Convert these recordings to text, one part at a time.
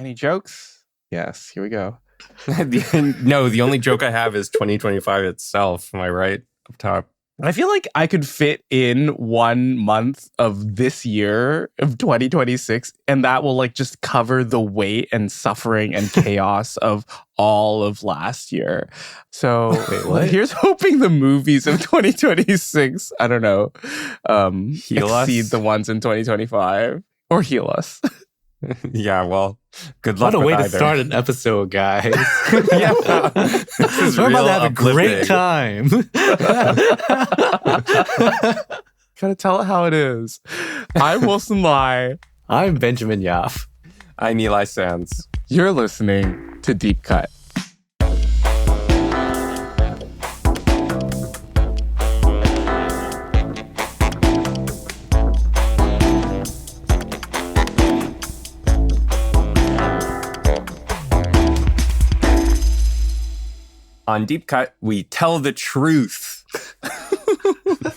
Any jokes? Yes, here we go. No, the only joke I have is 2025 itself. Am I right? Up top. I feel like I could fit in 1 month of this year of 2026, and that will like just cover the weight and suffering and chaos of all of last year. So Wait, what? here's hoping the movies of 2026, I don't know, Heal exceed us? the ones in 2025 or heal us. Yeah, well, good luck What a with way to either. start an episode, guys. Yeah, this is We're about real to have a great uplifting. time. Gotta tell it how it is. I'm Wilson Lai. I'm Benjamin Yap. I'm Eli Sands. You're listening to Deep Cut. On Deep Cut, we tell the truth.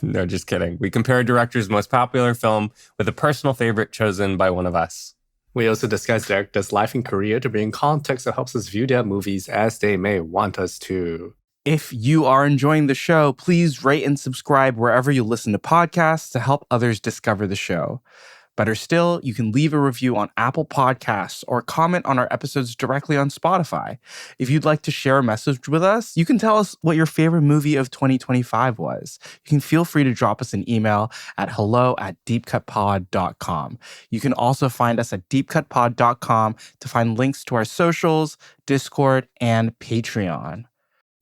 No, just kidding. We compare a director's most popular film with a personal favorite chosen by one of us. We also discuss directors' life and career to bring context that helps us view their movies as they may want us to. If you are enjoying the show, please rate and subscribe wherever you listen to podcasts to help others discover the show. Better still, you can leave a review on Apple Podcasts or comment on our episodes directly on Spotify. If you'd like to share a message with us, you can tell us what your favorite movie of 2025 was. You can feel free to drop us an email at hello@deepcutpod.com. You can also find us at deepcutpod.com to find links to our socials, Discord, and Patreon.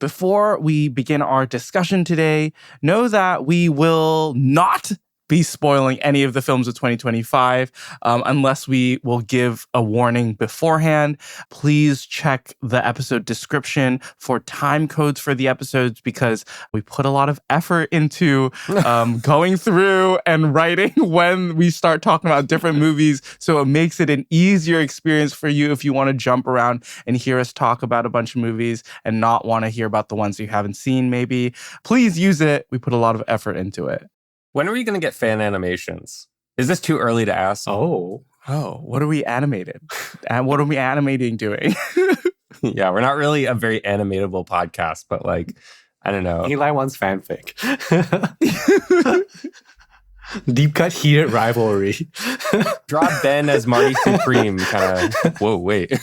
Before we begin our discussion today, know that we will not be spoiling any of the films of 2025 unless we will give a warning beforehand. Please check the episode description for time codes for the episodes because we put a lot of effort into going through and writing when we start talking about different movies. So it makes it an easier experience for you if you want to jump around and hear us talk about a bunch of movies and not want to hear about the ones you haven't seen maybe. Please use it. We put a lot of effort into it. When are we going to get fan animations? Is this too early to ask? Oh. What are we animated? And what are we animating doing? Yeah, we're not really a very animatable podcast, but like, I don't know. Eli wants fanfic. Deep cut heated rivalry. Draw Ben as Marty Supreme, kind of. Whoa, wait.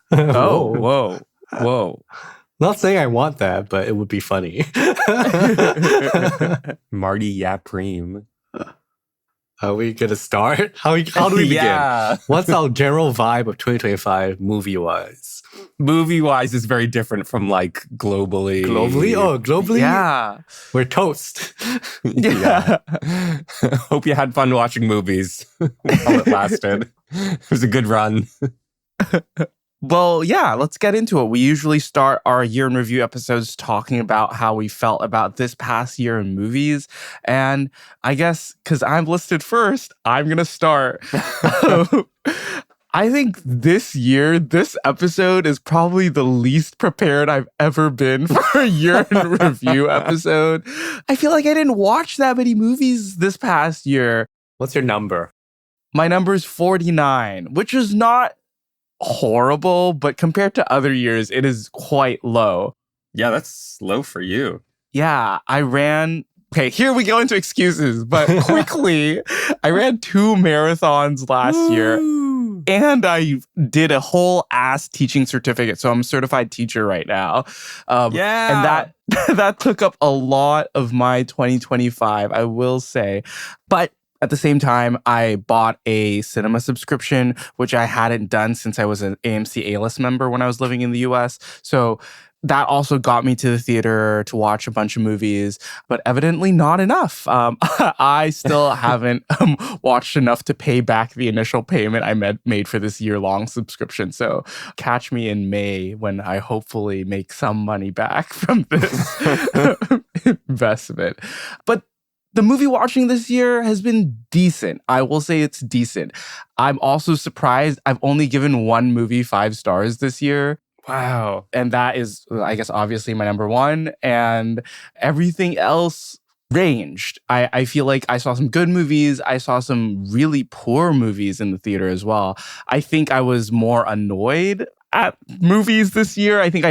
Whoa. Not saying I want that, but it would be funny. Marty Yapreme. Are we going to start? How do we begin? Yeah. What's our general vibe of 2025 movie-wise? Movie-wise is very different from like globally. Globally? Oh, globally? Yeah. We're toast. Yeah. Hope you had fun watching movies while it lasted. It was a good run. Well, yeah, let's get into it. We usually start our year in review episodes talking about how we felt about this past year in movies. And I guess because I'm listed first, I'm going to start. I think this year, this episode is probably the least prepared I've ever been for a year in review episode. I feel like I didn't watch that many movies this past year. What's your number? My number is 49, which is not horrible, but compared to other years, it is quite low. Yeah, that's low for you. Yeah, I ran... Okay, here we go into excuses, but quickly, I ran 2 marathons last year, and I did a whole ass teaching certificate, so I'm a certified teacher right now. Yeah! And that took up a lot of my 2025, I will say. But at the same time, I bought a cinema subscription, which I hadn't done since I was an AMC A-list member when I was living in the US. So that also got me to the theater to watch a bunch of movies, but evidently not enough. I still haven't watched enough to pay back the initial payment I made for this year-long subscription. So catch me in May when I hopefully make some money back from this investment. But the movie watching this year has been decent. I will say it's decent. I'm also surprised I've only given one movie 5 stars this year. Wow. And that is, I guess, obviously my number one. And everything else ranged. I feel like I saw some good movies. I saw some really poor movies in the theater as well. I think I was more annoyed at movies this year. I think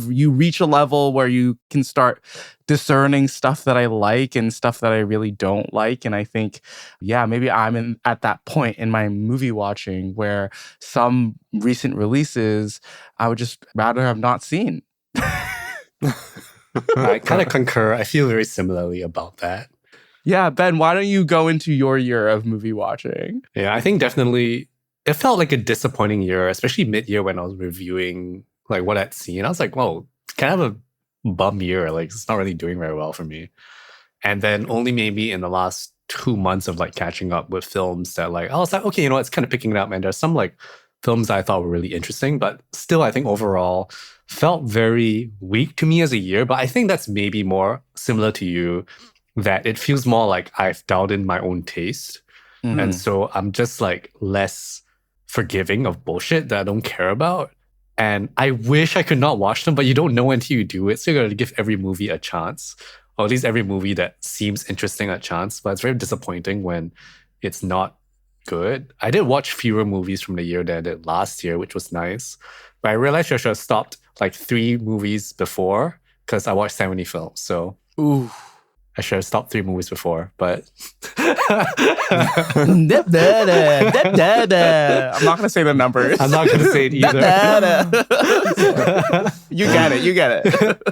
you reach a level where you can start discerning stuff that I like and stuff that I really don't like. And I think, maybe I'm at that point in my movie watching where some recent releases I would just rather have not seen. I kind of concur. I feel very similarly about that. Yeah, Ben, why don't you go into your year of movie watching? Yeah, I think definitely it felt like a disappointing year, especially mid-year when I was reviewing like what I'd seen. I was like, whoa, it's kind of a bum year. Like it's not really doing very well for me. And then only maybe in the last 2 months of like catching up with films that like, I was like, okay, it's kind of picking it up. And there's some like films that I thought were really interesting, but still I think overall felt very weak to me as a year. But I think that's maybe more similar to you, that it feels more like I've dialed in my own taste. Mm-hmm. And so I'm just like less forgiving of bullshit that I don't care about. And I wish I could not watch them, but you don't know until you do it. So you got to give every movie a chance, or at least every movie that seems interesting a chance. But it's very disappointing when it's not good. I did watch fewer movies from the year than I did last year, which was nice. But I realized I should have stopped like 3 movies before because I watched 70 films. So I should have stopped 3 movies before, but I'm not gonna say the numbers. I'm not gonna say it either. You get it.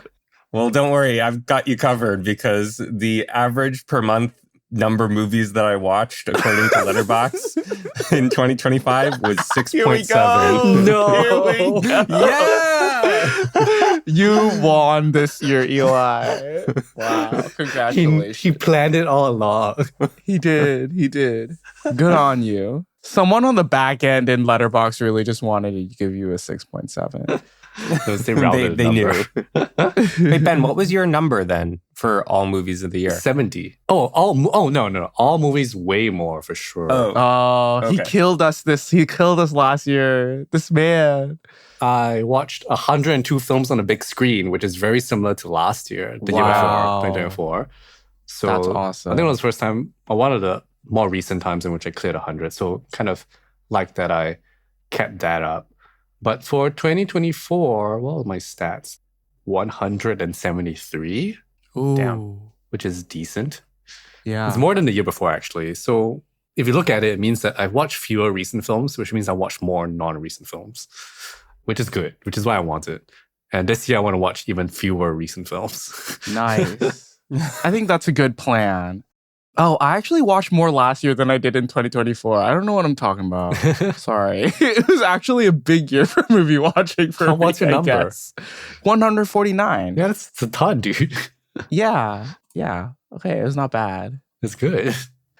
Well, don't worry. I've got you covered because the average per month number of movies that I watched, according to Letterboxd, in 2025 was 6.7. No. Here we go. Yeah. You won this year, Eli. Wow. Congratulations. He planned it all along. He did. Good on you. Someone on the back end in Letterboxd really just wanted to give you a 6.7. They knew. Hey, Ben, what was your number then for all movies of the year? 70. No. All movies way more for sure. Okay. He killed us last year. This man. I watched 102 films on a big screen, which is very similar to last year, the year before, 2024. So that's awesome. I think it was the first time, or one of the more recent times in which I cleared 100. So kind of like that I kept that up. But for 2024, what were my stats? 173. Ooh. Damn. Which is decent. Yeah. It's more than the year before, actually. So if you look at it, it means that I've watched fewer recent films, which means I watched more non-recent films, which is good, which is what I wanted. And this year, I want to watch even fewer recent films. Nice. I think that's a good plan. Oh, I actually watched more last year than I did in 2024. I don't know what I'm talking about. Sorry. It was actually a big year for movie watching for me, what's your number? Guess. 149. Yeah, that's a ton, dude. Yeah. Okay, it was not bad. It's good.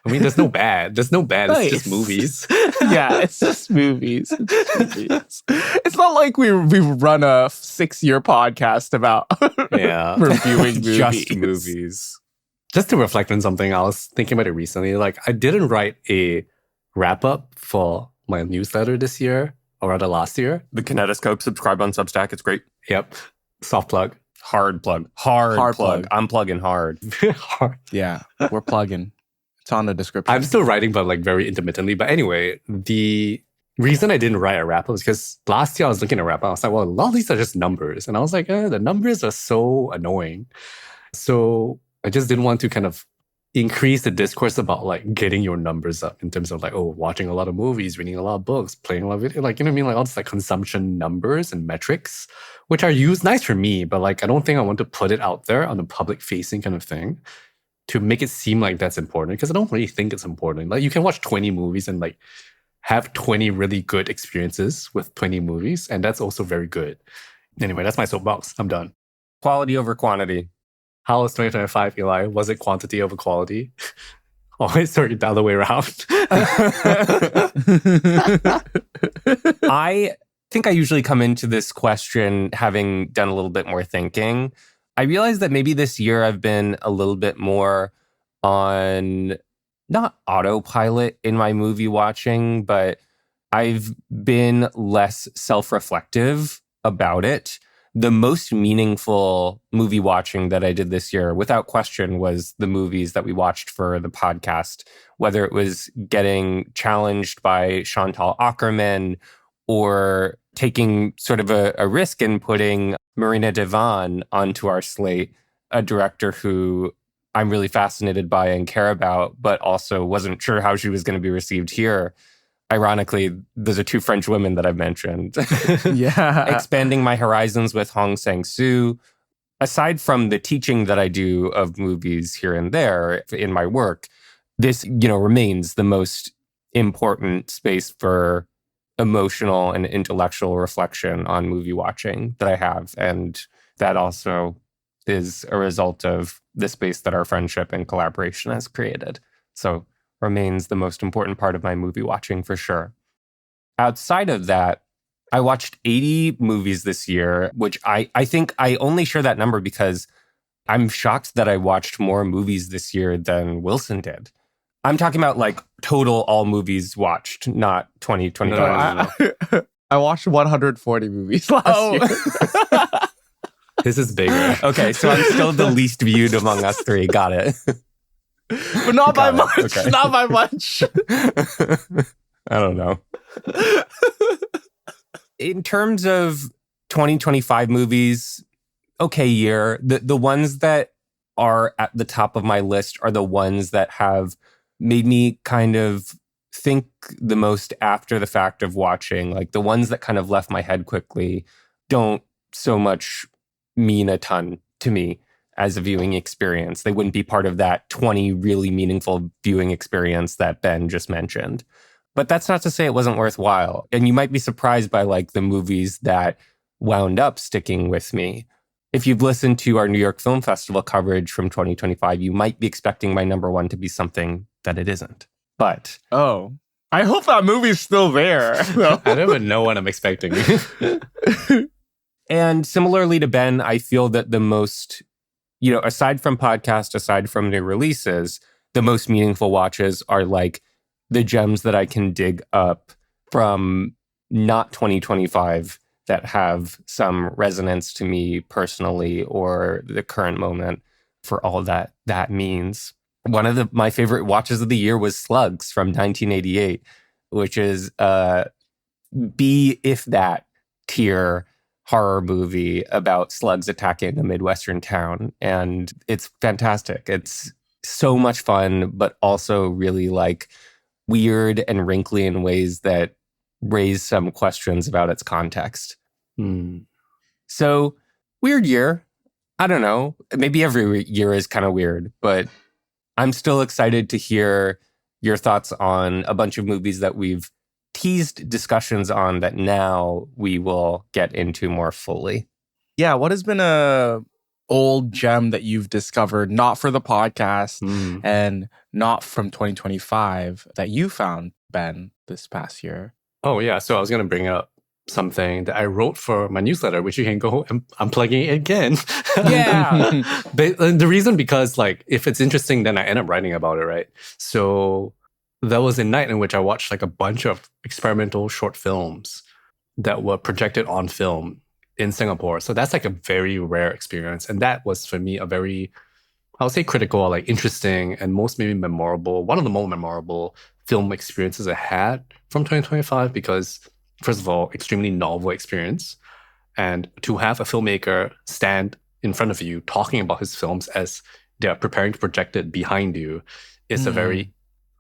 I mean, there's no bad. There's no bad. Nice. It's just movies. Yeah, it's just movies. It's not like we run a 6-year podcast about reviewing movies. Just movies. Just to reflect on something, I was thinking about it recently. Like, I didn't write a wrap-up for my newsletter this year, or rather last year. The Kinetoscope, subscribe on Substack. It's great. Yep. Soft plug. Hard plug. Hard plug. I'm plugging hard. Hard. Yeah, we're plugging. It's on the description. I'm still writing, but like very intermittently. But anyway, the reason I didn't write a wrap-up is because last year I was looking at a wrap-up. I was like, well, a lot of these are just numbers. And I was like, the numbers are so annoying. So I just didn't want to kind of increase the discourse about like getting your numbers up in terms of like, watching a lot of movies, reading a lot of books, playing a lot of video, like, you know what I mean? Like all this like consumption numbers and metrics, which are nice for me, but like, I don't think I want to put it out there on a public facing kind of thing to make it seem like that's important, because I don't really think it's important. Like you can watch 20 movies and like have 20 really good experiences with 20 movies. And that's also very good. Anyway, that's my soapbox. I'm done. Quality over quantity. How was 2025, Eli? Was it quantity over quality? Oh, sorry, the other way around. I think I usually come into this question having done a little bit more thinking. I realized that maybe this year I've been a little bit more on, not autopilot in my movie watching, but I've been less self-reflective about it. the most meaningful movie watching that I did this year, without question, was the movies that we watched for the podcast, whether it was getting challenged by Chantal Akerman or taking sort of a risk in putting Marina Devan onto our slate, a director who I'm really fascinated by and care about, but also wasn't sure how she was going to be received here. Ironically, those are two French women that I've mentioned. Yeah. Expanding my horizons with Hong Sang-soo. Aside from the teaching that I do of movies here and there in my work, this, remains the most important space for emotional and intellectual reflection on movie watching that I have. And that also is a result of the space that our friendship and collaboration has created. So remains the most important part of my movie watching for sure. Outside of that, I watched 80 movies this year, which I think I only share that number because I'm shocked that I watched more movies this year than Wilson did. I'm talking about like total all movies watched, not 2020. No. I watched 140 movies last year. This is bigger. Okay, so I'm still the least viewed among us three. Got it. But not by much. Okay. Not by much. I don't know. In terms of 2025 movies, okay year. The ones that are at the top of my list are the ones that have made me kind of think the most after the fact of watching. Like the ones that kind of left my head quickly don't so much mean a ton to me as a viewing experience. They wouldn't be part of that 20 really meaningful viewing experience that Ben just mentioned. But that's not to say it wasn't worthwhile. And you might be surprised by like the movies that wound up sticking with me. If you've listened to our New York Film Festival coverage from 2025, you might be expecting my number one to be something that it isn't. But I hope that movie's still there. I don't even know what I'm expecting. And similarly to Ben, I feel that the most, aside from podcast, aside from new releases, the most meaningful watches are like the gems that I can dig up from not 2025 that have some resonance to me personally or the current moment for all that means. One of my favorite watches of the year was Slugs from 1988, which is B, if that, tier horror movie about slugs attacking a Midwestern town. And it's fantastic. It's so much fun, but also really like weird and wrinkly in ways that raise some questions about its context. So, weird year. I don't know. Maybe every year is kind of weird, but I'm still excited to hear your thoughts on a bunch of movies that we've teased discussions on that now we will get into more fully. Yeah, what has been a old gem that you've discovered, not for the podcast and not from 2025, that you found, Ben, this past year? Oh, yeah. So I was going to bring up something that I wrote for my newsletter, which you can go, I'm plugging it again. Yeah. But the reason, because like, if it's interesting, then I end up writing about it, right? So there was a night in which I watched like a bunch of experimental short films that were projected on film in Singapore. So that's like a very rare experience. And that was for me a very, I would say critical, like interesting and most maybe memorable, one of the more memorable film experiences I had from 2025 because first of all, extremely novel experience. And to have a filmmaker stand in front of you talking about his films as they're preparing to project it behind you is a very,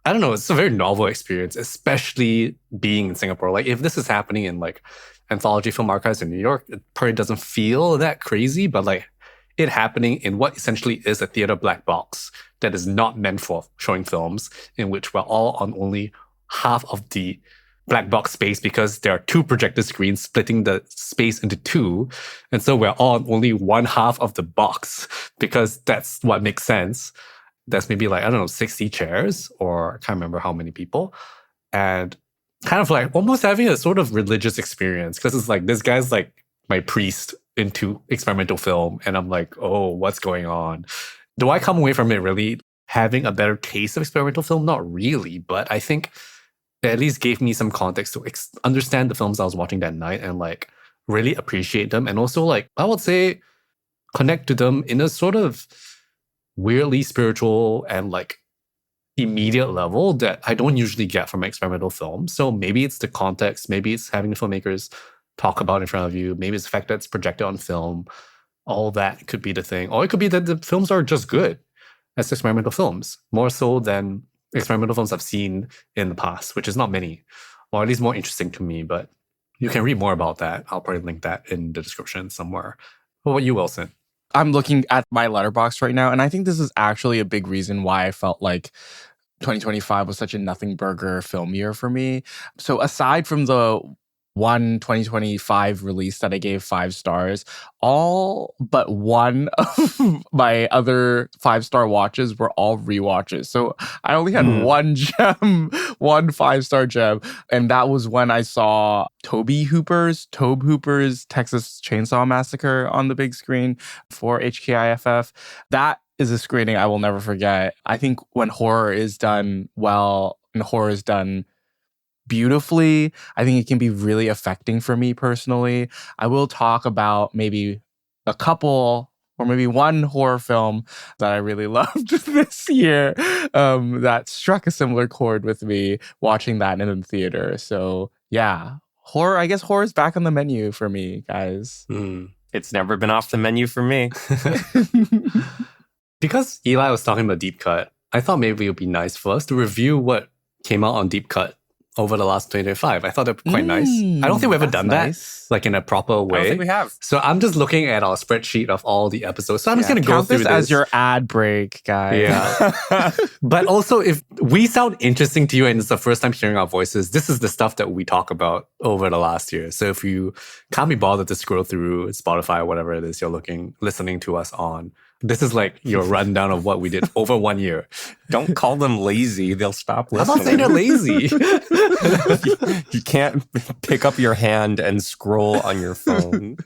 I don't know, it's a very novel experience, especially being in Singapore. Like if this is happening in like anthology film archives in New York, it probably doesn't feel that crazy, but like it happening in what essentially is a theater black box that is not meant for showing films, in which we're all on only half of the black box space because there are two projector screens splitting the space into two. And so we're all on only one half of the box because that's what makes sense. That's maybe like, I don't know, 60 chairs or I can't remember how many people. And kind of like almost having a sort of religious experience because it's like, this guy's like my priest into experimental film. And I'm like, oh, what's going on? Do I come away from it really having a better taste of experimental film? Not really, but I think it at least gave me some context to understand the films I was watching that night and like really appreciate them and also like, I would say, connect to them in a sort of weirdly spiritual and like immediate level that I don't usually get from experimental films. So maybe it's the context, maybe it's having the filmmakers talk about in front of you, maybe it's the fact that it's projected on film. All that could be the thing. Or it could be that the films are just good as experimental films, more so than experimental films I've seen in the past, which is not many, or at least more interesting to me. But you can read more about that. I'll probably link that in the description somewhere. What about you, Wilson? I'm looking at my Letterboxd right now, and I think this is actually a big reason why I felt like 2025 was such a nothing burger film year for me. So aside from the one 2025 release that I gave 5 stars, all but one of my other 5-star watches were all rewatches. So I only had one gem, one 5-star gem. And that was when I saw Tobe Hooper's Texas Chainsaw Massacre on the big screen for HKIFF. That is a screening I will never forget. I think when horror is done well and horror is done beautifully, I think it can be really affecting for me personally. I will talk about maybe a couple or maybe one horror film that I really loved this year that struck a similar chord with me watching that in the theater. So yeah, horror, I guess horror is back on the menu for me, guys. It's never been off the menu for me. Because Eli was talking about Deep Cut, I thought maybe it would be nice for us to review what came out on Deep Cut over the last 2025. I thought that would be quite nice. I don't think we've ever done that like in a proper way. I don't think we have. So I'm just looking at our spreadsheet of all the episodes. So I'm just going to go count through this this as your ad break, guys. Yeah. But also, if we sound interesting to you and it's the first time hearing our voices, this is the stuff that we talk about over the last year. So if you can't be bothered to scroll through Spotify or whatever it is you're listening to us on, this is like your rundown of what we did over 1 year. Don't call them lazy. They'll stop I'm listening. not saying they're lazy. You can't pick up your hand and scroll on your phone.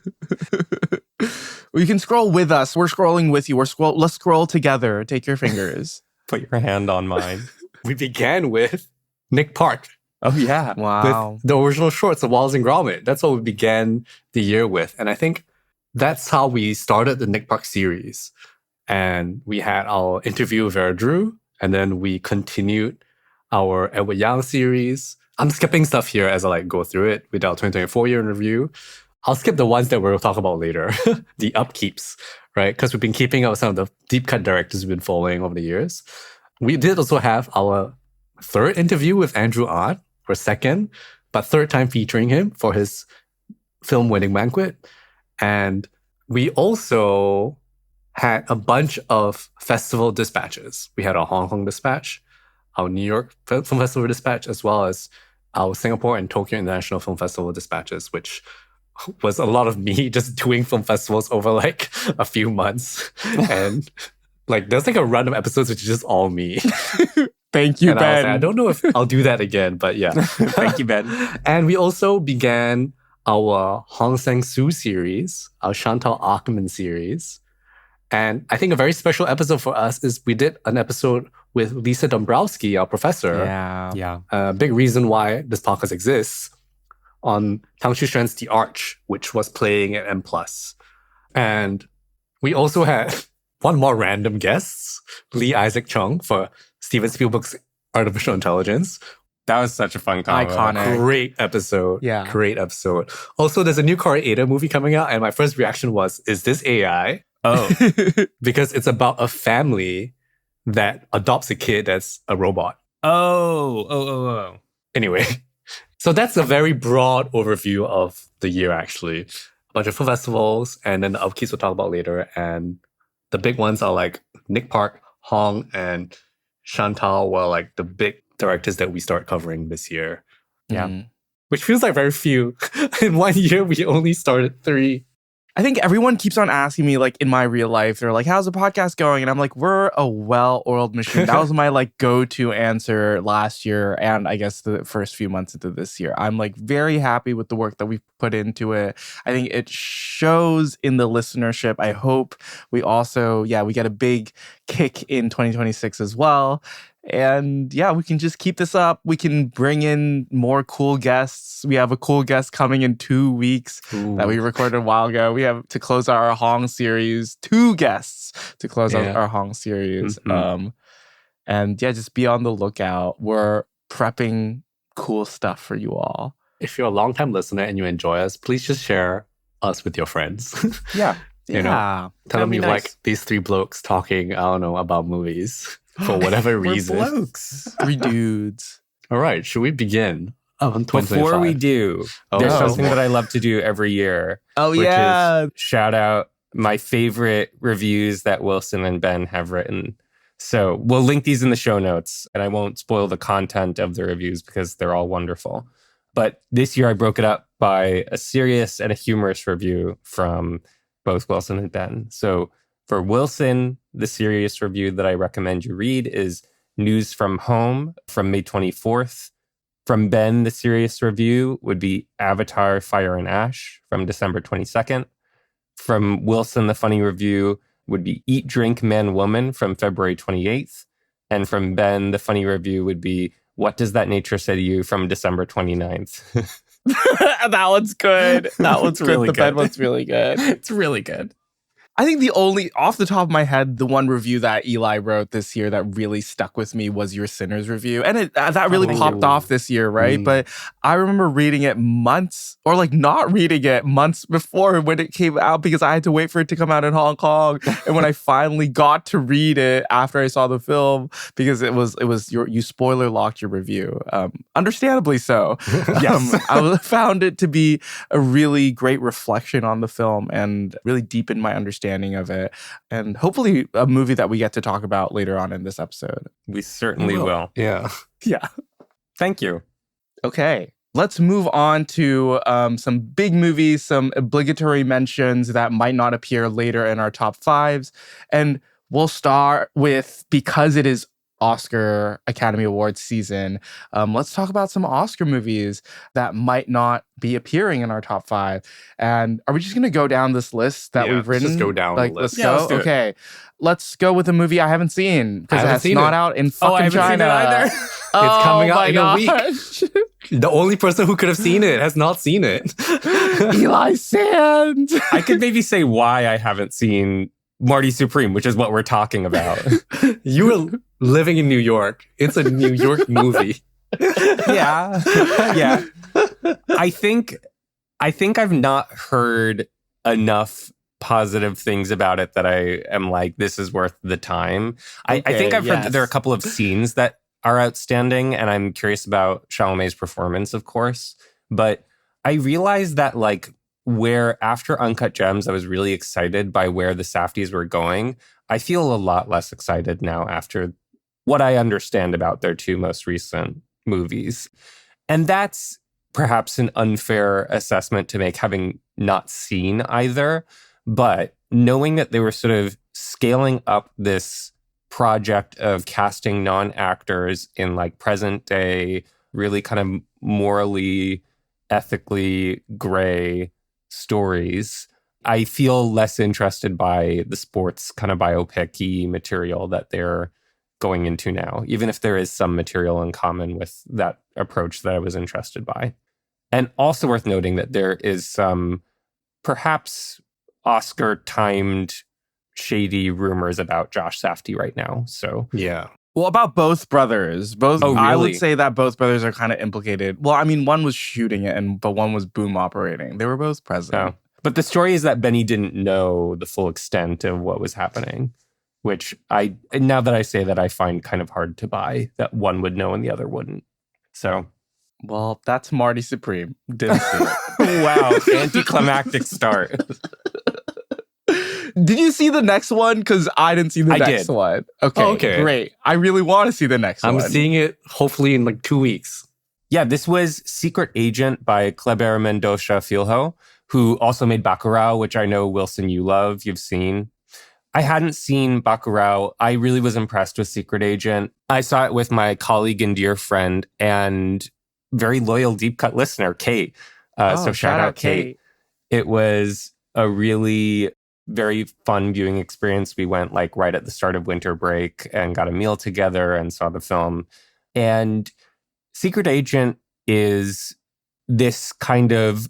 You can scroll with us. We're scrolling with you. Let's scroll together. Take your fingers. Put your hand on mine. We began with Nick Park. Oh, yeah. Wow. With the original shorts of Wallace and Gromit. That's what we began the year with. And I think that's how we started the Nick Park series. And we had our interview with Vera Drew, and then we continued our Edward Yang series. I'm skipping stuff here as I go through it with our 2024 year in review. I'll skip the ones that we'll talk about later, the upkeeps, right? Because we've been keeping up with some of the deep cut directors we've been following over the years. We did also have our third interview with Andrew Ott for second, but third time featuring him for his film Wedding Banquet. And we also had a bunch of festival dispatches. We had our Hong Kong dispatch, our New York Film Festival dispatch, as well as our Singapore and Tokyo International Film Festival dispatches, which was a lot of me just doing film festivals over a few months. And there's a run of episodes which is just all me. Thank you, and Ben. I don't know if I'll do that again, but yeah. Thank you, Ben. And we also began our Hong Sang-soo series, our Chantal Ackman series. And I think a very special episode for us is we did an episode with Lisa Dombrowski, our professor. Yeah. A big reason why this podcast exists, on Tang Xuxuan's The Arch, which was playing at M+. And we also had one more random guest, Lee Isaac Chung, for Steven Spielberg's Artificial Intelligence. That was such a fun combo. Iconic. Great episode. Yeah. Great episode. Also, there's a new Corey Ada movie coming out, and my first reaction was, is this AI? Oh. Because it's about a family that adopts a kid that's a robot. Oh. Anyway, so that's a very broad overview of the year, actually. A bunch of film festivals, and then the upkeeps we'll talk about later. And the big ones are Nick Park, Hong, and Chantal were the big directors that we start covering this year. Yeah. Which feels like very few. In 1 year, we only started 3. I think everyone keeps on asking me, in my real life, they're like, how's the podcast going? And I'm like, we're a well-oiled machine. That was my, go-to answer last year and I guess the first few months into this year. I'm, very happy with the work that we've put into it. I think it shows in the listenership. I hope we also, we get a big kick in 2026 as well. And yeah, we can just keep this up. We can bring in more cool guests. We have a cool guest coming in 2 weeks that we recorded a while ago. We have to close our Hong series, 2 guests to close out our Hong series. And yeah, just be on the lookout. We're prepping cool stuff for you all. If you're a longtime listener and you enjoy us, please just share us with your friends. Yeah. You know, tell them you like these 3 blokes talking, I don't know, about movies for whatever reason. Blokes. 3 dudes. All right, should we begin? Before we do, there's something that I love to do every year. Which is shout out my favorite reviews that Wilson and Ben have written. So we'll link these in the show notes, and I won't spoil the content of the reviews because they're all wonderful. But this year I broke it up by a serious and a humorous review from both Wilson and Ben. So for Wilson, the serious review that I recommend you read is News from Home from May 24th. From Ben, the serious review would be Avatar, Fire and Ash from December 22nd. From Wilson, the funny review would be Eat, Drink, Man, Woman from February 28th. And from Ben, the funny review would be What Does That Nature Say to You from December 29th. That one's good. That one's good. Really the good. Ben one's really good. It's really good. I think the only, off the top of my head, the one review that Eli wrote this year that really stuck with me was your Sinners review. And that really popped off this year, right? But I remember reading it months, or like not reading it months before when it came out because I had to wait for it to come out in Hong Kong. And when I finally got to read it after I saw the film, because you spoiler locked your review. Understandably so. Yes. I found it to be a really great reflection on the film and really deepened my understanding of it, and hopefully a movie that we get to talk about later on in this episode. We certainly will. Yeah. Thank you. Okay, let's move on to some big movies, some obligatory mentions that might not appear later in our top 5s. And we'll start with, because it is Oscar Academy Awards season, let's talk about some Oscar movies that might not be appearing in our top 5. And are we just going to go down this list that we've written? Let's just go down the list. Let's go. Let's do it. Okay. Let's go with a movie I haven't seen because it's not out in fucking I haven't China. seen it either. It's coming out in a week. Gosh. The only person who could have seen it has not seen it. Eli Sand. I could maybe say why I haven't seen Marty Supreme, which is what we're talking about. You were living in New York. It's a New York movie. Yeah. I think I've not heard enough positive things about it that I am like, this is worth the time. I think I've heard that there are a couple of scenes that are outstanding, and I'm curious about Chalamet's performance, of course. But I realized that, like, where after Uncut Gems, I was really excited by where the Safdies were going. I feel a lot less excited now after what I understand about their 2 most recent movies. And that's perhaps an unfair assessment to make, having not seen either. But knowing that they were sort of scaling up this project of casting non-actors in like present day, really kind of morally, ethically gray stories, I feel less interested by the sports kind of biopic-y material that they're going into now, even if there is some material in common with that approach that I was interested by. And also worth noting that there is some perhaps Oscar-timed shady rumors about Josh Safdie right now. So yeah. Well, about both brothers. Both. Oh, really? I would say that both brothers are kind of implicated. Well, I mean, one was shooting it, but one was boom operating. They were both present. Oh. But the story is that Benny didn't know the full extent of what was happening, which now that I say that, I find kind of hard to buy that one would know and the other wouldn't. So, well, that's Marty Supreme. Didn't see it. Wow, anticlimactic start. Did you see the next one? Because I didn't see the next one. Okay, great. I really want to see the next one. I'm seeing it hopefully in like 2 weeks. Yeah, this was Secret Agent by Kleber Mendonça Filho, who also made Bacurau, which I know, Wilson, you love. You've seen. I hadn't seen Bacurau. I really was impressed with Secret Agent. I saw it with my colleague and dear friend and very loyal Deep Cut listener, Kate. So shout out Kate. It was a really very fun viewing experience. We went like right at the start of winter break and got a meal together and saw the film. And Secret Agent is this kind of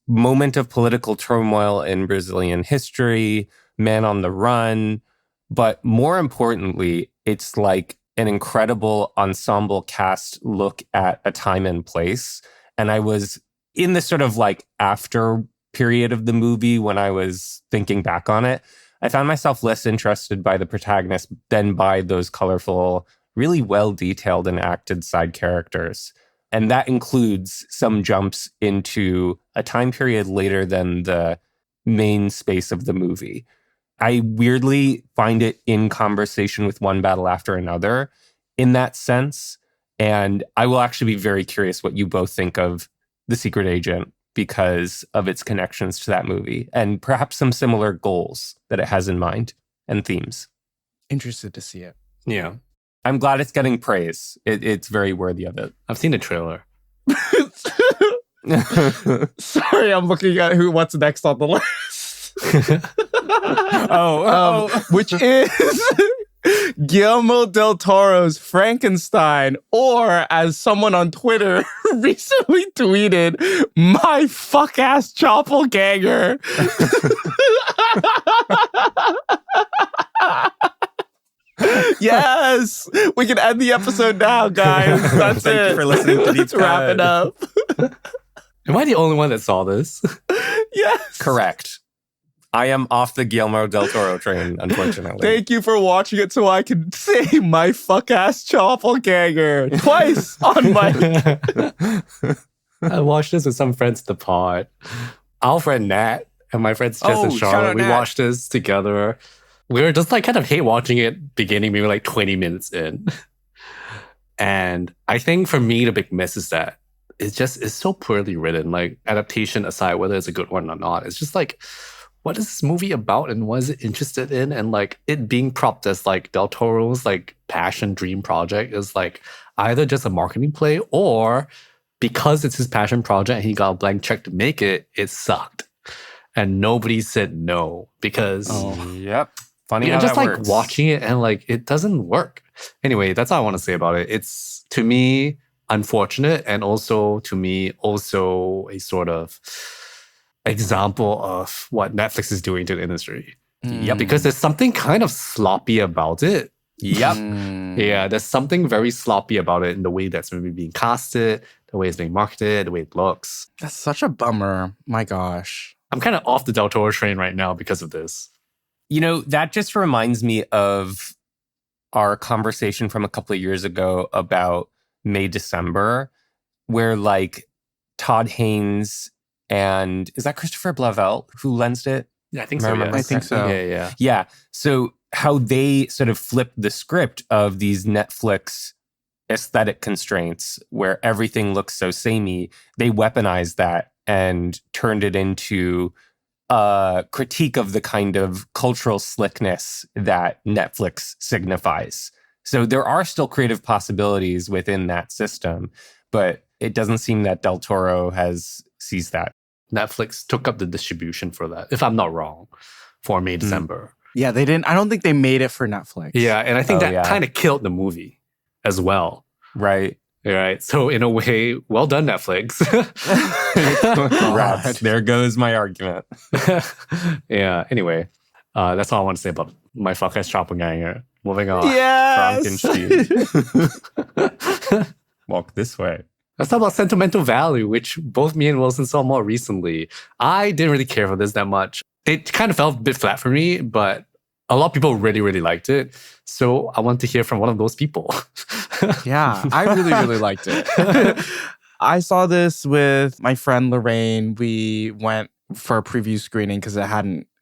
moment of political turmoil in Brazilian history, man on the run. But more importantly, it's like an incredible ensemble cast look at a time and place. And I was in this sort of like after period of the movie when I was thinking back on it, I found myself less interested by the protagonist than by those colorful, really well detailed and acted side characters. And that includes some jumps into a time period later than the main space of the movie. I weirdly find it in conversation with one battle after another in that sense. And I will actually be very curious what you both think of The Secret Agent because of its connections to that movie and perhaps some similar goals that it has in mind and themes. Interested to see it. Yeah. I'm glad it's getting praise. It's very worthy of it. I've seen the trailer. Sorry, I'm looking at what's next on the list. Which is Guillermo del Toro's Frankenstein, or as someone on Twitter recently tweeted, my fuck-ass doppelganger. Yes, we can end the episode now, guys. That's Thank it. you for listening to Let's wrap it up. Am I the only one that saw this? Yes. Correct. I am off the Guillermo del Toro train, unfortunately. Thank you for watching it so I can say my fuck-ass doppelganger twice on my... I watched this with some friends at the pod. Our friend Nat and my friends Jess and shout Charlotte, out we Nat. watched this together. We were just like kind of hate watching it beginning, maybe like 20 minutes in. And I think for me, the big miss is that it's so poorly written. Like adaptation aside, whether it's a good one or not, it's just like, what is this movie about and what is it interested in? And like it being propped as like Del Toro's like passion dream project is like either just a marketing play or because it's his passion project and he got a blank check to make it, it sucked. And nobody said no because Yep. Funny you're how just that like works. watching it and like it doesn't work. Anyway, that's all I want to say about it. It's to me unfortunate and also to me also a sort of example of what Netflix is doing to the industry. Yep. Because there's something kind of sloppy about it. Yep. Yeah, there's something very sloppy about it in the way that's maybe being casted, the way it's being marketed, the way it looks. That's such a bummer. My gosh. I'm kind of off the Del Toro train right now because of this. You know, that just reminds me of our conversation from a couple of years ago about May, December, where like Todd Haynes and is that Christopher Blavel who lensed it? Yeah, I think Am I so. remembering Yeah. I think so. Yeah. Yeah. So how they sort of flipped the script of these Netflix aesthetic constraints where everything looks so samey, they weaponized that and turned it into a critique of the kind of cultural slickness that Netflix signifies. So there are still creative possibilities within that system, but it doesn't seem that Del Toro has seized that. Netflix took up the distribution for that, if I'm not wrong, for May, December. Yeah, they didn't. I don't think they made it for Netflix. Yeah, and I think that yeah. kind of killed the movie as well. Right. Right. So in a way, well done, Netflix. Congrats. There goes my argument. Yeah. Anyway, that's all I want to say about my fuck-ass doppelganger. Moving on. Yes. Frankenstein. Walk this way. Let's talk about Sentimental Value, which both me and Wilson saw more recently. I didn't really care for this that much. It kind of felt a bit flat for me, but a lot of people really, really liked it. So I want to hear from one of those people. Yeah, I really, really liked it. I saw this with my friend Lorraine. We went for a preview screening because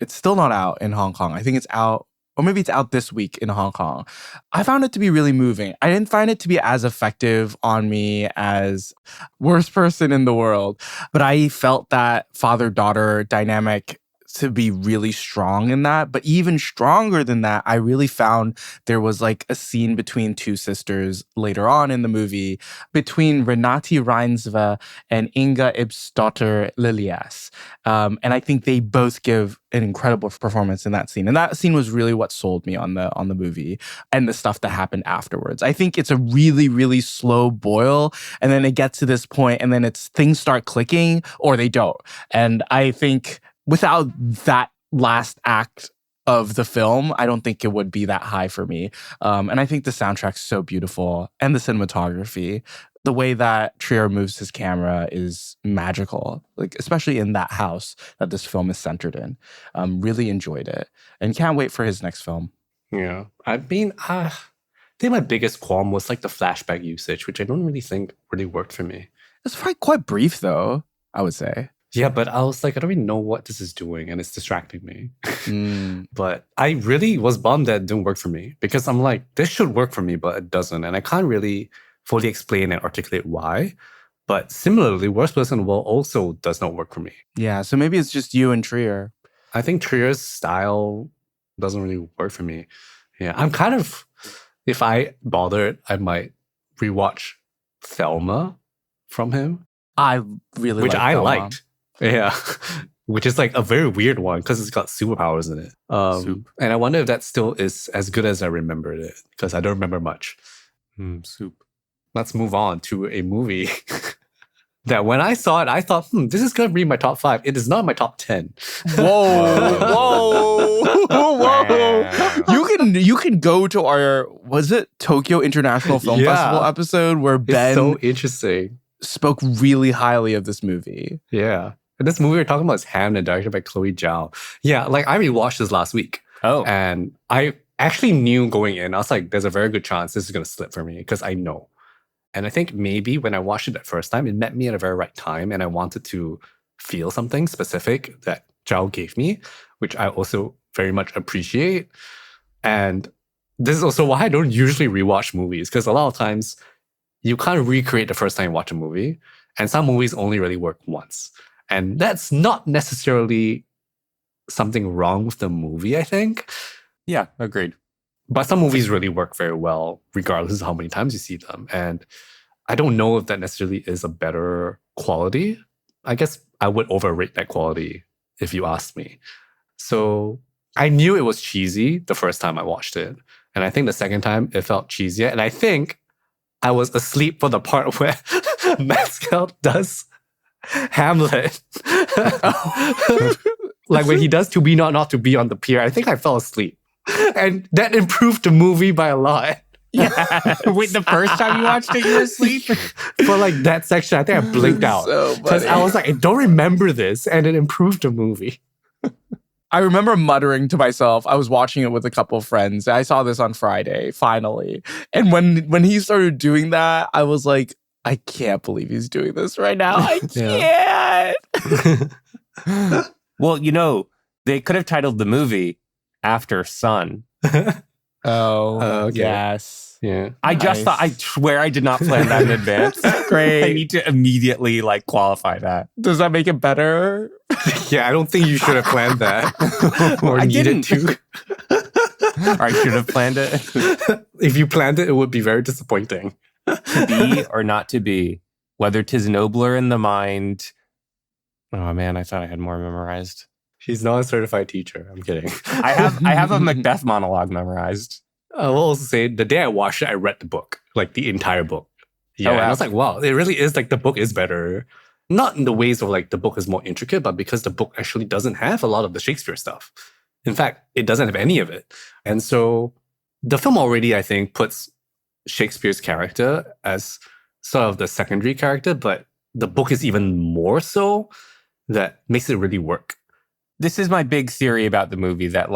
it's still not out in Hong Kong. I think it's out, or maybe it's out this week in Hong Kong. I found it to be really moving. I didn't find it to be as effective on me as Worst Person in the World, but I felt that father-daughter dynamic to be really strong in that. But even stronger than that, I really found there was like a scene between two sisters later on in the movie between Renate Reinsve and Inga Ibsdotter Lilias. And I think they both give an incredible performance in that scene. And that scene was really what sold me on the movie and the stuff that happened afterwards. I think it's a really, really slow boil. And then it gets to this point and then things start clicking or they don't. And I think without that last act of the film, I don't think it would be that high for me. And I think the soundtrack's so beautiful and the cinematography. The way that Trier moves his camera is magical, like especially in that house that this film is centered in. Really enjoyed it and can't wait for his next film. Yeah. I mean, I think my biggest qualm was like the flashback usage, which I don't really think really worked for me. It's quite brief though, I would say. Yeah, but I was like, I don't really know what this is doing and it's distracting me. But I really was bummed that it didn't work for me because I'm like, this should work for me, but it doesn't. And I can't really fully explain and articulate why. But similarly, Worst Person World also does not work for me. Yeah, so maybe it's just you and Trier. I think Trier's style doesn't really work for me. Yeah, I'm kind of, if I bothered, I might rewatch Thelma from him. I really which I Thelma. liked. Yeah. Which is like a very weird one because it's got superpowers in it. And I wonder if that still is as good as I remembered it because I don't remember much. Soup. Let's move on to a movie that when I saw it, I thought, this is going to be my top 5. It is not my top 10. Whoa. You can go to our, was it Tokyo International Film Festival episode where Ben it's so interesting. Spoke really highly of this movie. Yeah. And this movie we're talking about is Hamnet, directed by Chloé Zhao. Yeah, like I rewatched this last week. Oh. And I actually knew going in, I was like, there's a very good chance this is going to slip for me because I know. And I think maybe when I watched it that first time, it met me at a very right time and I wanted to feel something specific that Zhao gave me, which I also very much appreciate. And this is also why I don't usually rewatch movies because a lot of times you can't recreate the first time you watch a movie. And some movies only really work once. And that's not necessarily something wrong with the movie, I think. Yeah, agreed. But some movies really work very well, regardless of how many times you see them. And I don't know if that necessarily is a better quality. I guess I would overrate that quality if you asked me. So I knew it was cheesy the first time I watched it. And I think the second time it felt cheesier. And I think I was asleep for the part where Mescal does Hamlet. Like when he does To Be Not To Be on the pier, I think I fell asleep. And that improved the movie by a lot. Yeah. Wait, the first time you watched it, you were asleep? For like that section, I think I blinked out. Because I was like, I don't remember this. And it improved the movie. I remember muttering to myself, I was watching it with a couple of friends. I saw this on Friday, finally. And when he started doing that, I was like, I can't believe he's doing this right now. I can't. Well, you know, they could have titled the movie After Sun. Okay. Yes. Yeah. I just thought, I swear I did not plan that in advance. Great. I need to immediately qualify that. Does that make it better? Yeah, I don't think you should have planned that. Or I needed didn't. to. Or I should have planned it. If you planned it, it would be very disappointing. To be or not to be, whether 'tis nobler in the mind. Oh man, I thought I had more memorized. She's not a certified teacher. I'm kidding. I have a Macbeth monologue memorized. I will also say the day I watched it, I read the book, like the entire book. Yeah, Oh, and wow. I was like, wow, it really is like the book is better. Not in the ways of like the book is more intricate, but because the book actually doesn't have a lot of the Shakespeare stuff. In fact, it doesn't have any of it. And so the film already, I think, puts Shakespeare's character as sort of the secondary character, but the book is even more so that makes it really work. This is my big theory about the movie, that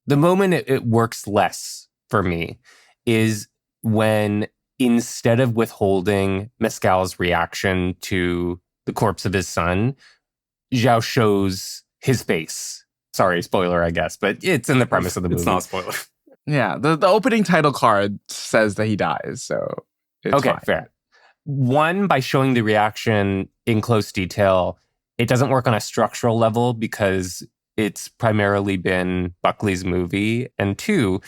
the moment it works less for me is when, instead of withholding Mescal's reaction to the corpse of his son, Zhao shows his face. Sorry, spoiler, I guess, but it's in the premise of the movie. It's not a spoiler. Yeah, the opening title card says that he dies, so it's Okay, fine. fair. One, by showing the reaction in close detail, it doesn't work on a structural level because it's primarily been Buckley's movie. And two,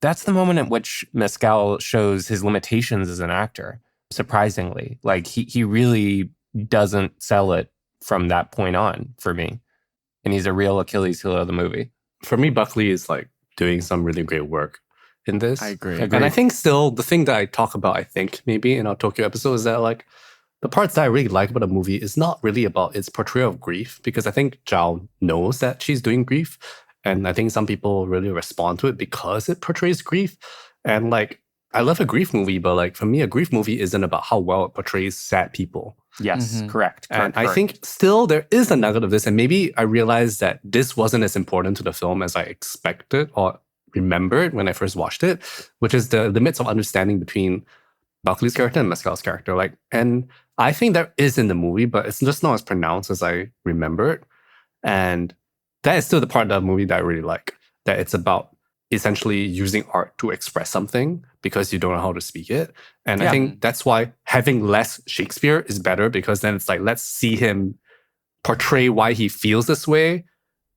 that's the moment at which Mescal shows his limitations as an actor, surprisingly. Like, he really doesn't sell it from that point on for me. And he's a real Achilles heel of the movie. For me, Buckley is like doing some really great work in this. I agree. And I think still the thing that I talk about, I think maybe in our Tokyo episode, is that like the parts that I really like about the movie is not really about its portrayal of grief, because I think Zhao knows that she's doing grief. And I think some people really respond to it because it portrays grief. And like, I love a grief movie, but like for me, a grief movie isn't about how well it portrays sad people. Yes, Mhm. correct. And I think still there is a nugget of this. And maybe I realized that this wasn't as important to the film as I expected or remembered when I first watched it, which is the limits of understanding between Buckley's character and Mescal's character. Like, and I think that is in the movie, but it's just not as pronounced as I remembered. And that is still the part of the movie that I really like. That it's about essentially using art to express something because you don't know how to speak it. And I think that's why having less Shakespeare is better, because then it's like, let's see him portray why he feels this way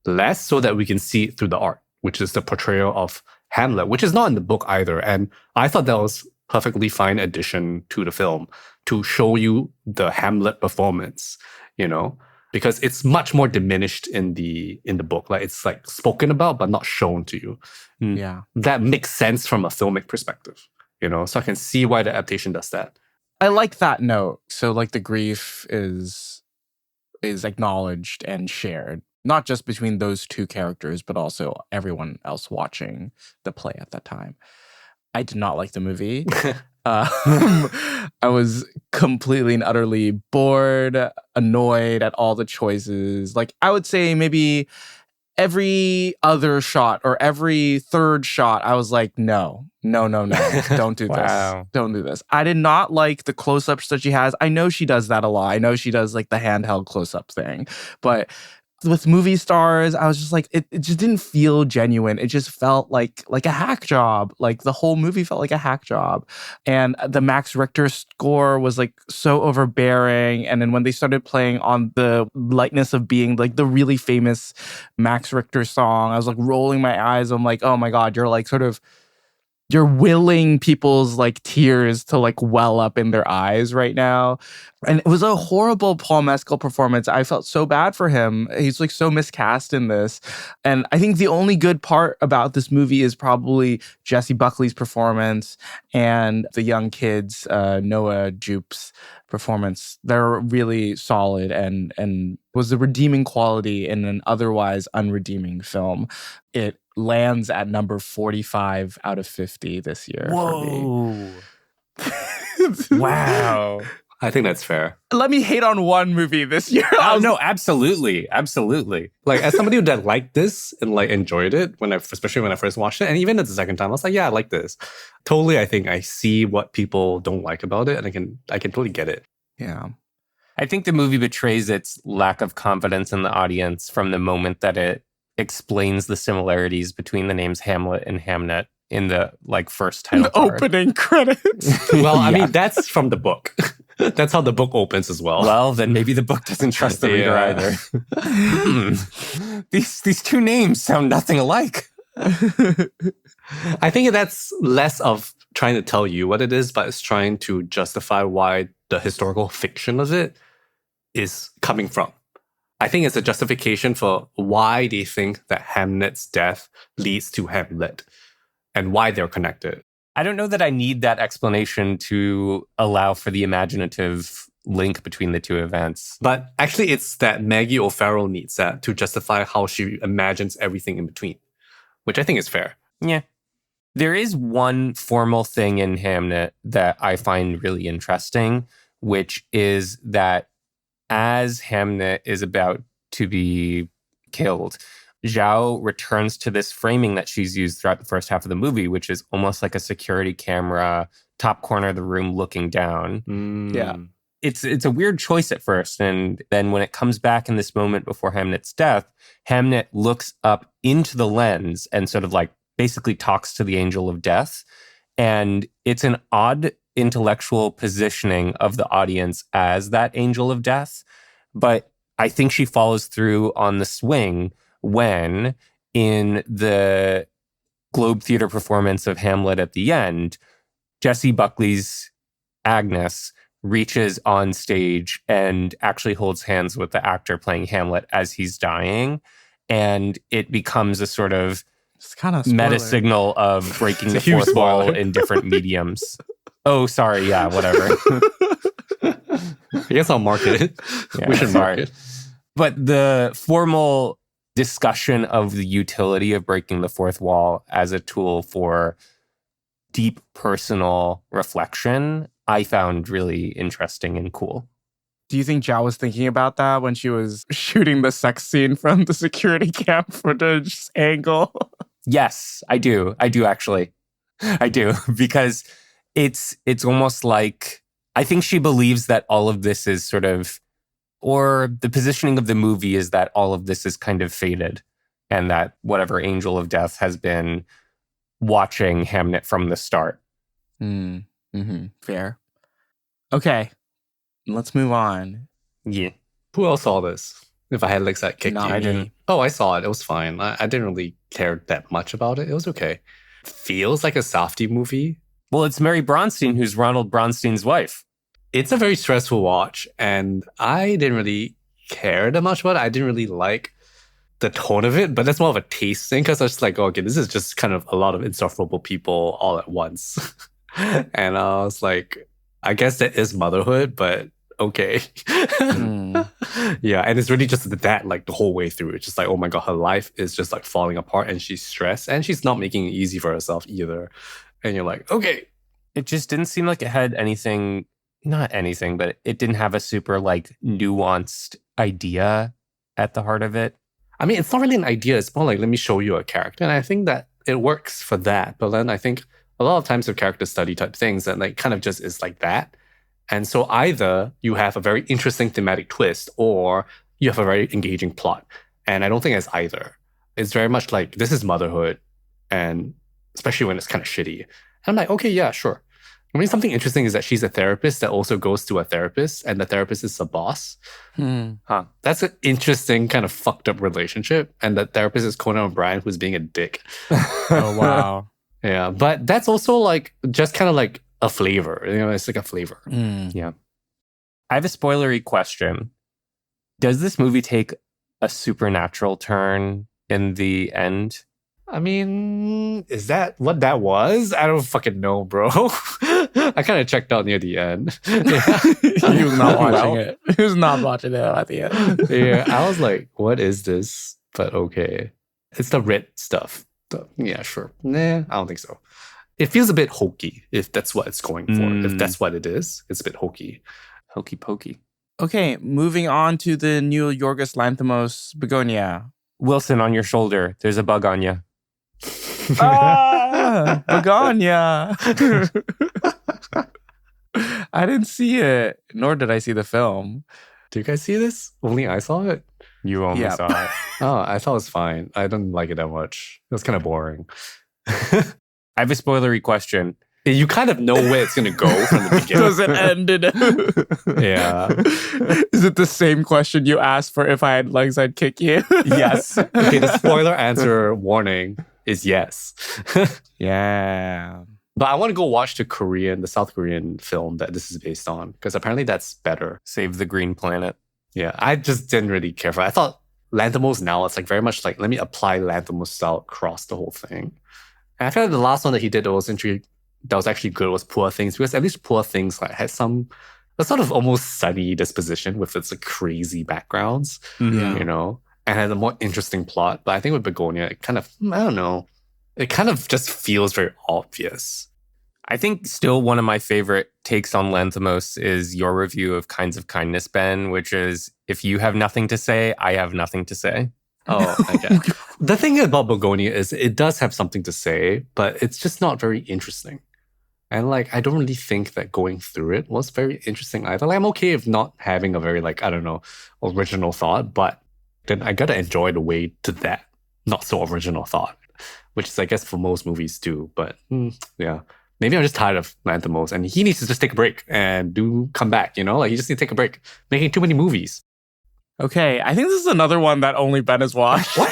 less so that we can see it through the art, which is the portrayal of Hamlet, which is not in the book either. And I thought that was perfectly fine addition to the film to show you the Hamlet performance, you know, because it's much more diminished in the book. Like, it's like spoken about but not shown to you. Yeah. That makes sense from a filmic perspective, you know, so I can see why the adaptation does that. I like that note. So like the grief is acknowledged and shared, not just between those two characters, but also everyone else watching the play at that time. I did not like the movie. I was completely and utterly bored, annoyed at all the choices. Like, I would say maybe every other shot or every third shot, I was like, no, don't do Wow. this. Don't do this. I did not like the close-ups that she has. I know she does that a lot. I know she does like the handheld close-up thing. But with movie stars, I was just like, it just didn't feel genuine. It just felt like a hack job. Like, the whole movie felt like a hack job. And the Max Richter score was like so overbearing. And then when they started playing on the lightness of being like the really famous Max Richter song, I was like rolling my eyes. I'm like, oh my God, you're like sort of, you're willing people's like tears to like well up in their eyes right now. And it was a horrible Paul Mescal performance. I felt so bad for him. He's like so miscast in this. And I think the only good part about this movie is probably Jessie Buckley's performance and the young kids, Noah Jupe's performance. They're really solid and was the redeeming quality in an otherwise unredeeming film. It lands at number 45 out of 50 this year for me. Wow. I think that's fair. Let me hate on one movie this year. Oh, no, absolutely. Absolutely. Like, as somebody that liked this and like enjoyed it especially when I first watched it, and even at the second time, I was like, yeah, I like this. Totally, I think I see what people don't like about it, and I can totally get it. Yeah. I think the movie betrays its lack of confidence in the audience from the moment that it explains the similarities between the names Hamlet and Hamnet in the like first title The card. opening credits. Well, I Yeah. mean, that's from the book. That's how the book opens as well. Well, then maybe the book doesn't trust the reader Yeah. either. These two names sound nothing alike. I think that's less of trying to tell you what it is, but it's trying to justify why the historical fiction of it is coming from. I think it's a justification for why they think that Hamnet's death leads to Hamlet and why they're connected. I don't know that I need that explanation to allow for the imaginative link between the two events. But actually, it's that Maggie O'Farrell needs that to justify how she imagines everything in between, which I think is fair. Yeah. There is one formal thing in Hamnet that I find really interesting, which is that as Hamnet is about to be killed, Zhao returns to this framing that she's used throughout the first half of the movie, which is almost like a security camera, top corner of the room looking down. Yeah. It's a weird choice at first. And then when it comes back in this moment before Hamnet's death, Hamnet looks up into the lens and sort of like basically talks to the angel of death. And it's an odd intellectual positioning of the audience as that angel of death. But I think she follows through on the swing when in the Globe Theatre performance of Hamlet at the end, Jessie Buckley's Agnes reaches on stage and actually holds hands with the actor playing Hamlet as he's dying. And it becomes a sort of It's kind of meta signal of breaking the fourth wall in different mediums. Oh, sorry. Yeah, whatever. I guess I'll mark it. Yeah, We should mark it. But the formal discussion of the utility of breaking the fourth wall as a tool for deep personal reflection, I found really interesting and cool. Do you think Zhao was thinking about that when she was shooting the sex scene from the security cam footage angle? Yes, I do. I do actually. I do, because it's almost like, I think she believes that all of this is sort of, or the positioning of the movie is that all of this is kind of fated, and that whatever angel of death has been watching Hamnet from the start. Fair. Okay, let's move on. Yeah. Who else saw this? If I had legs that kicked Not you. I didn't. Oh, I saw it. It was fine. I didn't really care that much about it. It was okay. Feels like a Safdie movie. Well, it's Mary Bronstein, who's Ronald Bronstein's wife. It's a very stressful watch, and I didn't really care that much about it. I didn't really like the tone of it, but that's more of a taste thing, because I was just like, okay, this is just kind of a lot of insufferable people all at once. And I was like, I guess that is motherhood, but okay. Yeah, and it's really just that, like, the whole way through. It's just like, oh my God, her life is just like falling apart, and she's stressed, and she's not making it easy for herself either. And you're like, okay. It just didn't seem like it had anything, not anything, but it didn't have a super like nuanced idea at the heart of it. I mean, it's not really an idea. It's more like, let me show you a character. And I think that it works for that. But then I think a lot of times with character study type things, that like kind of just is like that. And so either you have a very interesting thematic twist, or you have a very engaging plot. And I don't think it's either. It's very much like, this is motherhood, and especially when it's kind of shitty. And I'm like, okay, yeah, sure. I mean, something interesting is that she's a therapist that also goes to a therapist, and the therapist is a boss. That's an interesting kind of fucked up relationship. And the therapist is Conan O'Brien, who's being a dick. Oh, wow. Yeah, but that's also like just kind of like a flavor. You know, it's like a flavor. Yeah. I have a spoilery question. Does this movie take a supernatural turn in the end? I mean, is that what that was? I don't fucking know, bro. I kind of checked out near the end. He was not watching it. He was not watching it at the end. Yeah, I was like, what is this? But okay. It's the red stuff. Yeah, sure. Nah, I don't think so. It feels a bit hokey, if that's what it's going for. If that's what it is, it's a bit hokey. Hokey pokey. Okay, moving on to the new Yorgos Lanthimos Bugonia. Wilson, on your shoulder. There's a bug on you. Ah, Bugonia. I didn't see it, nor did I see the film. Do you guys see this? Only I saw it? You only saw it. Oh, I thought it was fine. I didn't like it that much. It was kind of boring. I have a spoilery question. You kind of know where it's going to go from the beginning. Does it end in Yeah. Is it the same question you asked for if I had legs, I'd kick you? Yes. Okay, the spoiler answer warning is yes. Yeah. But I want to go watch the South Korean film that this is based on, because apparently that's better. Save the green planet. Yeah, I just didn't really care for it. I thought Lanthimos now, it's like very much like, let me apply Lanthimos style across the whole thing. And I feel like the last one that he did that was actually good was Poor Things, because at least Poor Things like had a sort of almost sunny disposition with its like, crazy backgrounds, you know, and had a more interesting plot. But I think with Bugonia, it kind of, I don't know, it kind of just feels very obvious. I think still one of my favorite takes on Lanthimos is your review of Kinds of Kindness, Ben, which is, if you have nothing to say, I have nothing to say. Oh, okay. The thing about Bugonia is it does have something to say, but it's just not very interesting. And like, I don't really think that going through it was very interesting either. Like, I'm okay with not having a very like, I don't know, original thought, but then I gotta enjoy the way to that not so original thought, which is, I guess, for most movies too. But yeah, maybe I'm just tired of Lanthimos, and he needs to just take a break and come back, you know? Like, he just needs to take a break, making too many movies. Okay, I think this is another one that only Ben has watched. What?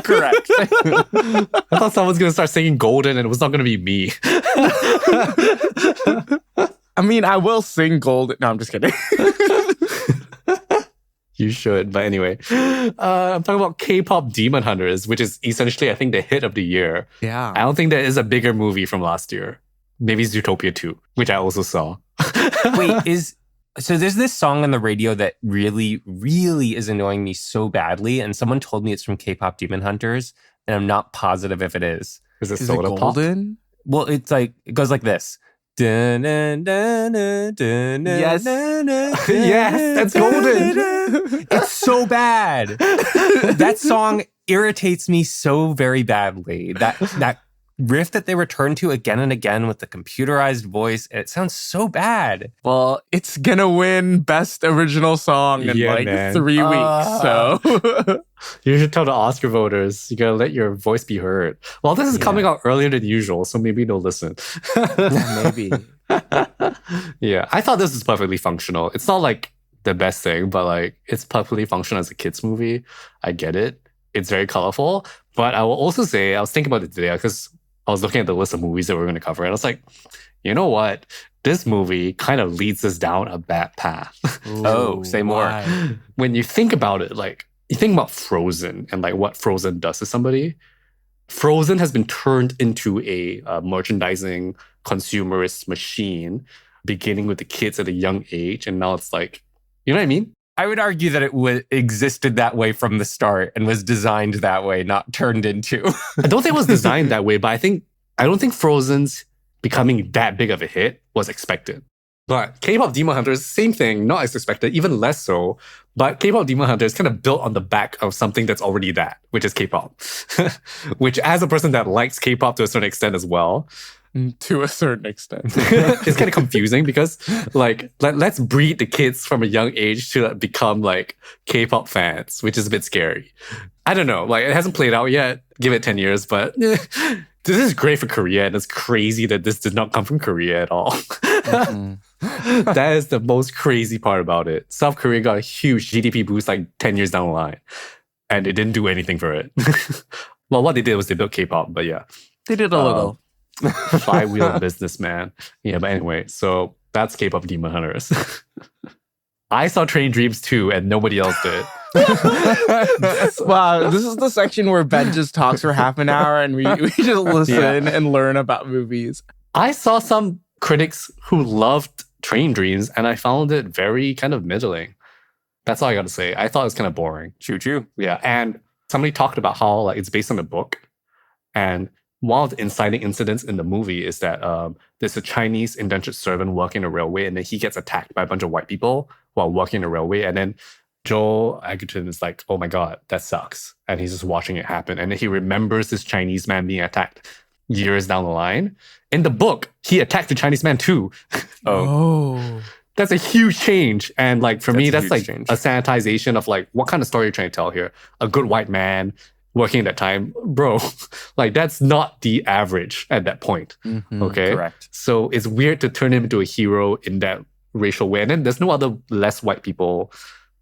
Correct. I thought someone's going to start singing Golden and it was not going to be me. I mean, I will sing Golden. No, I'm just kidding. You should. But anyway, I'm talking about K-pop Demon Hunters, which is essentially, I think, the hit of the year. Yeah. I don't think there is a bigger movie from last year. Maybe it's Zootopia 2, which I also saw. Wait, so there's this song on the radio that really, really is annoying me so badly. And someone told me it's from K-pop Demon Hunters. And I'm not positive if it is. Is it Is Soda it Pop? Golden? Well, it goes like this. Yes. Yes. Yes, that's Golden. It's so bad. That song irritates me so very badly. That riff that they return to again and again with the computerized voice, it sounds so bad. Well, it's gonna win Best Original Song in man. 3 weeks, so... You should tell the Oscar voters, you gotta let your voice be heard. Well, this is coming out earlier than usual, so maybe they'll listen. Maybe. Yeah, I thought this was perfectly functional. It's not like the best thing, but like it's perfectly functional as a kids movie. I get it. It's very colorful. But I will also say, I was thinking about it today because I was looking at the list of movies that we're going to cover, and I was like, you know what? This movie kind of leads us down a bad path. Oh, say more. Why? When you think about it, like you think about Frozen and like what Frozen does to somebody. Frozen has been turned into a merchandising consumerist machine, beginning with the kids at a young age, and now it's like, you know what I mean? I would argue that it existed that way from the start and was designed that way, not turned into. I don't think it was designed that way, but I don't think Frozen's becoming that big of a hit was expected. But K-pop Demon Hunters, same thing, not as expected, even less so. But K-pop Demon Hunters is kind of built on the back of something that's already that, which is K-pop. Which, as a person that likes K-pop to a certain extent as well, To a certain extent. it's kind of confusing because, like, let's breed the kids from a young age to like, become like K-pop fans, which is a bit scary. I don't know, like it hasn't played out yet. Give it 10 years, but this is great for Korea, and it's crazy that this did not come from Korea at all. That is the most crazy part about it. South Korea got a huge GDP boost like 10 years down the line, and it didn't do anything for it. Well, what they did was they built K-pop, but yeah. They did a little. Flywheel businessman. Yeah, but anyway, so that's K-pop Demon Hunters. I saw Train Dreams too, and nobody else did. Wow, this is the section where Ben just talks for half an hour and we just listen and learn about movies. I saw some critics who loved Train Dreams, and I found it very kind of middling. That's all I gotta say. I thought it was kind of boring. Choo-choo. Yeah, and somebody talked about how like it's based on a book, and one of the inciting incidents in the movie is that there's a Chinese indentured servant working the railway, and then he gets attacked by a bunch of white people while working the railway, and then Joel Edgerton is like, oh my God, that sucks. And he's just watching it happen. And then he remembers this Chinese man being attacked years down the line. In the book, he attacked the Chinese man too. Oh. That's a huge change. And like for me, that's like change. a sanitization of like, what kind of story you're trying to tell here? A good white man working at that time. Bro, like that's not the average at that point. Okay? Correct. So it's weird to turn him into a hero in that racial way. And then there's no other less white people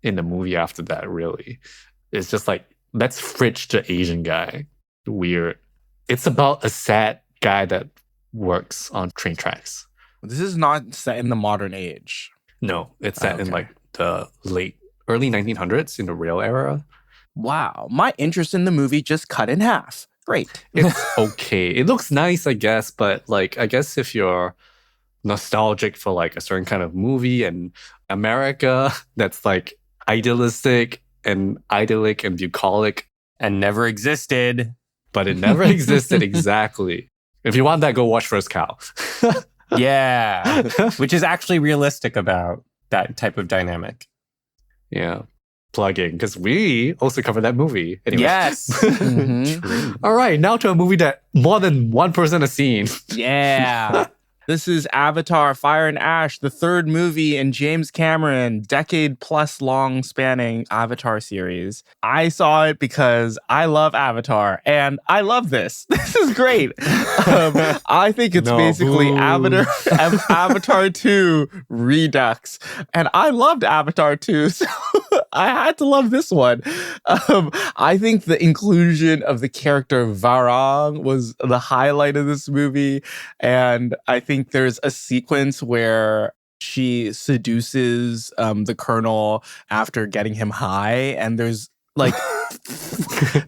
in the movie after that, really. It's just like, let's fridge the Asian guy. Weird. It's about a sad guy that works on train tracks. This is not set in the modern age. No, it's set in Okay. like the early 1900s in the rail era. Wow, my interest in the movie just cut in half. Great. It's okay. It looks nice, I guess, but like, I guess if you're nostalgic for like a certain kind of movie and America that's like idealistic and idyllic and bucolic, And never existed. but it never existed exactly. If you want that, go watch First Cow. Yeah. Which is actually realistic about that type of dynamic. Yeah. Plugging, because we also covered that movie. Anyway. Yes. Mhm. All right, now to a movie that more than one person has seen. Yeah. This is Avatar Fire and Ash, the third movie in James Cameron, decade-plus long spanning Avatar series. I saw it because I love Avatar, and I love this. This is great. I think it's basically Avatar 2 Redux, and I loved Avatar 2, so I had to love this one. I think the inclusion of the character Varang was the highlight of this movie, and I think there's a sequence where she seduces the colonel after getting him high, and there's like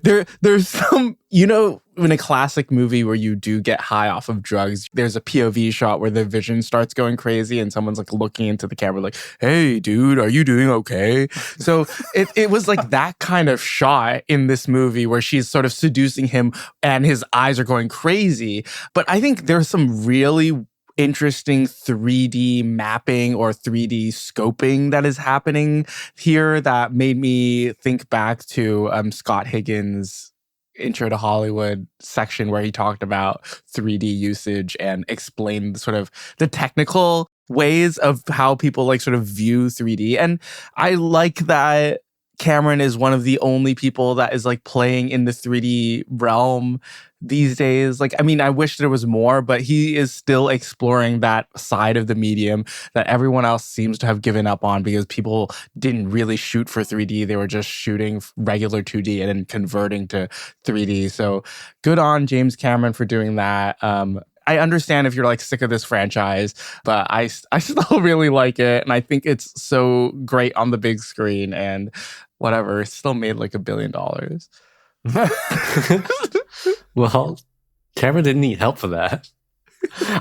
there's some, you know, in a classic movie where you do get high off of drugs, there's a POV shot where the vision starts going crazy and someone's like looking into the camera like, hey dude, are you doing okay? So it was like that kind of shot in this movie where she's sort of seducing him and his eyes are going crazy. But I think there's some really interesting 3D mapping or 3D scoping that is happening here that made me think back to Scott Higgins' Intro to Hollywood section where he talked about 3D usage and explained sort of the technical ways of how people like sort of view 3D. And I like that Cameron is one of the only people that is like playing in the 3D realm these days. Like, I mean, I wish there was more, but he is still exploring that side of the medium that everyone else seems to have given up on because people didn't really shoot for 3D. They were just shooting regular 2D and then converting to 3D. So good on James Cameron for doing that. I understand if you're like sick of this franchise, but I still really like it. And I think it's so great on the big screen and whatever. It still made like $1 billion. Well, Cameron didn't need help for that.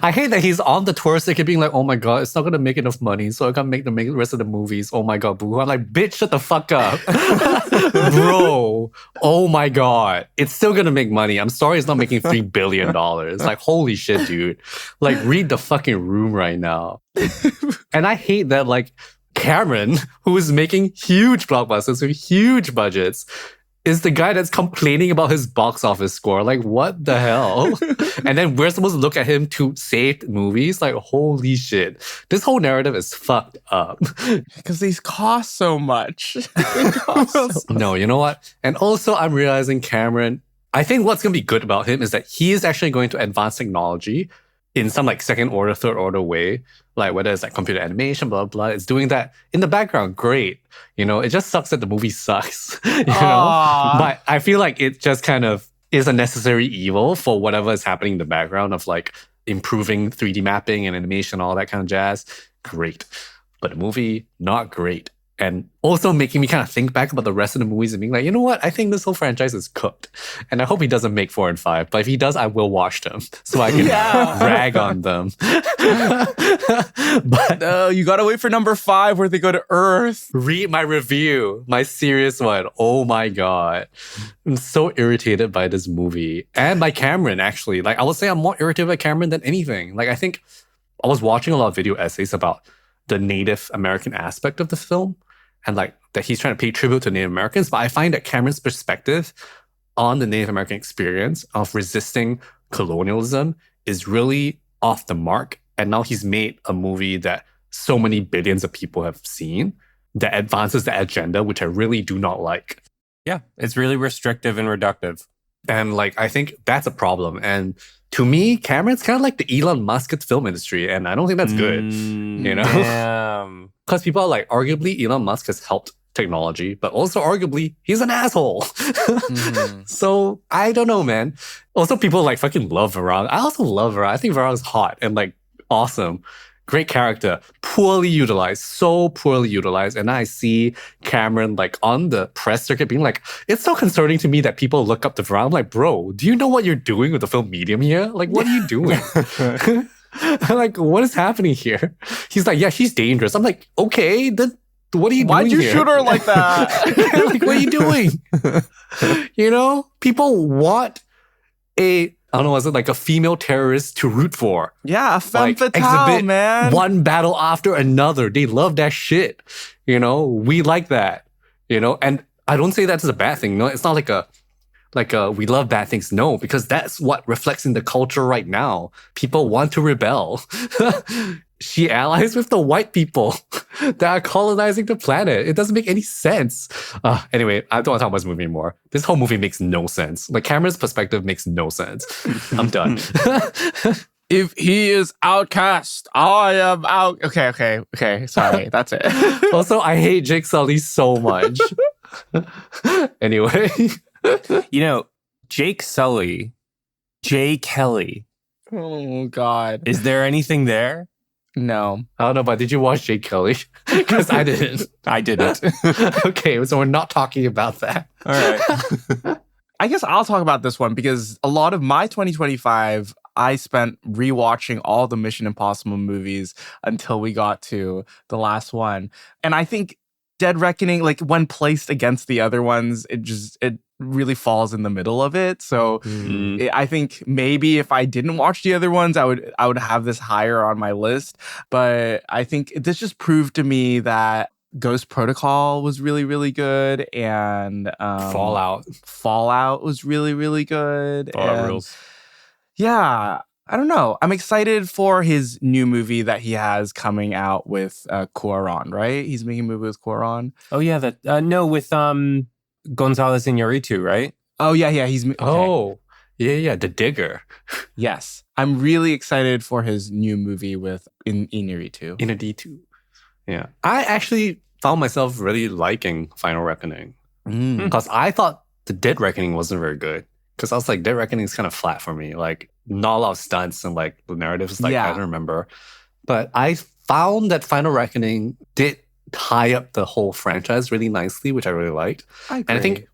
I hate that he's on the tour circuit being like, oh my god, it's not going to make enough money, so I can't make the rest of the movies. Oh my god, boo. I'm like, bitch, shut the fuck up. Bro, oh my god. It's still going to make money. I'm sorry it's not making $3 billion. Like, holy shit, dude. Like, read the fucking room right now. And I hate that, like, Cameron, who is making huge blockbusters with huge budgets, is the guy that's complaining about his box office score. Like, what the hell? And then we're supposed to look at him to save movies? Like, holy shit. This whole narrative is fucked up. Because these cost so much. No, you know what? And also, I'm realizing Cameron, I think what's going to be good about him is that he is actually going to advance technology in some like second order, third order way. Like whether it's like computer animation, blah, blah, it's doing that in the background. Great. You know, it just sucks that the movie sucks, you know? But I feel like it just kind of is a necessary evil for whatever is happening in the background of like improving 3D mapping and animation, all that kind of jazz. Great. But the movie, not great. And also making me kind of think back about the rest of the movies and being like, you know what? I think this whole franchise is cooked. And I hope he doesn't make 4 and 5. But if he does, I will watch them so I can rag on them. But no, you gotta wait for number 5 where they go to Earth. Read my review, my serious one. Oh my god. I'm so irritated by this movie. And by Cameron, actually. Like, I would say I'm more irritated by Cameron than anything. Like, I think I was watching a lot of video essays about the Native American aspect of the film and like that he's trying to pay tribute to Native Americans. But I find that Cameron's perspective on the Native American experience of resisting colonialism is really off the mark. And now he's made a movie that so many billions of people have seen that advances the agenda, which I really do not like. Yeah, it's really restrictive and reductive. And like, I think that's a problem. And to me, Cameron's kind of like the Elon Musk of the film industry. And I don't think that's good, you know? Because people are like, arguably, Elon Musk has helped technology, but also arguably, he's an asshole. So I don't know, man. Also, people like fucking love Varang. I also love Varang. I think Varang's hot and like awesome. Great character, poorly utilized, so poorly utilized. And I see Cameron like on the press circuit being like, it's so concerning to me that people look up to Varang. I'm like, bro, do you know what you're doing with the film medium here? Like, what are you doing? Like, what is happening here? He's like, yeah, she's dangerous. I'm like, okay, then what are you doing Why'd you here? shoot her like that? Like, what are you doing? You know, people want I don't know, is it like a female terrorist to root for? Yeah, a femme Like, fatale, exhibit man. one battle after another. They love that shit. You know, we like that. You know, and I don't say that as a bad thing. No, it's not like like we love bad things. No, because that's what reflects in the culture right now. People want to rebel. She allies with the white people that are colonizing the planet. It doesn't make any sense. Anyway, I don't want to talk about this movie anymore. This whole movie makes no sense. Like, Cameron's perspective makes no sense. I'm done. If he is outcast, I am out. Okay. Sorry, that's it. Also, I hate Jake Sully so much. Anyway. You know, Jake Sully, Jay Kelly. Oh, God. Is there anything there? No. I don't know, but did you watch Jake Kelly? Because I didn't. I didn't. Okay, so we're not talking about that. All right. I guess I'll talk about this one because a lot of my 2025, I spent rewatching all the Mission Impossible movies until we got to the last one. And I think Dead Reckoning, like, when placed against the other ones, it really falls in the middle of it. So I think maybe if I didn't watch the other ones, I would have this higher on my list. But I think this just proved to me that Ghost Protocol was really, really good, and Fallout was really, really good. Fallout rules. Yeah, I don't know. I'm excited for his new movie that he has coming out with Cuarón, right? He's making a movie with Cuarón. Oh yeah, with Gonzalez Iñárritu, right? Oh yeah. He's okay. Oh yeah, The Digger. Yes, I'm really excited for his new movie with Iñárritu. Iñárritu. Yeah, I actually found myself really liking Final Reckoning because I thought the Dead Reckoning wasn't very good. Because I was like, Dead Reckoning is kind of flat for me. Like, not a lot of stunts and like the narrative is like, I don't remember. But I found that Final Reckoning did tie up the whole franchise really nicely, which I really liked. And I think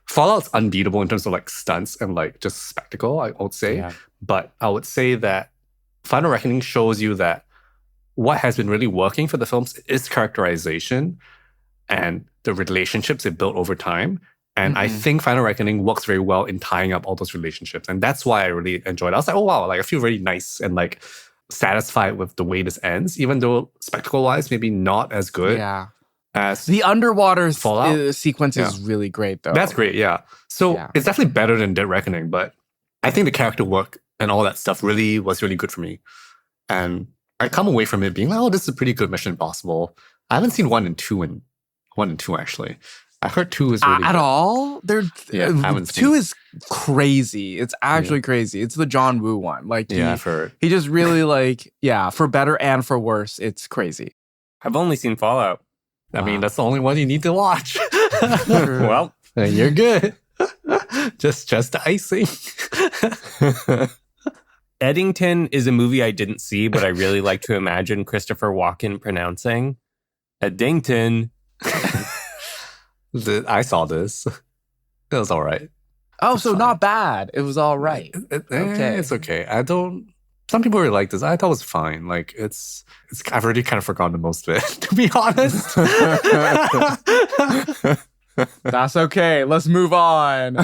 Fallout's unbeatable in terms of like stunts and like just spectacle, I would say. Yeah. But I would say that Final Reckoning shows you that what has been really working for the films is characterization and the relationships they built over time. And I think Final Reckoning works very well in tying up all those relationships. And that's why I really enjoyed it. I was like, oh, wow, like I feel really nice and like satisfied with the way this ends, even though spectacle-wise, maybe not as good as the underwater Fallout. Sequence is really great, though. That's great, yeah. So it's definitely better than Dead Reckoning, but I think the character work and all that stuff really was really good for me. And I come away from it being like, oh, this is a pretty good Mission Impossible. I haven't seen 1 and 2 actually. I heard 2 is really at good. all. I 2 is crazy. It's actually crazy. It's the John Woo one. Like I've heard. He just really like for better and for worse. It's crazy. I've only seen Fallout. I mean, that's the only one you need to watch. Well, you're good. just the icing. Eddington is a movie I didn't see, but I really like to imagine Christopher Walken pronouncing Eddington. I saw this. It was all right. Oh, so not bad. It was all right. Okay, it's okay. Some people really like this. I thought it was fine. Like it's. I've already kind of forgotten most of it, to be honest. That's okay. Let's move on.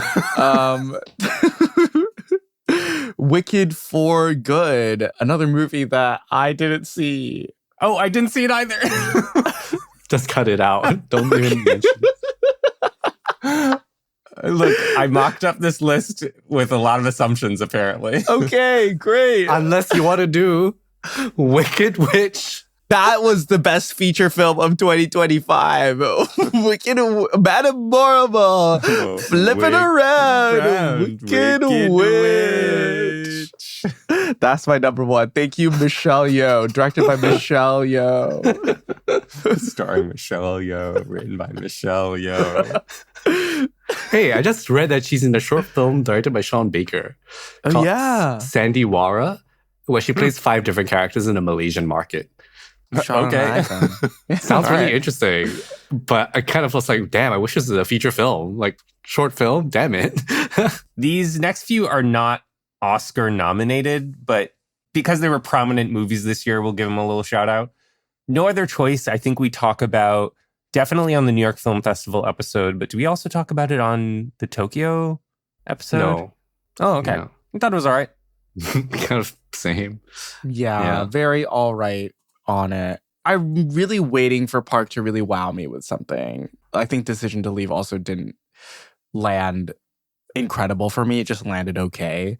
Wicked for Good, another movie that I didn't see. Oh, I didn't see it either. Just cut it out. Don't even mention it. Look, I mocked up this list with a lot of assumptions, apparently. Okay, great. Unless you want to do Wicked Witch. That was the best feature film of 2025. Wicked, Bad and Horrible. Flipping around. Wicked Witch. That's my number one. Thank you, Michelle Yeoh. Directed by Michelle Yeoh. Starring Michelle Yeoh. Written by Michelle Yeoh. Hey, I just read that she's in the short film directed by Sean Baker. Oh, yeah. Sandiwara, where she plays 5 different characters in the Malaysian market. Okay. Sounds really interesting. But I kind of was like, damn, I wish this was a feature film. Like, short film, damn it. These next few are not Oscar nominated, but because they were prominent movies this year, we'll give them a little shout out. No Other Choice, I think we talk about definitely on the New York Film Festival episode, but do we also talk about it on the Tokyo episode? No. Oh, okay. No. I thought it was all right. Kind of same. Yeah, very all right on it. I'm really waiting for Park to really wow me with something. I think Decision to Leave also didn't land incredible for me. It just landed okay.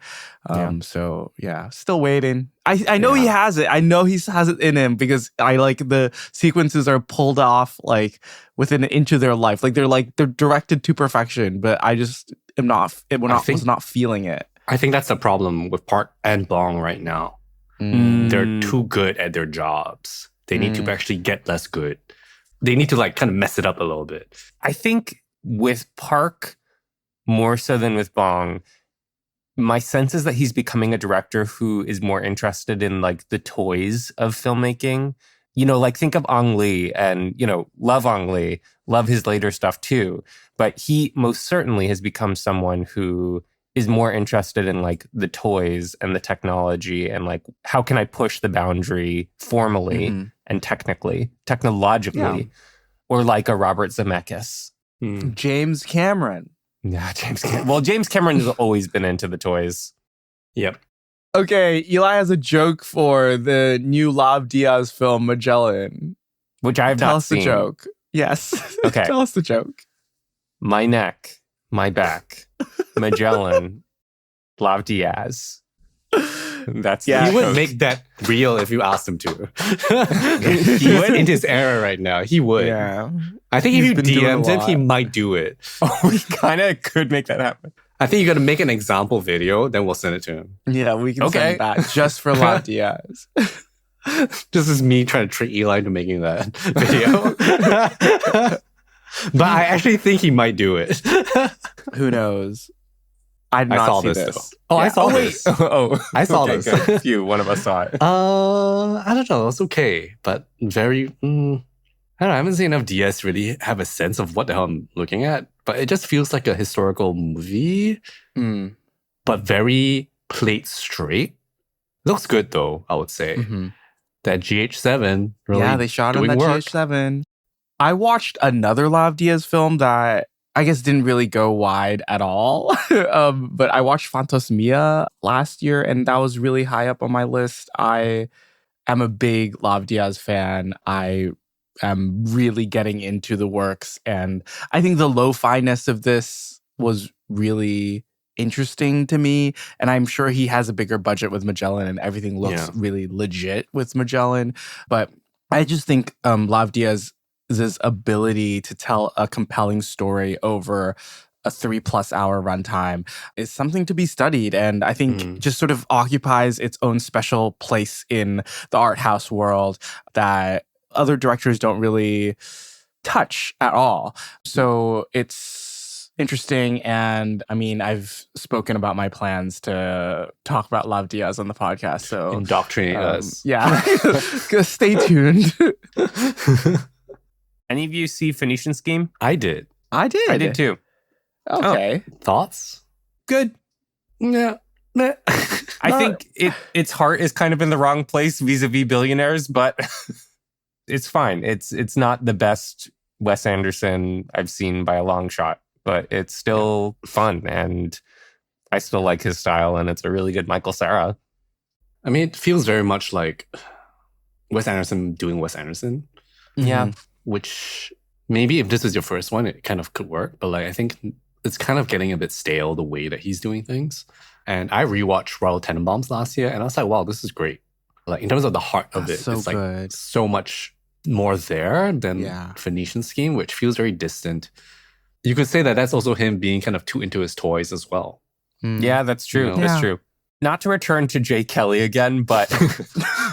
Yeah. So yeah, still waiting. I know he has it. I know he has it in him because I like the sequences are pulled off like within an inch of their life. Like they're directed to perfection, but I just was not feeling it. I think that's the problem with Park and Bong right now. They're too good at their jobs. They need to actually get less good. They need to like kind of mess it up a little bit. I think with Park, more so than with Bong, my sense is that he's becoming a director who is more interested in like the toys of filmmaking. You know, like think of Ang Lee and, you know, love Ang Lee, love his later stuff too. But he most certainly has become someone who is more interested in like the toys and the technology and like how can I push the boundary formally and technologically, or like a Robert Zemeckis. James Cameron. Yeah, James Cameron has always been into the toys. Yep. Okay, Eli has a joke for the new Lav Diaz film, Magellan. Which I have Tell not us seen. the joke. Yes. Okay. Tell us the joke. My neck, my back, Magellan, Lav Diaz. That's He would make that real if you asked him to. He would in his era right now. He would. Yeah. I think He's if you been doing a DM'd him, he lot. might do it. Oh, we kind of could make that happen. I think you got to make an example video, then we'll send it to him. Yeah, we can Okay. send that just for Lav Diaz. This is me trying to trick Eli into making that video. But I actually think he might do it. Who knows? I did I not saw see this, this. though. Oh, I saw this. I saw okay, this. good. Phew, one of us saw it. I don't know. It's okay, but very. I don't know. I haven't seen enough DS really have a sense of what the hell I'm looking at. But it just feels like a historical movie, but very plate straight. Looks good though, I would say. That GH7 really Yeah, they shot on doing that work. GH7. I watched another Lav Diaz film that I guess didn't really go wide at all. But I watched Fantasmia last year, and that was really high up on my list. I am a big Lav Diaz fan. I am really getting into the works, and I think the lo-fi-ness of this was really interesting to me. And I'm sure he has a bigger budget with Magellan, and everything looks really legit with Magellan. But I just think Lav Diaz's ability to tell a compelling story over a 3+ hour runtime is something to be studied. And I think just sort of occupies its own special place in the art house world that other directors don't really touch at all. So it's interesting. And I mean, I've spoken about my plans to talk about Lav Diaz on the podcast. So Indoctrinate us. yeah, stay tuned. Any of you see Phoenician Scheme? I did. I did. I did too. Okay. Thoughts? Good. Yeah. Meh. I think its heart is kind of in the wrong place vis-a-vis Billionaires, but it's fine. It's not the best Wes Anderson I've seen by a long shot, but it's still fun, and I still like his style, and it's a really good Michael Cera. I mean, it feels very much like Wes Anderson doing Wes Anderson. Yeah. Which maybe if this is your first one, it kind of could work. But like, I think it's kind of getting a bit stale the way that he's doing things. And I rewatched Royal Tenenbaums last year, and I was like, wow, this is great. Like in terms of the heart of it, So it's like good. so much more there than Yeah. Phoenician Scheme, which feels very distant. You could say that that's also him being kind of too into his toys as well. Yeah, that's true. No. That's Yeah. true. Not to return to Jay Kelly again, but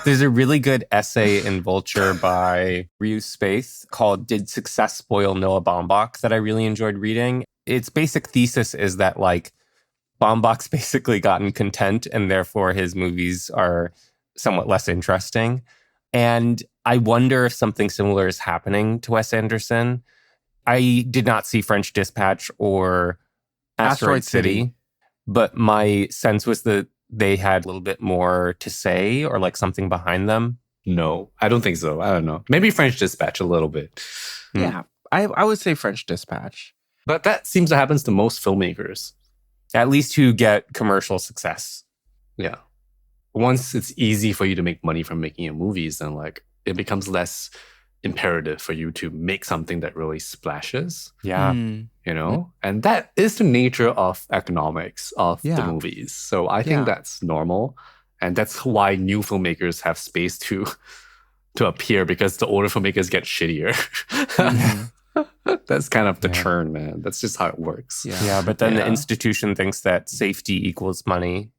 there's a really good essay in Vulture by Ryu Spaeth called Did Success Spoil Noah Baumbach that I really enjoyed reading. Its basic thesis is that like Baumbach's basically gotten content and therefore his movies are somewhat less interesting. And I wonder if something similar is happening to Wes Anderson. I did not see French Dispatch or Asteroid City, but my sense was that they had a little bit more to say or like something behind them. No, I don't think so. I don't know. Maybe French Dispatch a little bit. Yeah. I would say French Dispatch. But that seems to happen to most filmmakers. At least who get commercial success. Yeah. Once it's easy for you to make money from making your movies, then like it becomes less imperative for you to make something that really splashes. Yeah. You know, and that is the nature of economics of the Yeah. movies. So I Yeah. think that's normal, and that's why new filmmakers have space to appear, because the older filmmakers get shittier. That's kind of the churn, man. That's just how it works. Yeah, but then the Yeah. institution thinks that safety equals money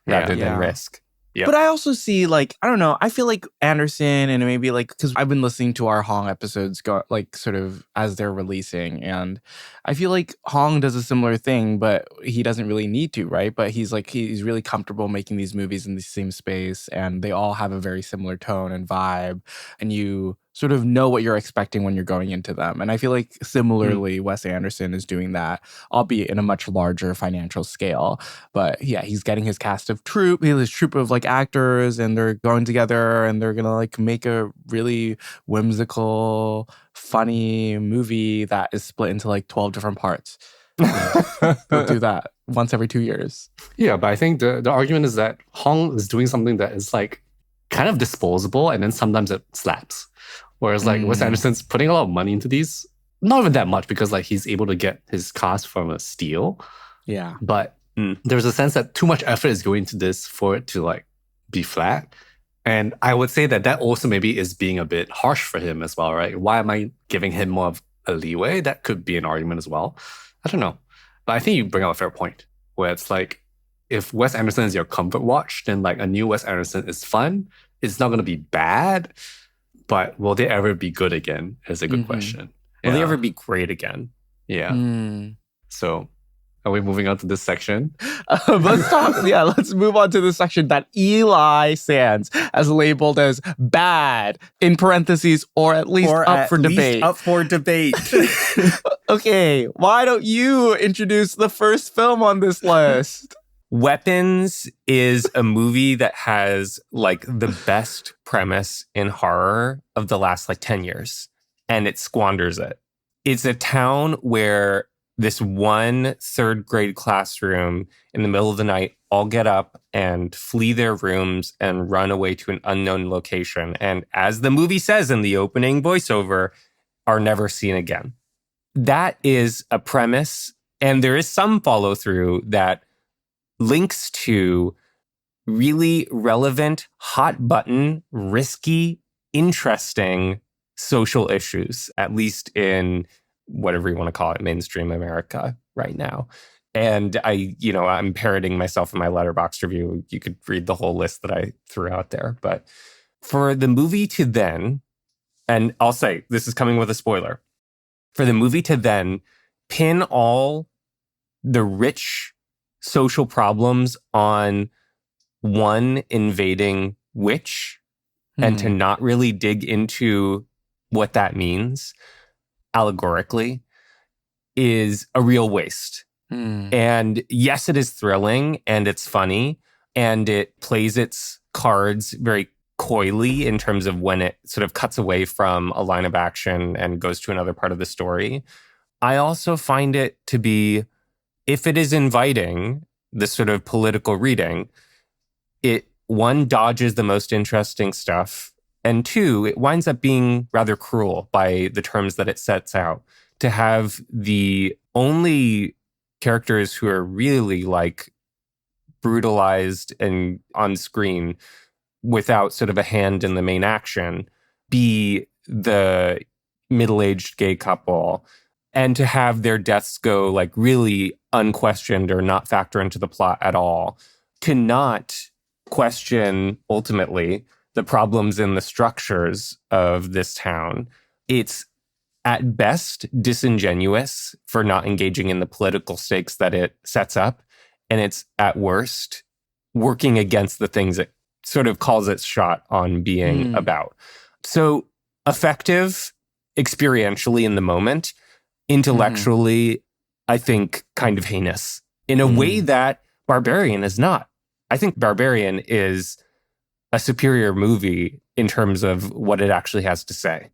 rather than Yeah. risk. Yep. But I also see, like, I don't know, I feel like Anderson and maybe like, because I've been listening to our Hong episodes go like sort of as they're releasing, and I feel like Hong does a similar thing, but he doesn't really need to, right? But he's really comfortable making these movies in the same space, and they all have a very similar tone and vibe, and you sort of know what you're expecting when you're going into them. And I feel like similarly, Wes Anderson is doing that, albeit in a much larger financial scale. But yeah, he's getting his cast of his troupe of like actors, and they're going together and they're gonna like make a really whimsical, funny movie that is split into like 12 different parts. They'll do that once every 2 years. Yeah, but I think the argument is that Hong is doing something that is like kind of disposable, and then sometimes it slaps. Whereas like Wes Anderson's putting a lot of money into these, not even that much, because like he's able to get his cast from a steal. Yeah. But there's a sense that too much effort is going into this for it to like be flat. And I would say that also maybe is being a bit harsh for him as well, right? Why am I giving him more of a leeway? That could be an argument as well. I don't know. But I think you bring up a fair point, where it's like, if Wes Anderson is your comfort watch, then like a new Wes Anderson is fun. It's not going to be bad, but will they ever be good again is a good question. Will they ever be great again? Yeah. So are we moving on to this section? Let's move on to the section that Eli Sands has labeled as bad, in parentheses, or at least up for debate. Up for debate. Okay, why don't you introduce the first film on this list? Weapons is a movie that has like the best premise in horror of the last like 10 years, and it squanders it. It's a town where this one third grade classroom in the middle of the night all get up and flee their rooms and run away to an unknown location. And as the movie says in the opening voiceover, are never seen again. That is a premise. And there is some follow through that links to really relevant, hot button, risky, interesting social issues, at least in whatever you want to call it, mainstream America right now. And I'm parroting myself in my Letterboxd review. You could read the whole list that I threw out there. But for the movie to then, and I'll say, this is coming with a spoiler, for the movie to then pin all the rich social problems on one invading witch and to not really dig into what that means allegorically is a real waste. And yes, it is thrilling and it's funny and it plays its cards very coyly in terms of when it sort of cuts away from a line of action and goes to another part of the story. I also find it to be, if it is inviting this sort of political reading, it, one, dodges the most interesting stuff, and two, it winds up being rather cruel by the terms that it sets out. To have the only characters who are really like brutalized and on screen without sort of a hand in the main action be the middle-aged gay couple, and to have their deaths go like really unquestioned or not factor into the plot at all, to not question ultimately the problems in the structures of this town. It's at best disingenuous for not engaging in the political stakes that it sets up. And it's at worst working against the things it sort of calls its shot on being about. So effective experientially in the moment, intellectually, I think kind of heinous in a way that Barbarian is not. I think Barbarian is a superior movie in terms of what it actually has to say.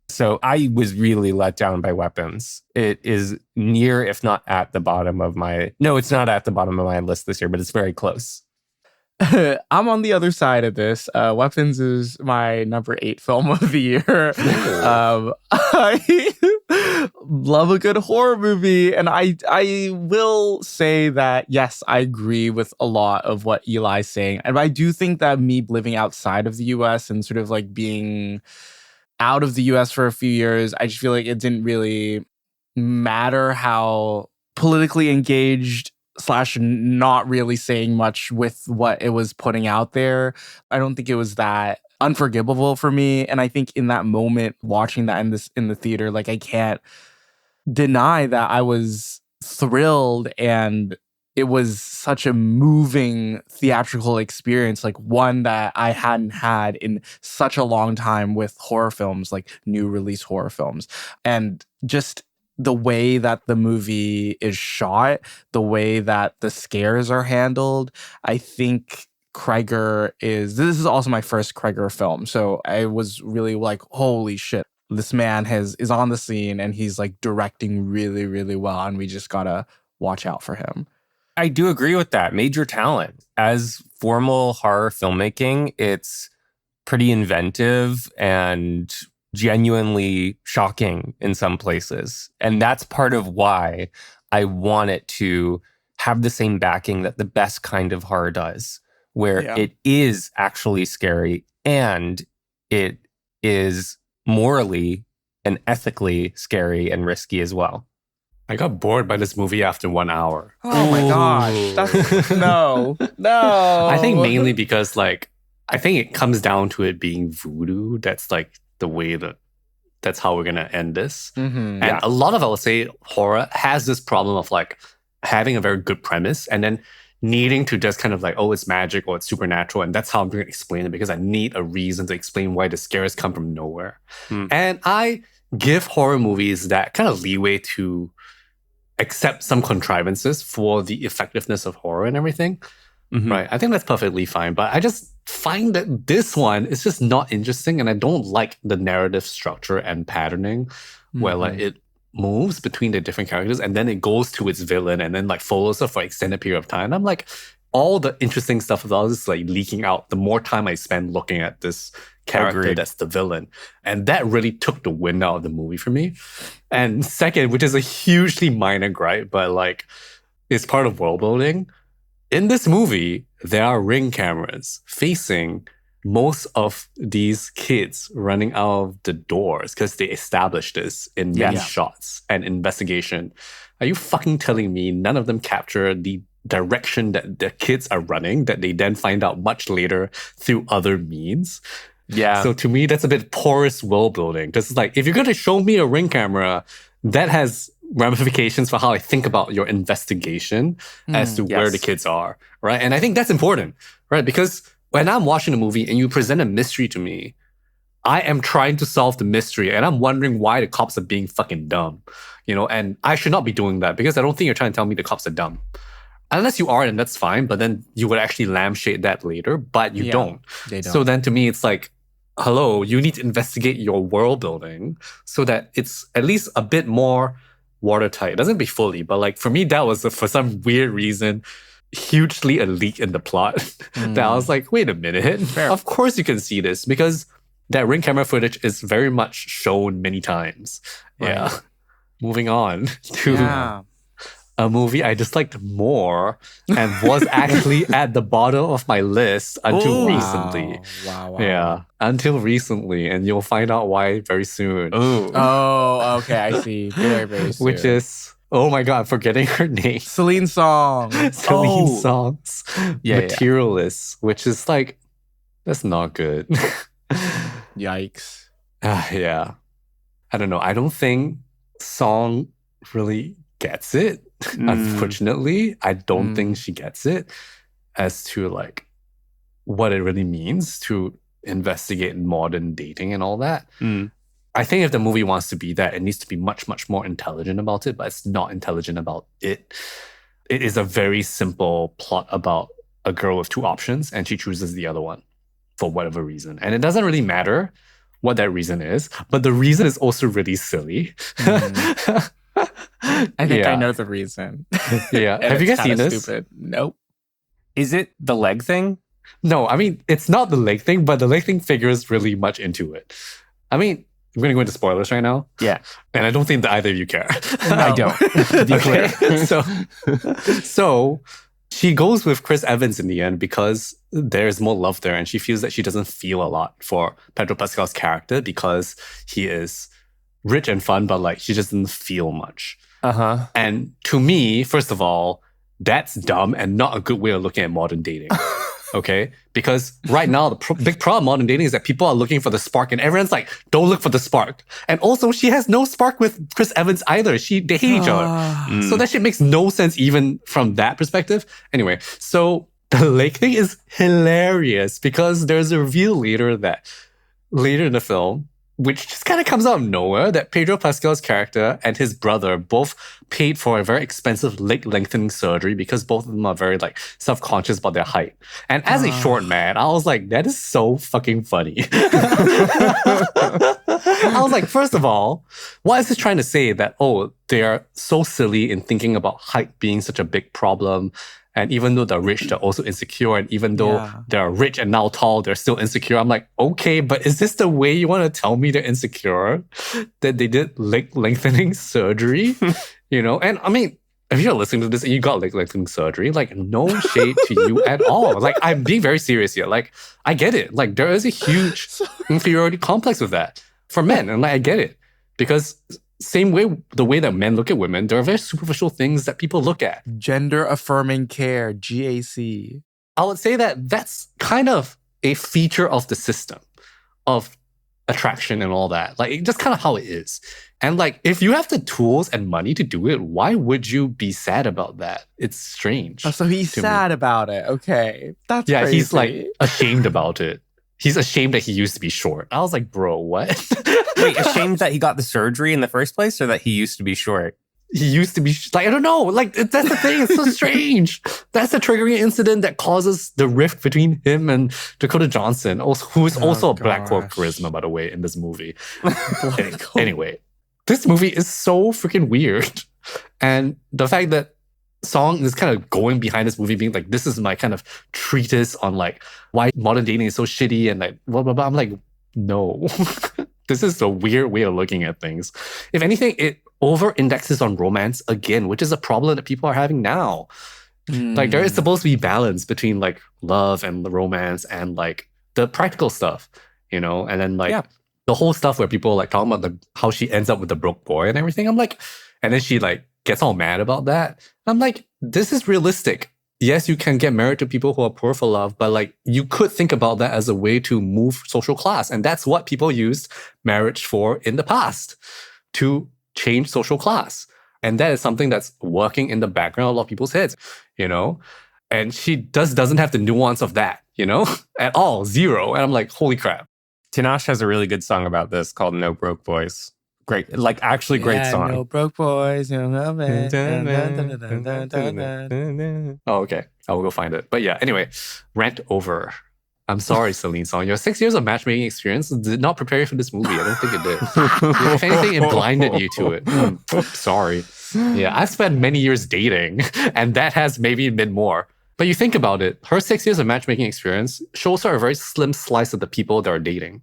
So I was really let down by Weapons. It is near, if not at the bottom of my... No, it's not at the bottom of my list this year, but it's very close. I'm on the other side of this. Weapons is my number 8 film of the year. I love a good horror movie, and I will say that yes, I agree with a lot of what Eli's saying, and I do think that me living outside of the U.S. and sort of like being out of the U.S. for a few years, I just feel like it didn't really matter how politically engaged / not really saying much with what it was putting out there. I don't think it was that unforgivable for me. And I think in that moment, watching that in the theater, like I can't deny that I was thrilled, and it was such a moving theatrical experience, like one that I hadn't had in such a long time with horror films, like new release horror films. And just the way that the movie is shot, the way that the scares are handled, I think this is also my first Kreger film. So I was really like, holy shit, this man is on the scene and he's like directing really, really well. And we just gotta watch out for him. I do agree with that. Major talent. As formal horror filmmaking, it's pretty inventive and genuinely shocking in some places. And that's part of why I want it to have the same backing that the best kind of horror does, where it is actually scary and it is morally and ethically scary and risky as well. I got bored by this movie after 1 hour. Oh my gosh. That's no. I think mainly because like, I think it comes down to it being voodoo. That's like the way that's how we're going to end this. Mm-hmm. And a lot of, I would say, horror has this problem of like having a very good premise and then needing to just kind of like, oh, it's magic or it's supernatural. And that's how I'm going to explain it because I need a reason to explain why the scares come from nowhere. And I give horror movies that kind of leeway to accept some contrivances for the effectiveness of horror and everything. Right. I think that's perfectly fine. But I just find that this one is just not interesting. And I don't like the narrative structure and patterning where like it moves between the different characters and then it goes to its villain and then like follows her for an extended period of time. And I'm like, all the interesting stuff about this is like leaking out the more time I spend looking at this character that's the villain. And that really took the wind out of the movie for me. And second, which is a hugely minor gripe, but like it's part of world building. In this movie, there are ring cameras facing most of these kids running out of the doors because they established this in many shots and investigation. Are you fucking telling me none of them capture the direction that the kids are running that they then find out much later through other means? Yeah. So to me, that's a bit porous world building. Because it's like, if you're going to show me a ring camera, that has ramifications for how I think about your investigation as to where the kids are, right? And I think that's important, right? Because when I'm watching a movie and you present a mystery to me, I am trying to solve the mystery and I'm wondering why the cops are being fucking dumb, and I should not be doing that because I don't think you're trying to tell me the cops are dumb. Unless you are, and that's fine, but then you would actually lampshade that later, but you don't. They don't. So then to me, it's like, hello, you need to investigate your world building so that it's at least a bit more watertight. It doesn't be fully, but like for me, that was for some weird reason hugely a leak in the plot that I was like, wait a minute. Fair. Of course you can see this because that ring camera footage is very much shown many times. Right. Yeah. Moving on to a movie I disliked more and was actually at the bottom of my list until recently. Wow. Yeah, until recently. And you'll find out why very soon. Oh, okay. I see. Very, very soon. Which is, oh my God, I'm forgetting her name. Celine Song. Celine Song's Materialists, which is like, that's not good. Yikes. Yeah. I don't know. I don't think Song really gets it. Unfortunately, I don't think she gets it as to like what it really means to investigate modern dating and all that. I think if the movie wants to be that, it needs to be much, much more intelligent about it, but it's not intelligent about it. It is a very simple plot about a girl with two options and she chooses the other one for whatever reason. And it doesn't really matter what that reason is, but the reason is also really silly. I think I know the reason. Yeah. Have you guys seen this? Stupid. Nope. Is it the leg thing? No, I mean, it's not the leg thing, but the leg thing figures really much into it. I mean, we're going to go into spoilers right now. Yeah. And I don't think that either of you care. I don't. To be clear. So she goes with Chris Evans in the end because there's more love there, and she feels that she doesn't feel a lot for Pedro Pascal's character because he is rich and fun, but like she just doesn't feel much. Uh-huh. And to me, first of all, that's dumb and not a good way of looking at modern dating. Okay? Because right now, the big problem of modern dating is that people are looking for the spark, and everyone's like, don't look for the spark. And also, she has no spark with Chris Evans either. They hate each other. So that shit makes no sense even from that perspective. Anyway, so the lake thing is hilarious because there's a reveal later in the film, which just kind of comes out of nowhere, that Pedro Pascal's character and his brother both paid for a very expensive leg lengthening surgery because both of them are very like self-conscious about their height. And as a short man, I was like, that is so fucking funny. I was like, first of all, what is this trying to say? That, oh, they're so silly in thinking about height being such a big problem. And even though they're rich, they're also insecure. And even though they're rich and now tall, they're still insecure. I'm like, okay, but is this the way you want to tell me they're insecure? That they did leg lengthening surgery? You know? And I mean, if you're listening to this and you got leg lengthening surgery, like no shade to you at all. Like I'm being very serious here. Like I get it. Like there is a huge inferiority complex with that for men. And like I get it. Because same way, the way that men look at women, there are very superficial things that people look at. Gender affirming care, GAC. I would say that that's kind of a feature of the system of attraction and all that. Like, just kind of how it is. And like, if you have the tools and money to do it, why would you be sad about that? It's strange. Oh, so he's sad about it. Okay. That's yeah, crazy. He's like ashamed about it. He's ashamed that he used to be short. I was like, bro, what? Wait, ashamed that he got the surgery in the first place or that he used to be short? He used to be, like, I don't know. Like, that's the thing. It's so strange. That's the triggering incident that causes the rift between him and Dakota Johnson, who is also a black hole charisma, by the way, in this movie. Anyway, this movie is so freaking weird. And the fact that Song is kind of going behind this movie being like, this is my kind of treatise on like why modern dating is so shitty and like blah, blah, blah. I'm like, no. This is a weird way of looking at things. If anything, it over-indexes on romance again, which is a problem that people are having now. Like there is supposed to be balance between like love and the romance and like the practical stuff, you know? And then like the whole stuff where people are like talking about how she ends up with the broke boy and everything. I'm like, and then she like gets all mad about that. I'm like, this is realistic. Yes, you can get married to people who are poor for love, but like you could think about that as a way to move social class. And that's what people used marriage for in the past, to change social class. And that is something that's working in the background of a lot of people's heads, you know? And she doesn't have the nuance of that, you know, at all, zero. And I'm like, holy crap. Tinashe has a really good song about this called No Broke Boys. Great, like actually great song. No broke boys, no love it. Oh, okay. I will go find it. But yeah, anyway, rant over. I'm sorry, Celine Song. Your 6 years of matchmaking experience did not prepare you for this movie. I don't think it did. If anything, it blinded you to it. Sorry. Yeah, I've spent many years dating, and that has maybe been more. But you think about it, her 6 years of matchmaking experience shows her a very slim slice of the people that are dating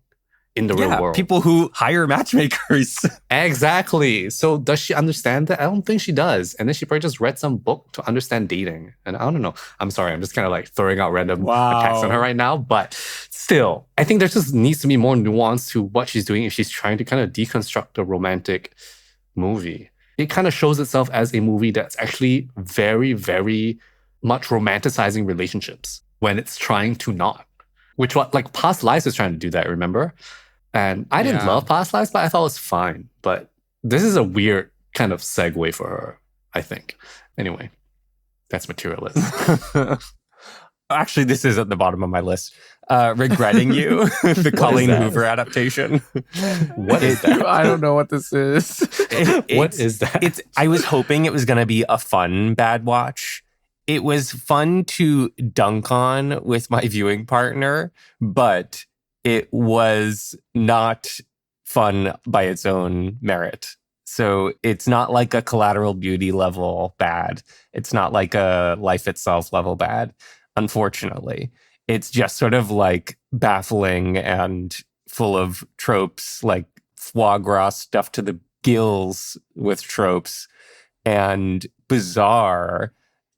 in the real world. People who hire matchmakers. Exactly. So does she understand that? I don't think she does. And then she probably just read some book to understand dating. And I don't know. I'm sorry. I'm just kind of like throwing out random attacks on her right now. But still, I think there just needs to be more nuance to what she's doing if she's trying to kind of deconstruct a romantic movie. It kind of shows itself as a movie that's actually very, very much romanticizing relationships when it's trying to not. Which what like Past Lives is trying to do that, remember? And I didn't love Past Lives, but I thought it was fine. But this is a weird kind of segue for her, I think. Anyway, that's Materialists. Actually, this is at the bottom of my list. Regretting You, the Colleen Hoover adaptation. What is that? I don't know what this is. What is that? I was hoping it was going to be a fun bad watch. It was fun to dunk on with my viewing partner, but it was not fun by its own merit. So it's not like a Collateral Beauty level bad. It's not like a Life Itself level bad, unfortunately. It's just sort of like baffling and full of tropes, like foie gras stuffed to the gills with tropes and bizarre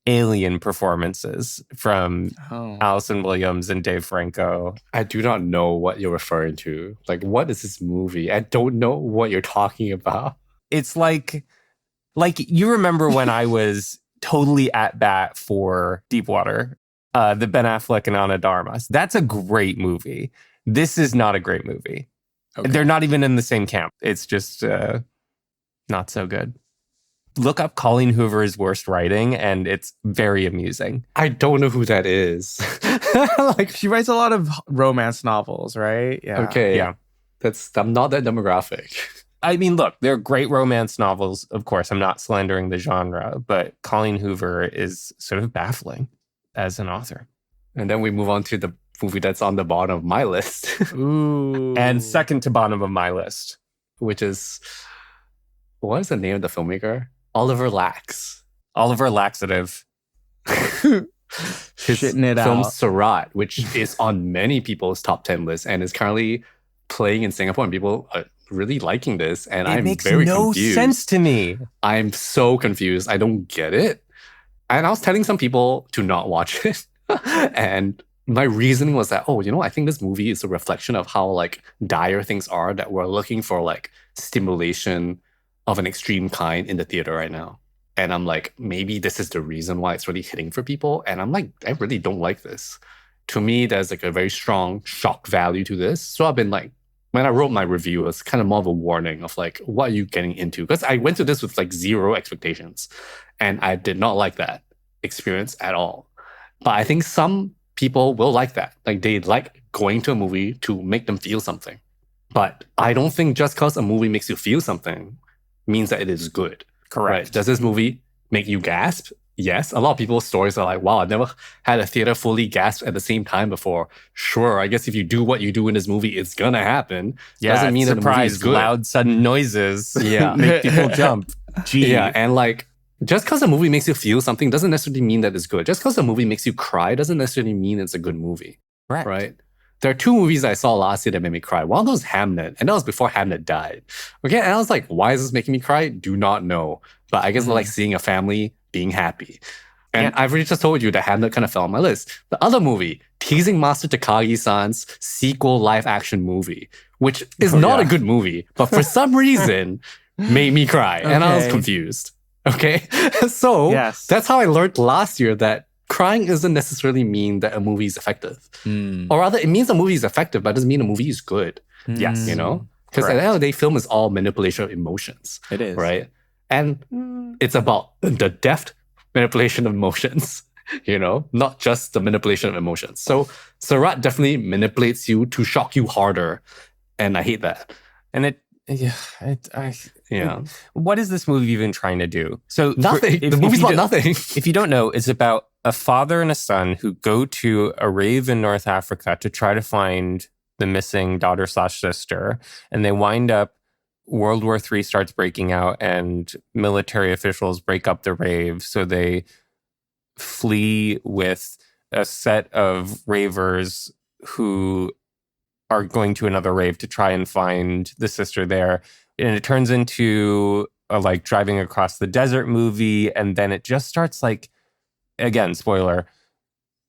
alien performances from Allison Williams and Dave Franco. I do not know what you're referring to. Like, what is this movie? I don't know what you're talking about. It's like you remember when I was totally at bat for Deepwater, the Ben Affleck and Ana Darmas. That's a great movie. This is not a great movie. Okay. They're not even in the same camp. It's just not so good. Look up Colleen Hoover's worst writing, and it's very amusing. I don't know who that is. Like, she writes a lot of romance novels, right? Yeah. Okay. Yeah. I'm not that demographic. I mean, look, they're great romance novels, of course. I'm not slandering the genre, but Colleen Hoover is sort of baffling as an author. And then we move on to the movie that's on the bottom of my list. Ooh. And second to bottom of my list. Which is, what is the name of the filmmaker? Oliver Lax. Oliver Laxative. His Shitting it film out. Sirat, which is on many people's top 10 lists and is currently playing in Singapore, and people are really liking this. And I'm very no confused. sense to me. I'm so confused. I don't get it. And I was telling some people to not watch it. And my reasoning was that, I think this movie is a reflection of how like dire things are, that we're looking for like stimulation of an extreme kind in the theater right now. And I'm like, maybe this is the reason why it's really hitting for people. And I'm like, I really don't like this. To me, there's like a very strong shock value to this. So I've been like, when I wrote my review, it was kind of more of a warning of like, what are you getting into? Because I went to this with like zero expectations. And I did not like that experience at all. But I think some people will like that. Like, they like going to a movie to make them feel something. But I don't think just because a movie makes you feel something means that it is good. Correct. Right? Does this movie make you gasp? Yes. A lot of people's stories are like, wow, I've never had a theater fully gasp at the same time before. Sure, I guess if you do what you do in this movie, it's gonna happen. Yeah, doesn't mean that the movie is good. Loud, sudden noises Yeah. make people jump. Gee. Yeah, and like, just because a movie makes you feel something doesn't necessarily mean that it's good. Just because a movie makes you cry doesn't necessarily mean it's a good movie. Correct. Right? There are two movies I saw last year that made me cry. One of those was Hamnet, and that was before Hamnet died. Okay, and I was like, why is this making me cry? Do not know. But I guess I like seeing a family being happy. And I've already just told you that Hamnet kind of fell on my list. The other movie, Teasing Master Takagi-san's sequel live-action movie, which is not a good movie, but for some reason made me cry. And I was confused. Okay? So that's how I learned last year that crying doesn't necessarily mean that a movie is effective. Or rather, it means a movie is effective, but it doesn't mean a movie is good. Yes. You know? Because at the end of the day, film is all manipulation of emotions. It is. Right? And it's about the deft manipulation of emotions, not just the manipulation of emotions. So Sirat definitely manipulates you to shock you harder. And I hate that. And what is this movie even trying to do? So nothing. The movie's about nothing. If you don't know, it's about a father and a son who go to a rave in North Africa to try to find the missing daughter/sister. And they wind up, World War III starts breaking out and military officials break up the rave. So they flee with a set of ravers who are going to another rave to try and find the sister there. And it turns into a like driving across the desert movie. And then it just starts like, again, spoiler,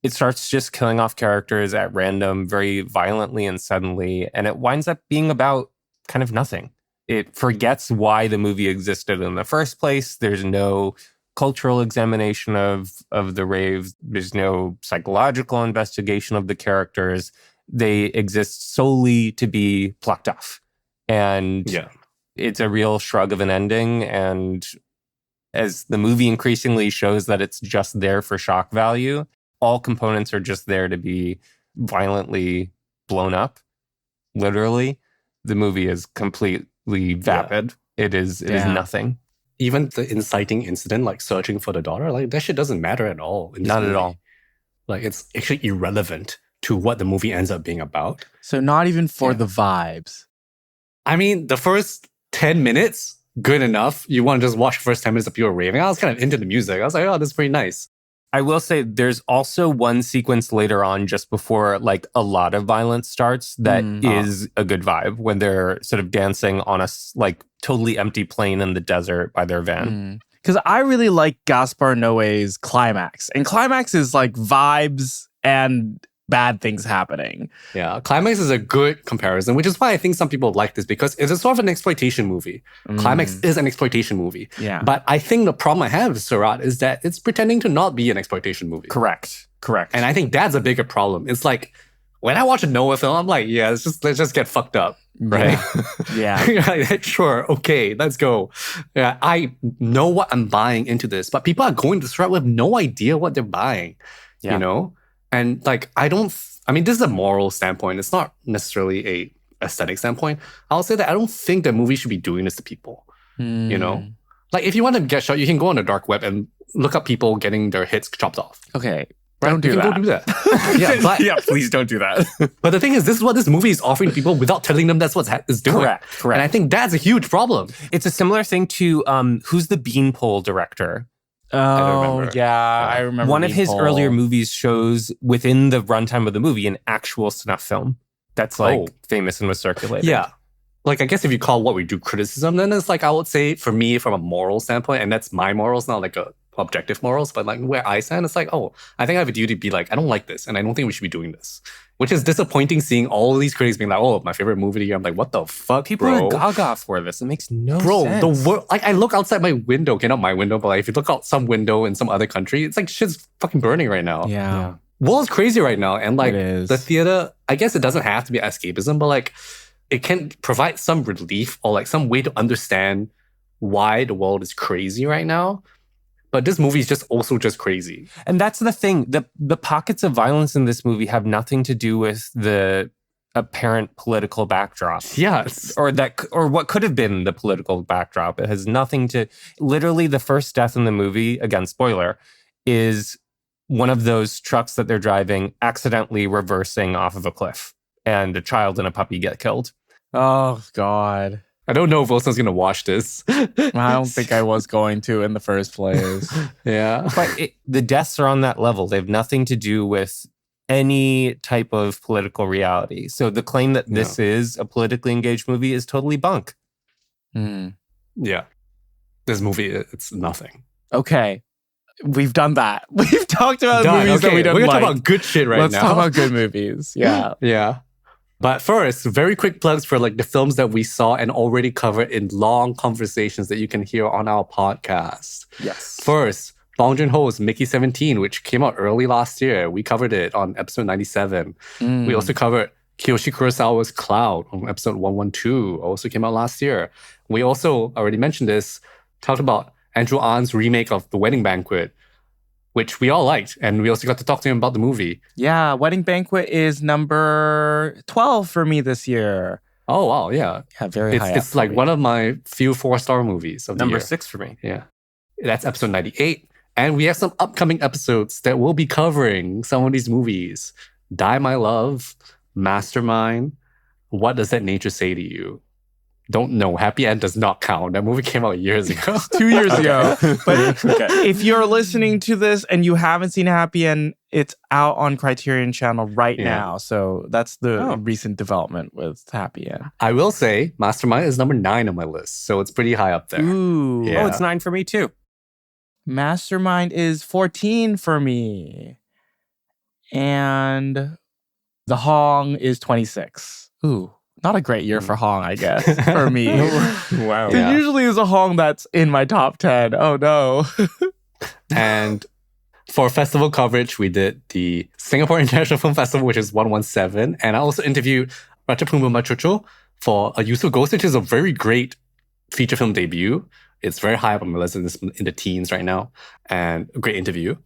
it starts just killing off characters at random, very violently and suddenly. And it winds up being about kind of nothing. It forgets why the movie existed in the first place. There's no cultural examination of the rave. There's no psychological investigation of the characters. They exist solely to be plucked off. And it's a real shrug of an ending. And as the movie increasingly shows that it's just there for shock value, all components are just there to be violently blown up. Literally, the movie is completely vapid. It is nothing. Even the inciting incident, like searching for the daughter, like that shit doesn't matter at all. Not at all. Like, it's actually irrelevant to what the movie ends up being about. So not even for the vibes. I mean, the first 10 minutes, good enough. You want to just watch the first 10 minutes of people raving. I was kind of into the music. I was like, oh, this is pretty nice. I will say there's also one sequence later on just before like a lot of violence starts that is a good vibe when they're sort of dancing on a like totally empty plain in the desert by their van. Because I really like Gaspar Noé's climax. And climax is like vibes and bad things happening. Yeah, Climax is a good comparison, which is why I think some people like this because it's a sort of an exploitation movie. Climax is an exploitation movie. Yeah. But I think the problem I have with Sirat is that it's pretending to not be an exploitation movie. Correct. And I think that's a bigger problem. It's like, when I watch a Noah film, I'm like, yeah, let's just get fucked up. Right? Yeah. Sure, okay, let's go. Yeah, I know what I'm buying into this, but people are going to Sirat with no idea what they're buying. Yeah. You know? And like, I mean, this is a moral standpoint. It's not necessarily a aesthetic standpoint. I'll say that I don't think that movies should be doing this to people. You know? Like, if you want to get shot, you can go on the dark web and look up people getting their heads chopped off. Okay. Right? Don't do you that. can go do that. Yeah, please don't do that. But the thing is, this is what this movie is offering people without telling them that's what it's doing. Correct. And I think that's a huge problem. It's a similar thing to who's the Beanpole director? Oh, yeah. I remember. One of his earlier movies shows within the runtime of the movie an actual snuff film that's like famous and was circulated. Yeah. Like, I guess if you call what we do criticism, then it's like, I would say, for me, from a moral standpoint, and that's my morals, not like a objective morals, but like where I stand, it's like, I think I have a duty to be like, I don't like this, and I don't think we should be doing this. Which is disappointing seeing all these critics being like, my favorite movie of the year. I'm like, what the fuck, People are gaga for this. It makes no sense. The world, like, I look outside my window, okay, not my window, but like, if you look out some window in some other country, it's like shit's fucking burning right now. Yeah. World's crazy right now. And like, It is. the theater, I guess it doesn't have to be escapism, but like, it can provide some relief or like some way to understand why the world is crazy right now. But this movie is just also just crazy. And that's the thing. The pockets of violence in this movie have nothing to do with the apparent political backdrop. Yes. Or what could have been the political backdrop. It has nothing to... Literally, the first death in the movie, again, spoiler, is one of those trucks that they're driving accidentally reversing off of a cliff. And a child and a puppy get killed. Oh, God. I don't know if Wilson's going to watch this. I don't think I was going to in the first place. Yeah. But the deaths are on that level. They have nothing to do with any type of political reality. So the claim that this is a politically engaged movie is totally bunk. Yeah. This movie, it's nothing. Okay. We've done that. We've talked about movies that we don't like. We're going to talk about good shit right now. Let's talk about good movies. Yeah. Yeah. But first, very quick plugs for like the films that we saw and already covered in long conversations that you can hear on our podcast. Yes. First, Bong Joon-ho's Mickey 17, which came out early last year. We covered it on episode 97. We also covered Kiyoshi Kurosawa's Cloud on episode 112. Also came out last year. We also, already mentioned this, talked about Andrew Ahn's remake of The Wedding Banquet, which we all liked. And we also got to talk to him about the movie. Yeah, Wedding Banquet is number 12 for me this year. Oh, wow, yeah. Yeah, very high. It's like one of my few 4-star movies of the year. Number 6 for me. Yeah. That's episode 98. And we have some upcoming episodes that will be covering some of these movies. Die My Love, Mastermind, What Does That Nature Say to You? Don't know. Happy End does not count. That movie came out years ago. 2 years ago. But if you're listening to this and you haven't seen Happy End, it's out on Criterion Channel right now. So that's the recent development with Happy End. I will say Mastermind is number 9 on my list. So it's pretty high up there. Ooh. Yeah. Oh, it's 9 for me too. Mastermind is 14 for me. And The Hong is 26. Ooh. Not a great year for Hong, I guess, for me. Wow. There usually is a Hong that's in my top 10. Oh, no. And for festival coverage, we did the Singapore International Film Festival, which is 117. And I also interviewed Ratchapumbul Machocho for A Youthful Ghost, which is a very great feature film debut. It's very high up on my list in the teens right now. And a great interview.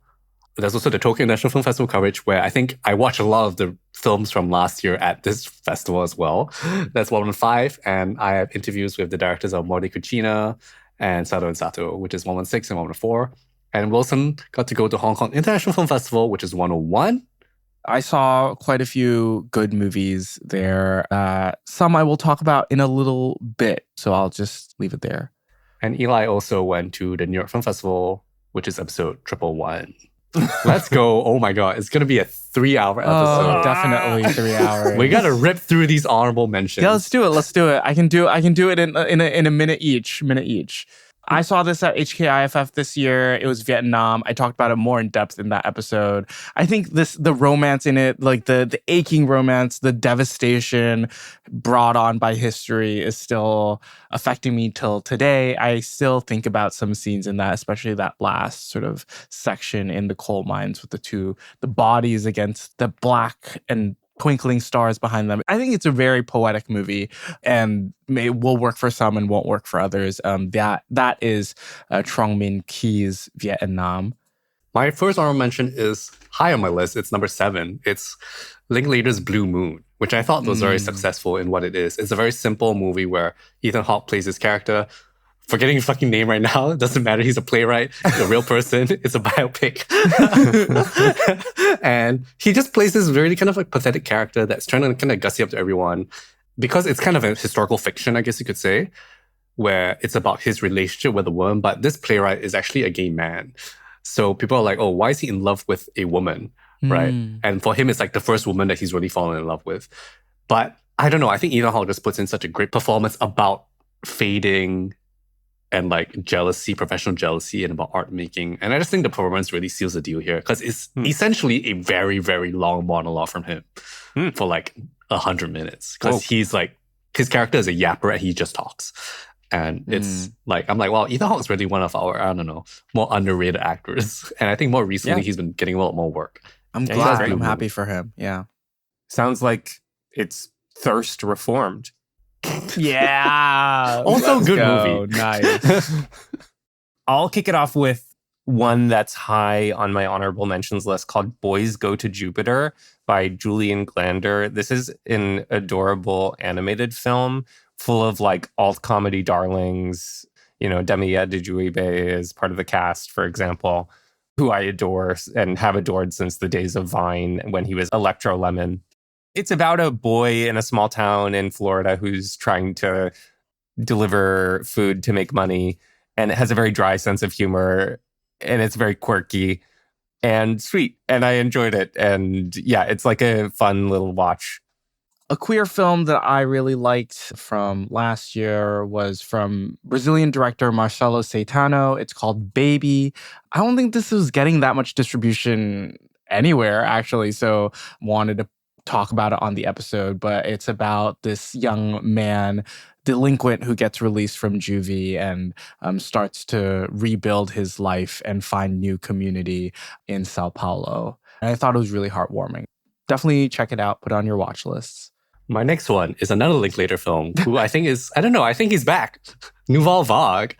There's also the Tokyo International Film Festival coverage, where I think I watched a lot of the films from last year at this festival as well. That's 115. And I have interviews with the directors of Morte Cucina and Sato and Sato, which is 116 and 114. And Wilson got to go to Hong Kong International Film Festival, which is 101. I saw quite a few good movies there. Some I will talk about in a little bit, so I'll just leave it there. And Eli also went to the New York Film Festival, which is episode 111. Let's go. Oh my God. It's going to be a 3-hour episode. Oh, definitely 3 hours. We got to rip through these honorable mentions. Yeah, let's do it. Let's do it. I can do it in a minute each. I saw this at HKIFF this year. It was Vietnam. I talked about it more in depth in that episode. I think the romance in it, like the aching romance, the devastation brought on by history is still affecting me till today. I still think about some scenes in that, especially that last sort of section in the coal mines with the bodies against the black and twinkling stars behind them. I think it's a very poetic movie and will work for some and won't work for others. That is Trong Min Key's Vietnam. My first honorable mention is high on my list. It's number 7. It's Linklater's Blue Moon, which I thought was very successful in what it is. It's a very simple movie where Ethan Hawke plays his character. Forgetting his fucking name right now. It doesn't matter. He's a playwright. He's a real person. It's a biopic. And he just plays this really kind of like pathetic character that's trying to kind of gussy up to everyone. Because it's kind of a historical fiction, I guess you could say, where it's about his relationship with a woman. But this playwright is actually a gay man. So people are like, oh, why is he in love with a woman? Right? And for him, it's like the first woman that he's really fallen in love with. But I don't know. I think Ethan Hawke just puts in such a great performance about fading and like jealousy, professional jealousy, and about art making. And I just think the performance really seals the deal here because it's essentially a very, very long monologue from him for like 100 minutes. Because he's like, his character is a yapper and he just talks. And it's like, I'm like, wow, Ethan Hawke is really one of our, I don't know, more underrated actors. And I think more recently he's been getting a lot more work. I'm glad. I'm happy for him. Yeah. Sounds like it's Thirst reformed. Yeah. Also good movie. Nice. I'll kick it off with one that's high on my honorable mentions list called Boys Go to Jupiter by Julian Glander. This is an adorable animated film full of like alt comedy darlings. You know, Demi Adejuyigbe is part of the cast, for example, who I adore and have adored since the days of Vine when he was Electro Lemon. It's about a boy in a small town in Florida who's trying to deliver food to make money. And it has a very dry sense of humor. And it's very quirky and sweet. And I enjoyed it. And yeah, it's like a fun little watch. A queer film that I really liked from last year was from Brazilian director Marcelo Caetano. It's called Baby. I don't think this was getting that much distribution anywhere, actually. So wanted to talk about it on the episode, but it's about this young man, delinquent, who gets released from juvie and starts to rebuild his life and find new community in Sao Paulo. And I thought it was really heartwarming. Definitely check it out. Put it on your watch lists. My next one is another Linklater film who I think is, I don't know, I think he's back. Nouvelle Vague,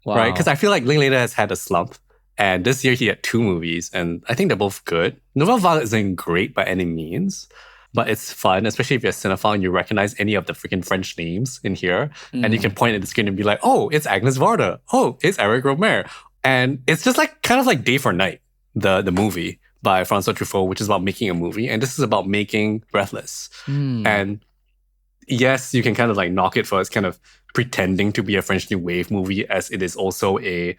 right? Because I feel like Linklater has had a slump. And this year he had 2 movies, and I think they're both good. Nouvelle Vague isn't great by any means, but it's fun, especially if you're a cinephile and you recognize any of the freaking French names in here. And you can point at the screen and be like, oh, it's Agnes Varda. Oh, it's Eric Romer. And it's just like kind of like Day for Night, the movie by François Truffaut, which is about making a movie. And this is about making Breathless. And yes, you can kind of like knock it for it's kind of pretending to be a French New Wave movie, as it is also a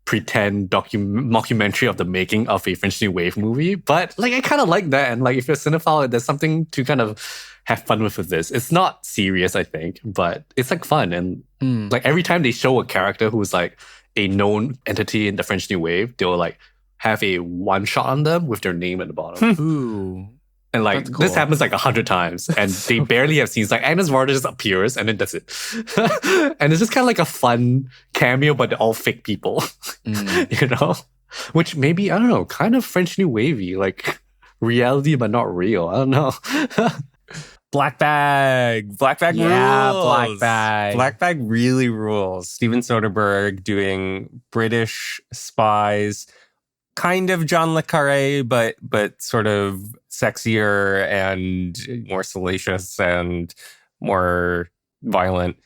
pretend mockumentary of the making of a French New Wave movie. But like, I kind of like that. And like, if you're a cinephile, there's something to kind of have fun with this. It's not serious, I think, but it's like fun. And like every time they show a character who's like a known entity in the French New Wave, they'll like have a one shot on them with their name at the bottom. Ooh. And like, Cool. this happens like 100 times and they barely have scenes. Like Agnes Varda just appears and then that's it. And it's just kind of like a fun cameo, but they're all fake people, you know? Which maybe, I don't know, kind of French New Wavy, like reality, but not real. I don't know. Black Bag rules. Black Bag. Black Bag really rules. Steven Soderbergh doing British spies, kind of John le Carré, but sort of sexier and more salacious and more violent.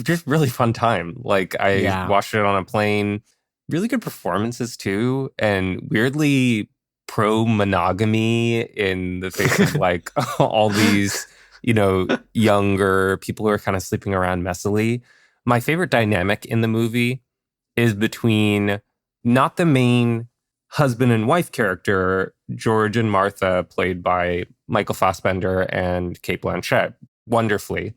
Just really fun time. Like I watched it on a plane. Really good performances too, and weirdly pro-monogamy in the face of like all these, you know, younger people who are kind of sleeping around messily. My favorite dynamic in the movie is between not the main husband and wife character, George and Martha, played by Michael Fassbender and Cate Blanchett, wonderfully.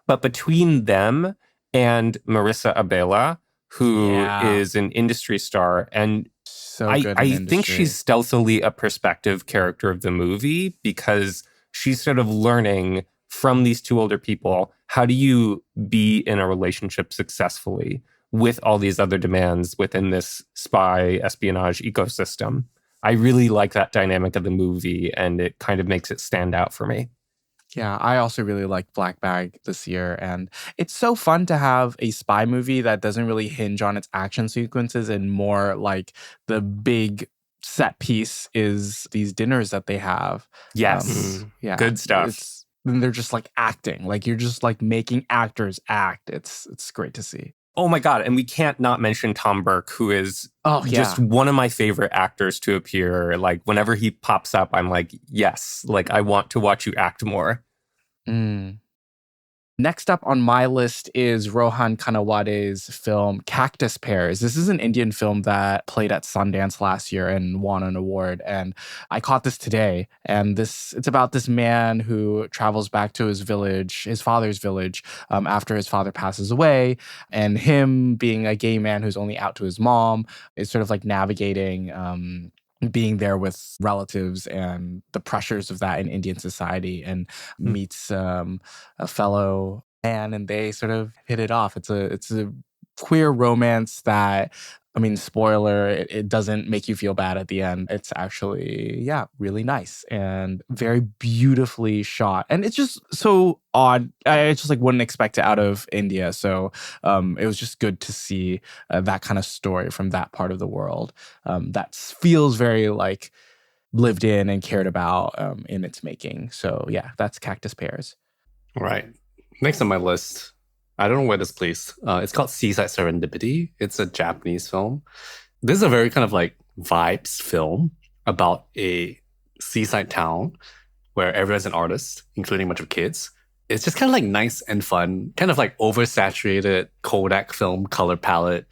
But between them and Marissa Abela, who is an industry star, and so good I think she's stealthily a perspective character of the movie because she's sort of learning from these two older people, how do you be in a relationship successfully with all these other demands within this spy espionage ecosystem? I really like that dynamic of the movie, and it kind of makes it stand out for me. Yeah, I also really like Black Bag this year. And it's so fun to have a spy movie that doesn't really hinge on its action sequences and more like the big set piece is these dinners that they have. Yes. Yeah. Good stuff. And they're just like acting. Like you're just like making actors act. It's great to see. Oh my God. And we can't not mention Tom Burke, who is just one of my favorite actors to appear. Like whenever he pops up, I'm like, yes, like I want to watch you act more. Next up on my list is Rohan Kanawade's film Cactus Pears. This is an Indian film that played at Sundance last year and won an award. And I caught this today. And it's about this man who travels back to his village, his father's village, after his father passes away. And him being a gay man who's only out to his mom is sort of like navigating being there with relatives and the pressures of that in Indian society, and meets a fellow man, and they sort of hit it off. It's a queer romance that, I mean, spoiler, it doesn't make you feel bad at the end. It's actually, really nice and very beautifully shot. And it's just so odd. I just like wouldn't expect it out of India. So it was just good to see that kind of story from that part of the world that feels very like lived in and cared about in its making. So yeah, that's Cactus Pears. Right. Next on my list, I don't know where this plays. It's called Seaside Serendipity. It's a Japanese film. This is a very kind of like vibes film about a seaside town where everyone's an artist, including a bunch of kids. It's just kind of like nice and fun, kind of like oversaturated Kodak film color palette.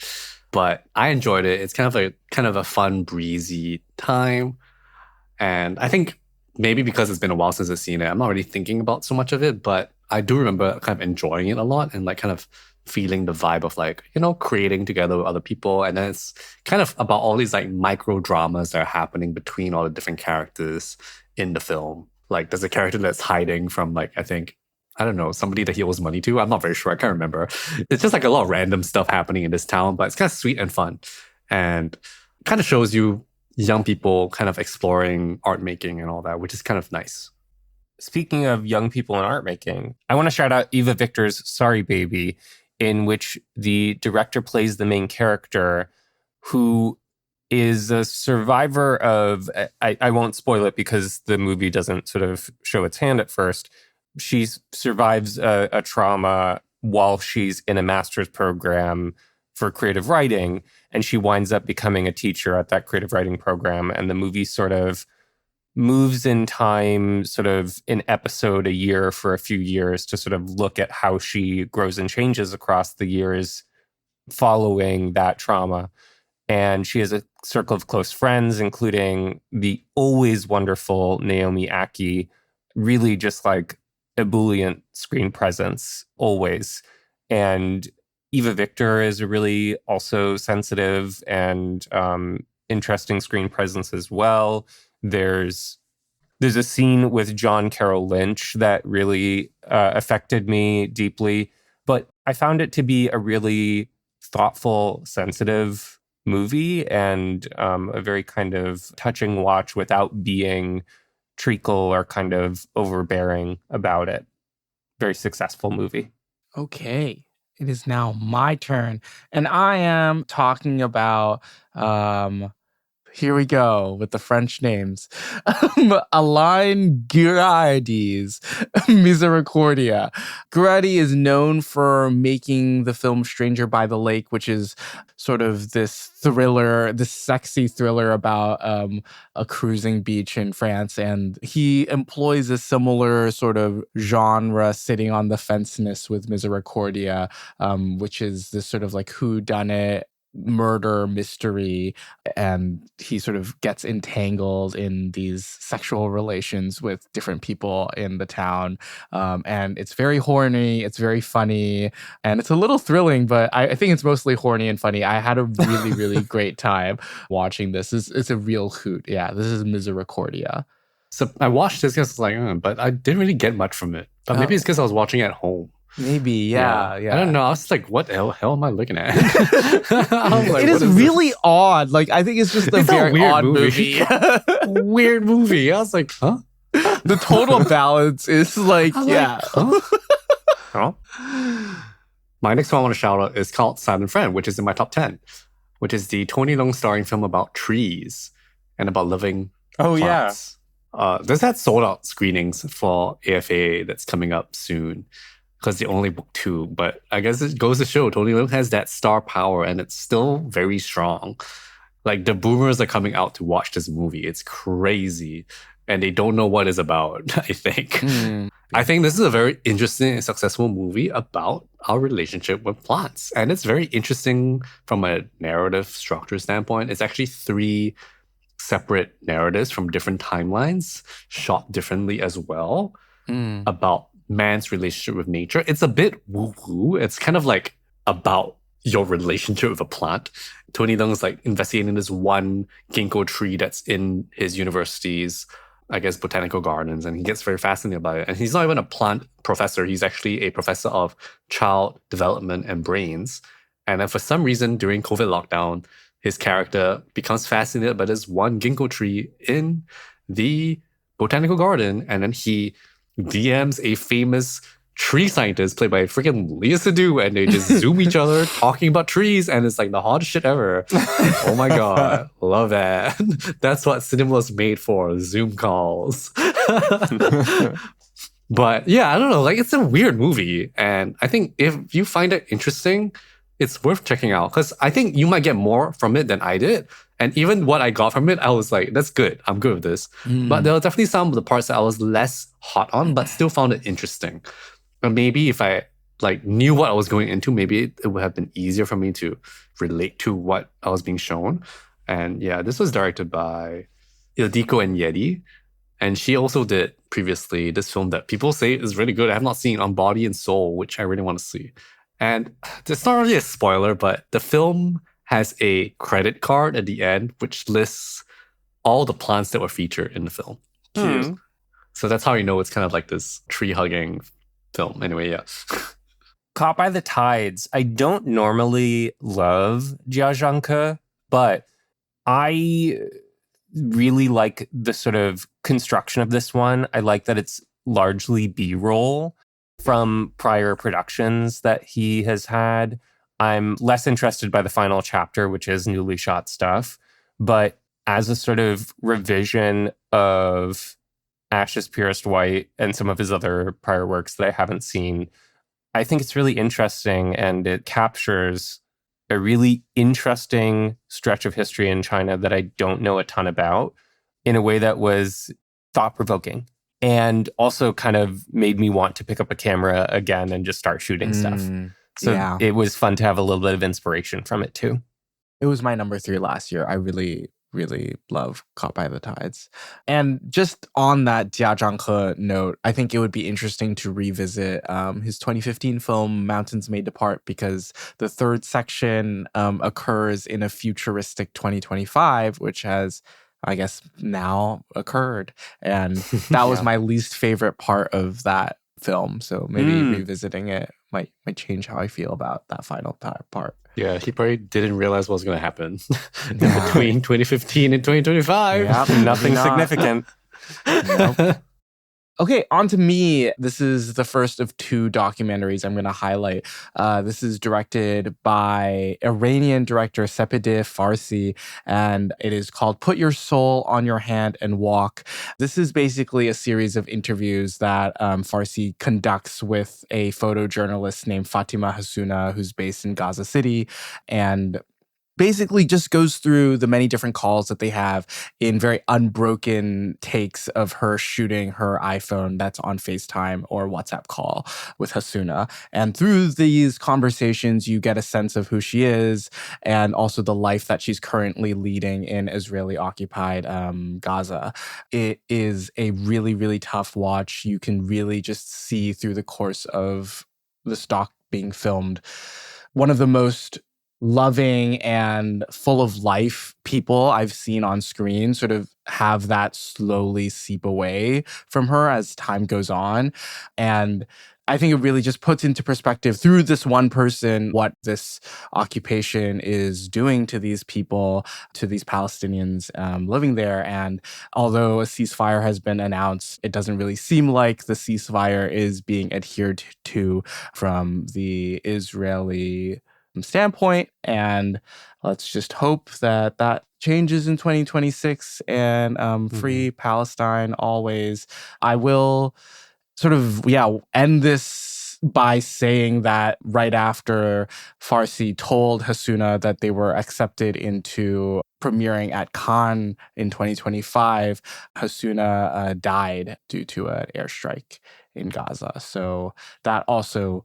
But I enjoyed it. It's kind of a fun, breezy time. And I think maybe because it's been a while since I've seen it, I'm not really thinking about so much of it, but I do remember kind of enjoying it a lot and like kind of feeling the vibe of like, creating together with other people. And then it's kind of about all these like micro dramas that are happening between all the different characters in the film. Like there's a character that's hiding from like, I don't know, somebody that he owes money to. I'm not very sure. I can't remember. It's just like a lot of random stuff happening in this town, but it's kind of sweet and fun. And kind of shows you young people kind of exploring art making and all that, which is kind of nice. Speaking of young people in art making, I want to shout out Eva Victor's Sorry Baby, in which the director plays the main character who is a survivor of, I won't spoil it because the movie doesn't sort of show its hand at first. She survives a trauma while she's in a master's program for creative writing, and she winds up becoming a teacher at that creative writing program. And the movie sort of moves in time, sort of an episode a year for a few years to sort of look at how she grows and changes across the years following that trauma. And she has a circle of close friends, including the always wonderful Naomi Aki, really just like ebullient screen presence, always. And Eva Victor is a really also sensitive and interesting screen presence as well. There's a scene with John Carroll Lynch that really affected me deeply, but I found it to be a really thoughtful, sensitive movie and a very kind of touching watch without being treacle or kind of overbearing about it. Very successful movie. Okay. It is now my turn. And I am talking about, here we go with the French names. Alain Girardi's Misericordia. Girardi is known for making the film Stranger by the Lake, which is sort of this sexy thriller about a cruising beach in France. And he employs a similar sort of genre sitting on the fenceness with Misericordia, which is this sort of like whodunit murder mystery, and he sort of gets entangled in these sexual relations with different people in the town. And it's very horny, it's very funny, and it's a little thrilling, but I think it's mostly horny and funny. I had a really, really great time watching this. It's a real hoot. Yeah, this is Misericordia. So I watched this because I was like, but I didn't really get much from it. But maybe it's because I was watching at home. Maybe, yeah. I don't know. I was like, what the hell am I looking at? It is really odd. Like, I think it's just a very weird odd movie. Weird movie. I was like, huh? The total balance is like, yeah. Huh? My next one I want to shout out is called Silent Friend, which is in my top 10, which is the Tony Leung starring film about trees and about living plants. This had sold out screenings for AFA that's coming up soon because they only booked 2. But I guess it goes to show Tony Leung has that star power and it's still very strong. Like the boomers are coming out to watch this movie. It's crazy. And they don't know what it's about, I think. I think this is a very interesting and successful movie about our relationship with plants. And it's very interesting from a narrative structure standpoint. It's actually 3 separate narratives from different timelines, shot differently as well, about man's relationship with nature. It's a bit woo-woo. It's kind of like about your relationship with a plant. Tony Leung is like investigating this one ginkgo tree that's in his university's, I guess, botanical gardens, and he gets very fascinated by it. And he's not even a plant professor. He's actually a professor of child development and brains. And then for some reason, during COVID lockdown, his character becomes fascinated by this one ginkgo tree in the botanical garden. And then he DMs a famous tree scientist played by freaking Lea Seydoux, and they just zoom each other talking about trees, and it's like the hottest shit ever. Oh my god, love that. That's what cinema was made for, Zoom calls. But yeah, I don't know, like it's a weird movie, and I think if you find it interesting, it's worth checking out, because I think you might get more from it than I did. And even what I got from it, I was like, that's good. I'm good with this. But there were definitely some of the parts that I was less hot on, but still found it interesting. And maybe if I like knew what I was going into, maybe it would have been easier for me to relate to what I was being shown. And yeah, this was directed by Ildiko and Yeti. And she also did previously this film that people say is really good. I have not seen, On Body and Soul, which I really want to see. And it's not really a spoiler, but the film has a credit card at the end, which lists all the plants that were featured in the film. So that's how you know it's kind of like this tree-hugging film. Anyway, yeah. Caught by the Tides. I don't normally love Jia Zhangke, but I really like the sort of construction of this one. I like that it's largely B-roll from prior productions that he has had. I'm less interested by the final chapter, which is newly shot stuff. But as a sort of revision of Ash's Purest White and some of his other prior works that I haven't seen, I think it's really interesting, and it captures a really interesting stretch of history in China that I don't know a ton about in a way that was thought-provoking and also kind of made me want to pick up a camera again and just start shooting stuff. So it was fun to have a little bit of inspiration from it too. It was my number 3 last year. I really, really love Caught by the Tides. And just on that Jia Zhangke note, I think it would be interesting to revisit his 2015 film Mountains May Depart, because the 3rd section occurs in a futuristic 2025, which has, I guess, now occurred. And that was my least favorite part of that film. So maybe revisiting it might change how I feel about that final part. Yeah, he probably didn't realize what was going to happen between 2015 and 2025. Yeah, nothing significant. Nope. Okay, on to me. This is the first of 2 documentaries I'm going to highlight. This is directed by Iranian director Safdie Farsi, and it is called Put Your Soul on Your Hand and Walk. This is basically a series of interviews that Farsi conducts with a photojournalist named Fatima Hasuna, who's based in Gaza City. And basically just goes through the many different calls that they have in very unbroken takes of her shooting her iPhone that's on FaceTime or WhatsApp call with Hasuna. And through these conversations, you get a sense of who she is and also the life that she's currently leading in Israeli-occupied Gaza. It is a really, really tough watch. You can really just see through the course of the stock being filmed one of the most loving and full of life people I've seen on screen sort of have that slowly seep away from her as time goes on. And I think it really just puts into perspective through this one person what this occupation is doing to these people, to these Palestinians living there. And although a ceasefire has been announced, it doesn't really seem like the ceasefire is being adhered to from the Israeli standpoint. And let's just hope that that changes in 2026 and free Palestine always. I will sort of, end this by saying that right after Farsi told Hasuna that they were accepted into premiering at Cannes in 2025, Hasuna died due to an airstrike in Gaza. So that also,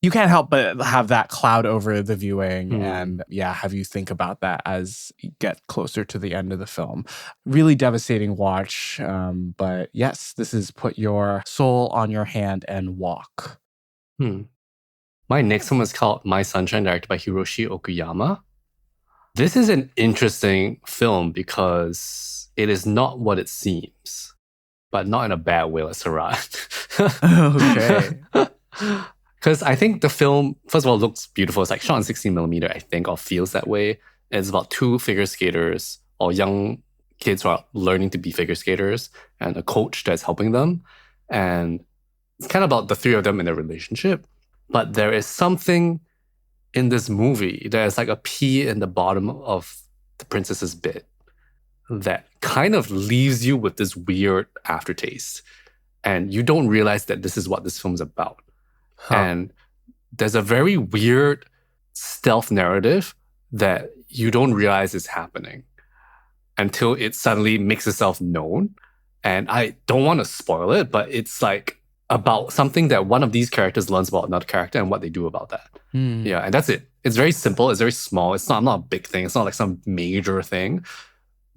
you can't help but have that cloud over the viewing and have you think about that as you get closer to the end of the film. Really devastating watch. But yes, this is put your soul on your hand and walk. My next one is called My Sunshine, directed by Hiroshi Okuyama. This is an interesting film because it is not what it seems, but not in a bad way like Sirat. Okay. Because I think the film, first of all, looks beautiful. It's like shot on 16mm, I think, or feels that way. It's about two figure skaters or young kids who are learning to be figure skaters and a coach that's helping them. And it's kind of about the three of them in a relationship. But there is something in this movie, there's like a pea in the bottom of the princess's bed that kind of leaves you with this weird aftertaste. And you don't realize that this is what this film's about. And there's a very weird stealth narrative that you don't realize is happening until it suddenly makes itself known. And I don't want to spoil it, but it's like about something that one of these characters learns about another character and what they do about that. Yeah, and that's it. It's very simple. It's very small. It's not a big thing. It's not like some major thing.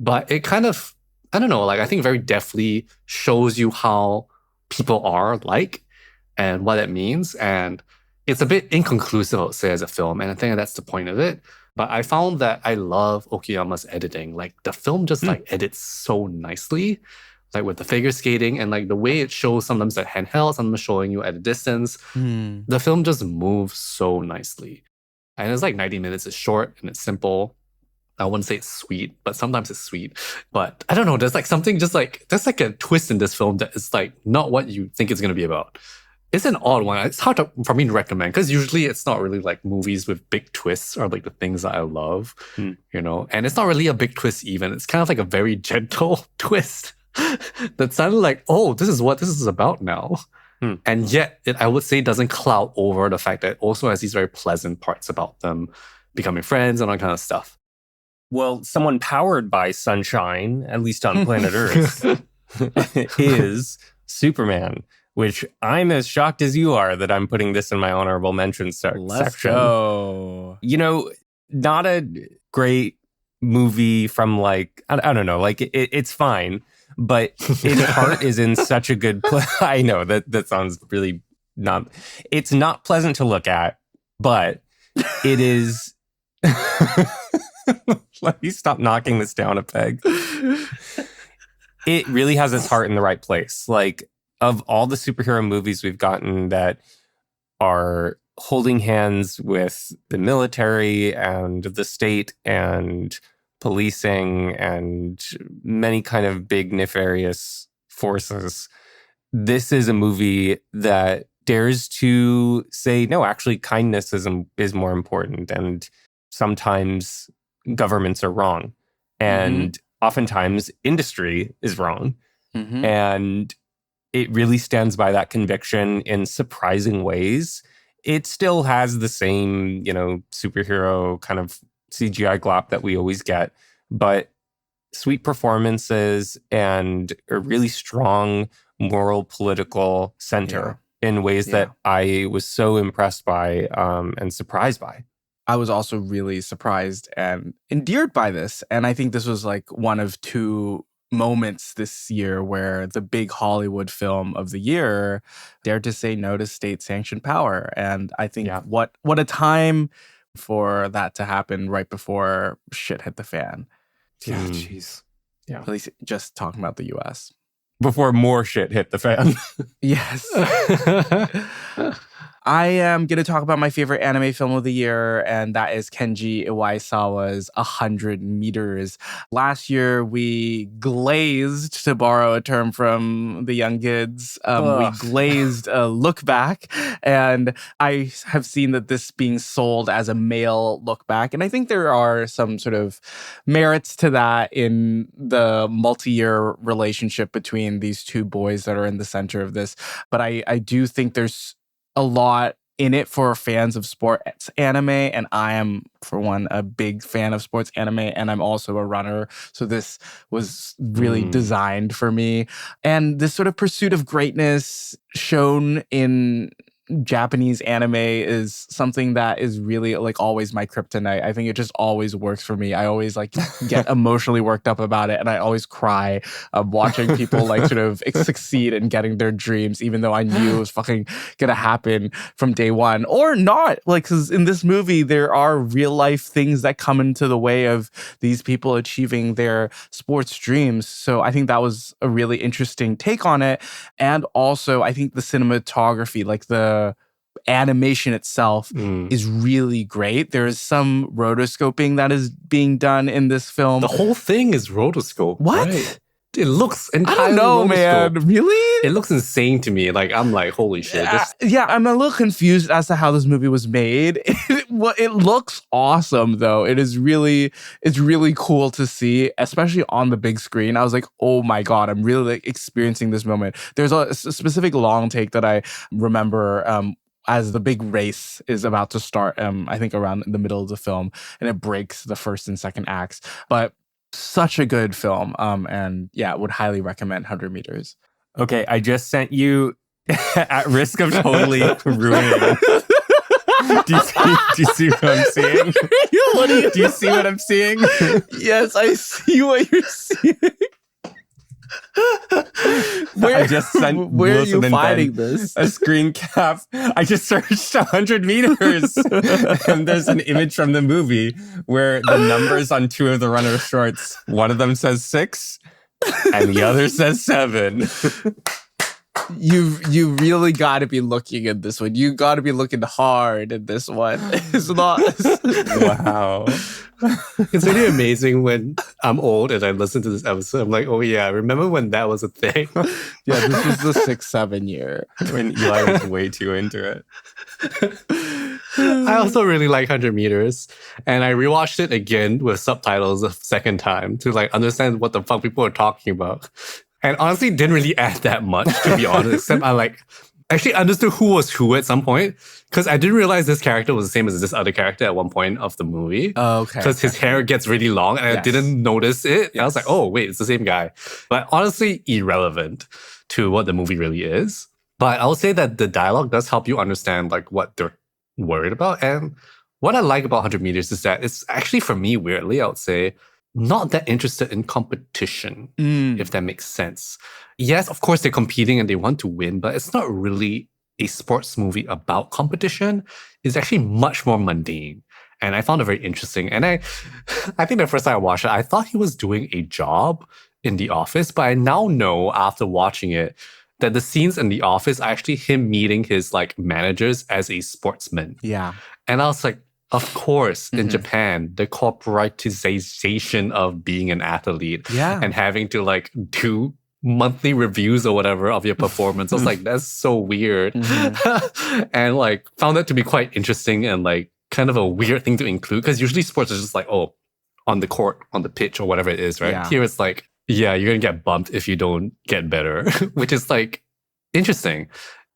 But it kind of, I don't know, like I think very deftly shows you how people are like and what it means. And it's a bit inconclusive, I would say, as a film. And I think that's the point of it. But I found that I love Okuyama's editing. Like the film just like edits so nicely, like with the figure skating and like the way it shows sometimes at handheld, sometimes showing you at a distance. The film just moves so nicely. And it's like 90 minutes. It's short and it's simple. I wouldn't say it's sweet, but sometimes it's sweet. But I don't know, there's like something just like, there's like a twist in this film that is like not what you think it's going to be about. It's an odd one. It's hard for me to recommend because usually it's not really like movies with big twists or like the things that I love, you know? And it's not really a big twist even. It's kind of like a very gentle twist that sounded like, oh, this is what this is about now. And yet it, I would say, doesn't cloud over the fact that it also has these very pleasant parts about them becoming friends and all that kind of stuff. Well, someone powered by sunshine, at least on planet Earth, is Superman, which I'm as shocked as you are that I'm putting this in my honorable mentions section. Let's go. You know, not a great movie from like, I don't know, like it's fine, but its heart is in such a good place. I know that sounds really not, it's not pleasant to look at, but it is. Let me stop knocking this down a peg. It really has its heart in the right place. Like, of all the superhero movies we've gotten that are holding hands with the military and the state and policing and many kind of big nefarious forces, this is a movie that dares to say, no, actually kindness is more important. And sometimes governments are wrong. And oftentimes industry is wrong. And it really stands by that conviction in surprising ways. It still has the same, you know, superhero kind of CGI glop that we always get, but sweet performances and a really strong moral political center in ways that I was so impressed by and surprised by. I was also really surprised and endeared by this. And I think this was like one of two moments this year where the big Hollywood film of the year dared to say no to state-sanctioned power. And I think what a time for that to happen right before shit hit the fan. Yeah, jeez. Yeah. At least just talking about the US. Before more shit hit the fan. Yes. I am going to talk about my favorite anime film of the year, and that is Kenji Iwaisawa's 100 Meters. Last year, we glazed, to borrow a term from the young kids, we glazed a look back, and I have seen that this being sold as a male look back, and I think there are some sort of merits to that in the multi-year relationship between these two boys that are in the center of this, but I do think there's a lot in it for fans of sports anime, and I am, for one, a big fan of sports anime, and I'm also a runner, so this was really designed for me. And this sort of pursuit of greatness shown in Japanese anime is something that is really like always my kryptonite. I think it just always works for me. I always like get emotionally worked up about it, and I always cry watching people like sort of succeed in getting their dreams, even though I knew it was fucking gonna happen from day one or not. Like, because in this movie there are real life things that come into the way of these people achieving their sports dreams. So I think that was a really interesting take on it, and also I think the cinematography, like the animation itself is really great. There is some rotoscoping that is being done in this film. The whole thing is rotoscope. What? Right? It looks entirely I don't know, rotoscope. man. Really? It looks insane to me. Like, I'm like, holy shit. Yeah, I'm a little confused as to how this movie was made. It looks awesome, though. It's really cool to see, especially on the big screen. I was like, oh my God, I'm really like experiencing this moment. There's a specific long take that I remember as the big race is about to start, I think around the middle of the film, and it breaks the first and second acts. But such a good film, and yeah, would highly recommend 100 Meters. Okay, I just sent you, at risk of totally ruining. Do you see what I'm seeing? Do you see what I'm seeing? Yes, I see what you're seeing. I just sent where Wilson are you finding this? A screen cap. I just searched 100 meters, and there's an image from the movie where the numbers on two of the runner shorts, one of them says 6, and the other says 7. You really got to be looking at this one. You got to be looking hard at this one. It's not. Wow. It's really amazing when I'm old and I listen to this episode. I'm like, oh yeah, remember when that was a thing? Yeah, this was the 6-7 year when Eli was way too into it. I also really like 100 Meters, and I rewatched it again with subtitles a second time to like understand what the fuck people are talking about. And honestly, didn't really add that much, to be honest, except I like actually understood who was who at some point, because I didn't realize this character was the same as this other character at one point of the movie. Oh, okay. Because his hair gets really long and I didn't notice it. Yes. I was like, oh, wait, it's the same guy. But honestly, irrelevant to what the movie really is. But I'll say that the dialogue does help you understand like what they're worried about. And what I like about 100 Meters is that it's actually, for me, weirdly, I would say, not that interested in competition, if that makes sense. Yes, of course, they're competing and they want to win, but it's not really a sports movie about competition. It's actually much more mundane. And I found it very interesting. And I think the first time I watched it, I thought he was doing a job in the office, but I now know after watching it that the scenes in the office are actually him meeting his like managers as a sportsman. Yeah. And I was like, of course, in Japan, the corporatization of being an athlete and having to like do monthly reviews or whatever of your performance. I was like, that's so weird. And like found that to be quite interesting and like kind of a weird thing to include, because usually sports is just like, oh, on the court, on the pitch or whatever it is, right? Yeah. Here it's like, yeah, you're going to get bumped if you don't get better, which is like interesting.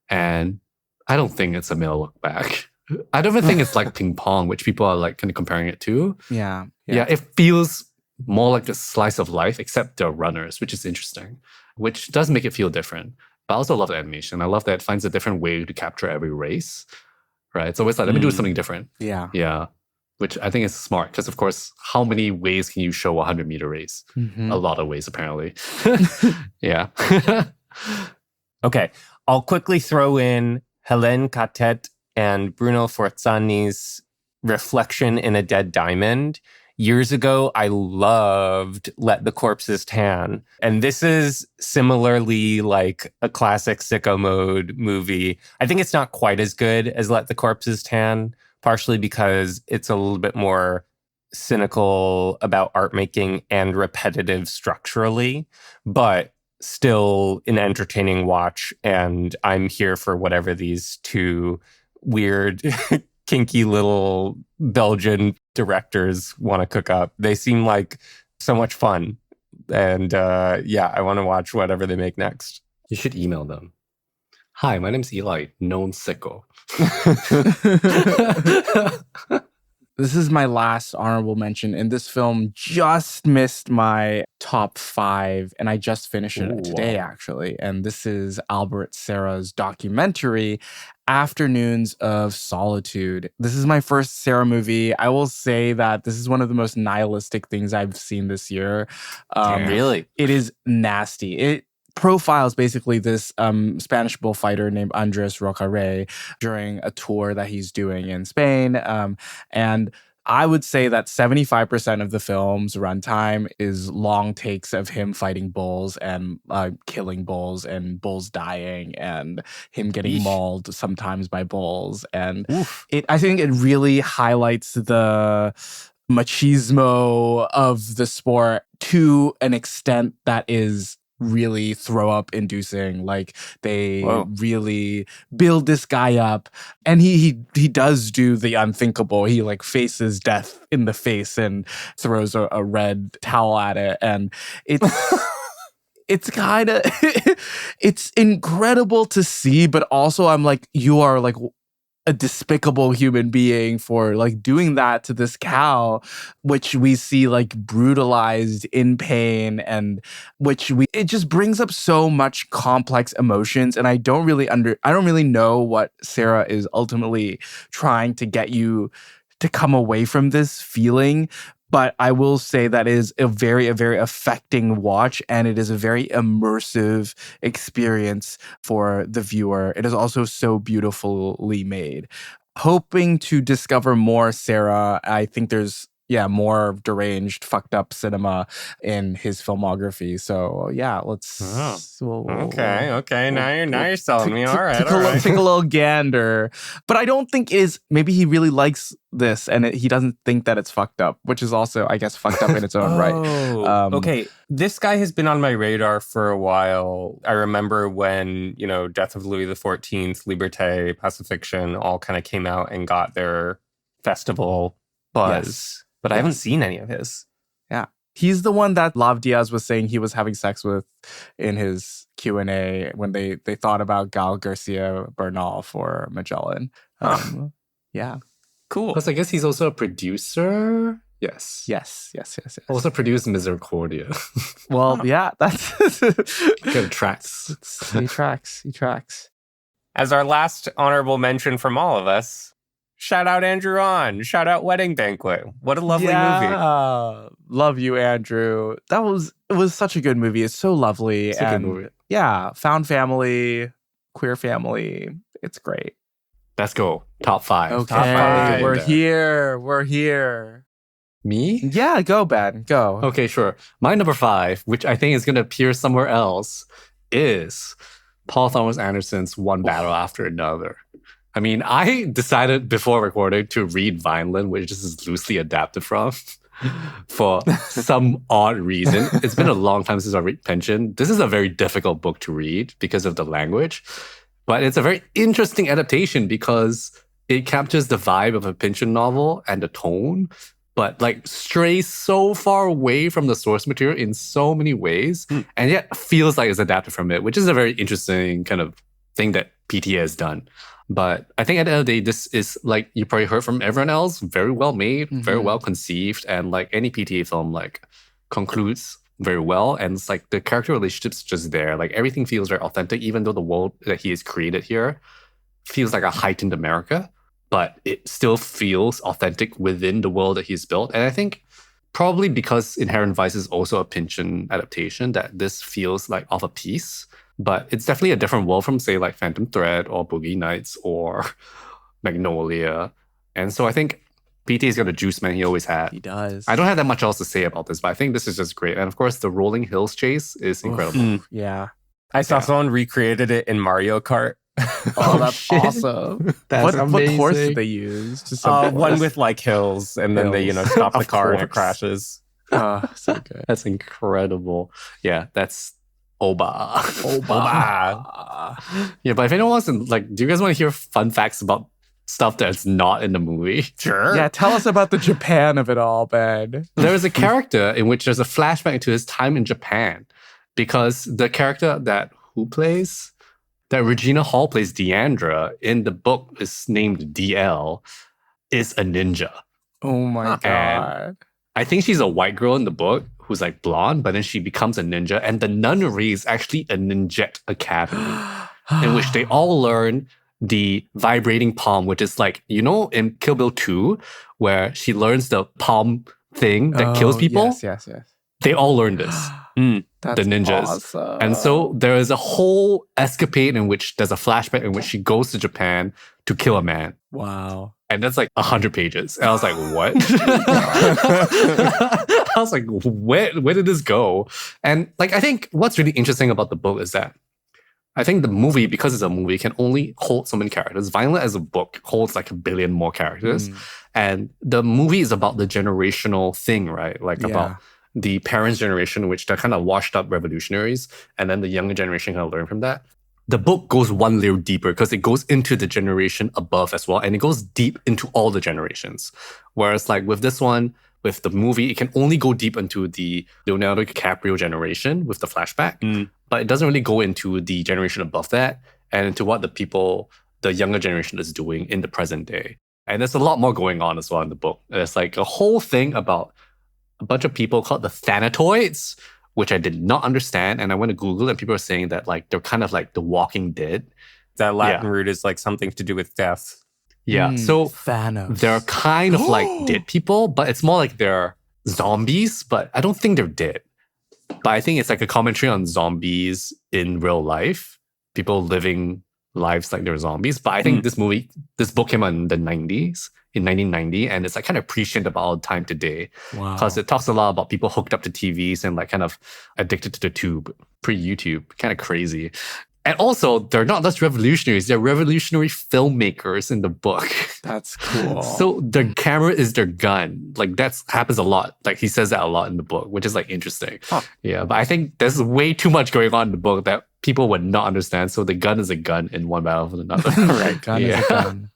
And I don't think it's a male look back. I don't even think it's like ping pong, which people are like kind of comparing it to. Yeah. Yeah, it feels more like a slice of life, except they're runners, which is interesting, which does make it feel different. But I also love the animation. I love that it finds a different way to capture every race, right? It's always like, let me do something different. Yeah. Yeah, which I think is smart because, of course, how many ways can you show a 100-meter race? A lot of ways, apparently. Yeah. Okay, I'll quickly throw in Hélène Catet and Bruno Forzani's reflection in a dead diamond. Years ago, I loved Let the Corpses Tan. And this is similarly like a classic sicko mode movie. I think it's not quite as good as Let the Corpses Tan, partially because it's a little bit more cynical about art making and repetitive structurally, but still an entertaining watch. And I'm here for whatever these two weird, kinky little Belgian directors want to cook up. They seem like so much fun. And yeah, I want to watch whatever they make next. You should email them. Hi, my name's Eli, known sicko. This is my last honorable mention, and this film just missed my top 5, and I just finished it today, actually. And this is Albert Serra's documentary, Afternoons of Solitude. This is my first Serra movie. I will say that this is one of the most nihilistic things I've seen this year. Really? It is nasty. It profiles basically this Spanish bullfighter named Andres Rocaré during a tour that he's doing in Spain. And I would say that 75% of the film's runtime is long takes of him fighting bulls and killing bulls and bulls dying and him getting mauled sometimes by bulls. And I think it really highlights the machismo of the sport to an extent that is really throw up inducing. Like they really build this guy up, and he does do the unthinkable. He like faces death in the face and throws a red towel at it, and it's it's kind of it's incredible to see, but also I'm like, you are like a despicable human being for like doing that to this cow, which we see like brutalized in pain, and it just brings up so much complex emotions. And I don't really know what Serra is ultimately trying to get you to come away from this feeling. But I will say that it is a very affecting watch, and it is a very immersive experience for the viewer. It is also so beautifully made. Hoping to discover more Serra. I think there's more deranged, fucked up cinema in his filmography. So yeah, let's. Okay. Now you're selling me. All right. Take a little gander. But I don't think it is. Maybe he really likes this, and he doesn't think that it's fucked up, which is also, I guess, fucked up in its own right. Okay. This guy has been on my radar for a while. I remember when, Death of Louis XIV, Liberté, Pacifiction all kind of came out and got their festival buzz. Yes. But I haven't seen any of his. Yeah. He's the one that Lav Diaz was saying he was having sex with in his Q&A when they thought about Gal Garcia Bernal for Magellan. Yeah. Cool. Plus, I guess he's also a producer. Yes. Also produced Misericordia. Well, yeah, that's... Good tracks. He tracks. As our last honorable mention from all of us, shout out Andrew On. Shout out Wedding Banquet. What a lovely movie. Love you, Andrew. It was such a good movie. It's so lovely. It's a good movie. Yeah, found family, queer family. It's great. Let's go. Top 5. Okay, Top 5. We're here. Me? Yeah, go, Ben. Go. Okay, sure. My number 5, which I think is going to appear somewhere else, is Paul Thomas Anderson's One Battle After Another. I mean, I decided before recording to read Vineland, which this is loosely adapted from, for some odd reason. It's been a long time since I read Pension. This is a very difficult book to read because of the language, but it's a very interesting adaptation because it captures the vibe of a Pynchon novel and the tone, but like strays so far away from the source material in so many ways, and yet feels like it's adapted from it, which is a very interesting kind of thing that PTA has done. But I think at the end of the day, this is like you probably heard from everyone else, very well made, very well conceived, and like any PTA film like concludes very well. And it's like the character relationships just there. Like everything feels very authentic, even though the world that he has created here feels like a heightened America, but it still feels authentic within the world that he's built. And I think probably because Inherent Vice is also a Pynchon adaptation, that this feels like of a piece. But it's definitely a different world from, say, like Phantom Thread or Boogie Nights or Magnolia. And so I think PT's got the juice, man. He always had. He does. I don't have that much else to say about this, but I think this is just great. And of course, the rolling hills chase is incredible. Yeah. I saw someone recreated it in Mario Kart. Oh, that's awesome. That's what course did they use? Just one with like hills, and then they, stop the Of car and it course. crashes. Oh, so good. That's incredible. Yeah, that's Oba. Yeah, but if anyone wants to, like, do you guys want to hear fun facts about stuff that's not in the movie? Sure. Yeah, tell us about the Japan of it all, Ben. There is a character in which there's a flashback to his time in Japan, because the character that Regina Hall plays, Deandra, in the book is named DL, is a ninja. Oh my God. I think she's a white girl in the book who's like blonde, but then she becomes a ninja. And the nunnery is actually a ninjet academy in which they all learn the vibrating palm, which is like, in Kill Bill 2, where she learns the palm thing that kills people. Yes. They all learn this. That's the ninjas. awesome. And so there is a whole escapade in which there's a flashback in which she goes to Japan to kill a man. Wow. And that's like 100 pages. And I was like, what? I was like, where did this go? And like, I think what's really interesting about the book is that I think the movie, because it's a movie, can only hold so many characters. Violent as a book holds like 1 billion more characters. And the movie is about the generational thing, right? Like about the parents' generation, which they're kind of washed up revolutionaries. And then the younger generation kind of learn from that. The book goes one layer deeper because it goes into the generation above as well. And it goes deep into all the generations. Whereas like with this one, with the movie, it can only go deep into the Leonardo DiCaprio generation with the flashback. But it doesn't really go into the generation above that and into what the younger generation is doing in the present day. And there's a lot more going on as well in the book. There's like a whole thing about a bunch of people called the Thanatoids, which I did not understand. And I went to Google and people are saying that like they're kind of like the Walking Dead. That Latin root is like something to do with death. Yeah. So Thanos. they're kind of like dead people, but it's more like they're zombies, but I don't think they're dead. But I think it's like a commentary on zombies in real life, people living lives like they're zombies. But I think this book came out in the 90s, in 1990, and it's like kind of prescient about our time today. Wow. Because it talks a lot about people hooked up to TVs and like kind of addicted to the tube, pre-YouTube, kind of crazy. And also, they're not just revolutionaries, they're revolutionary filmmakers in the book. That's cool. So their camera is their gun. Like that happens a lot. Like he says that a lot in the book, which is like interesting. Yeah, but I think there's way too much going on in the book that people would not understand. So the gun is a gun in one battle with another. Right, gun is a gun.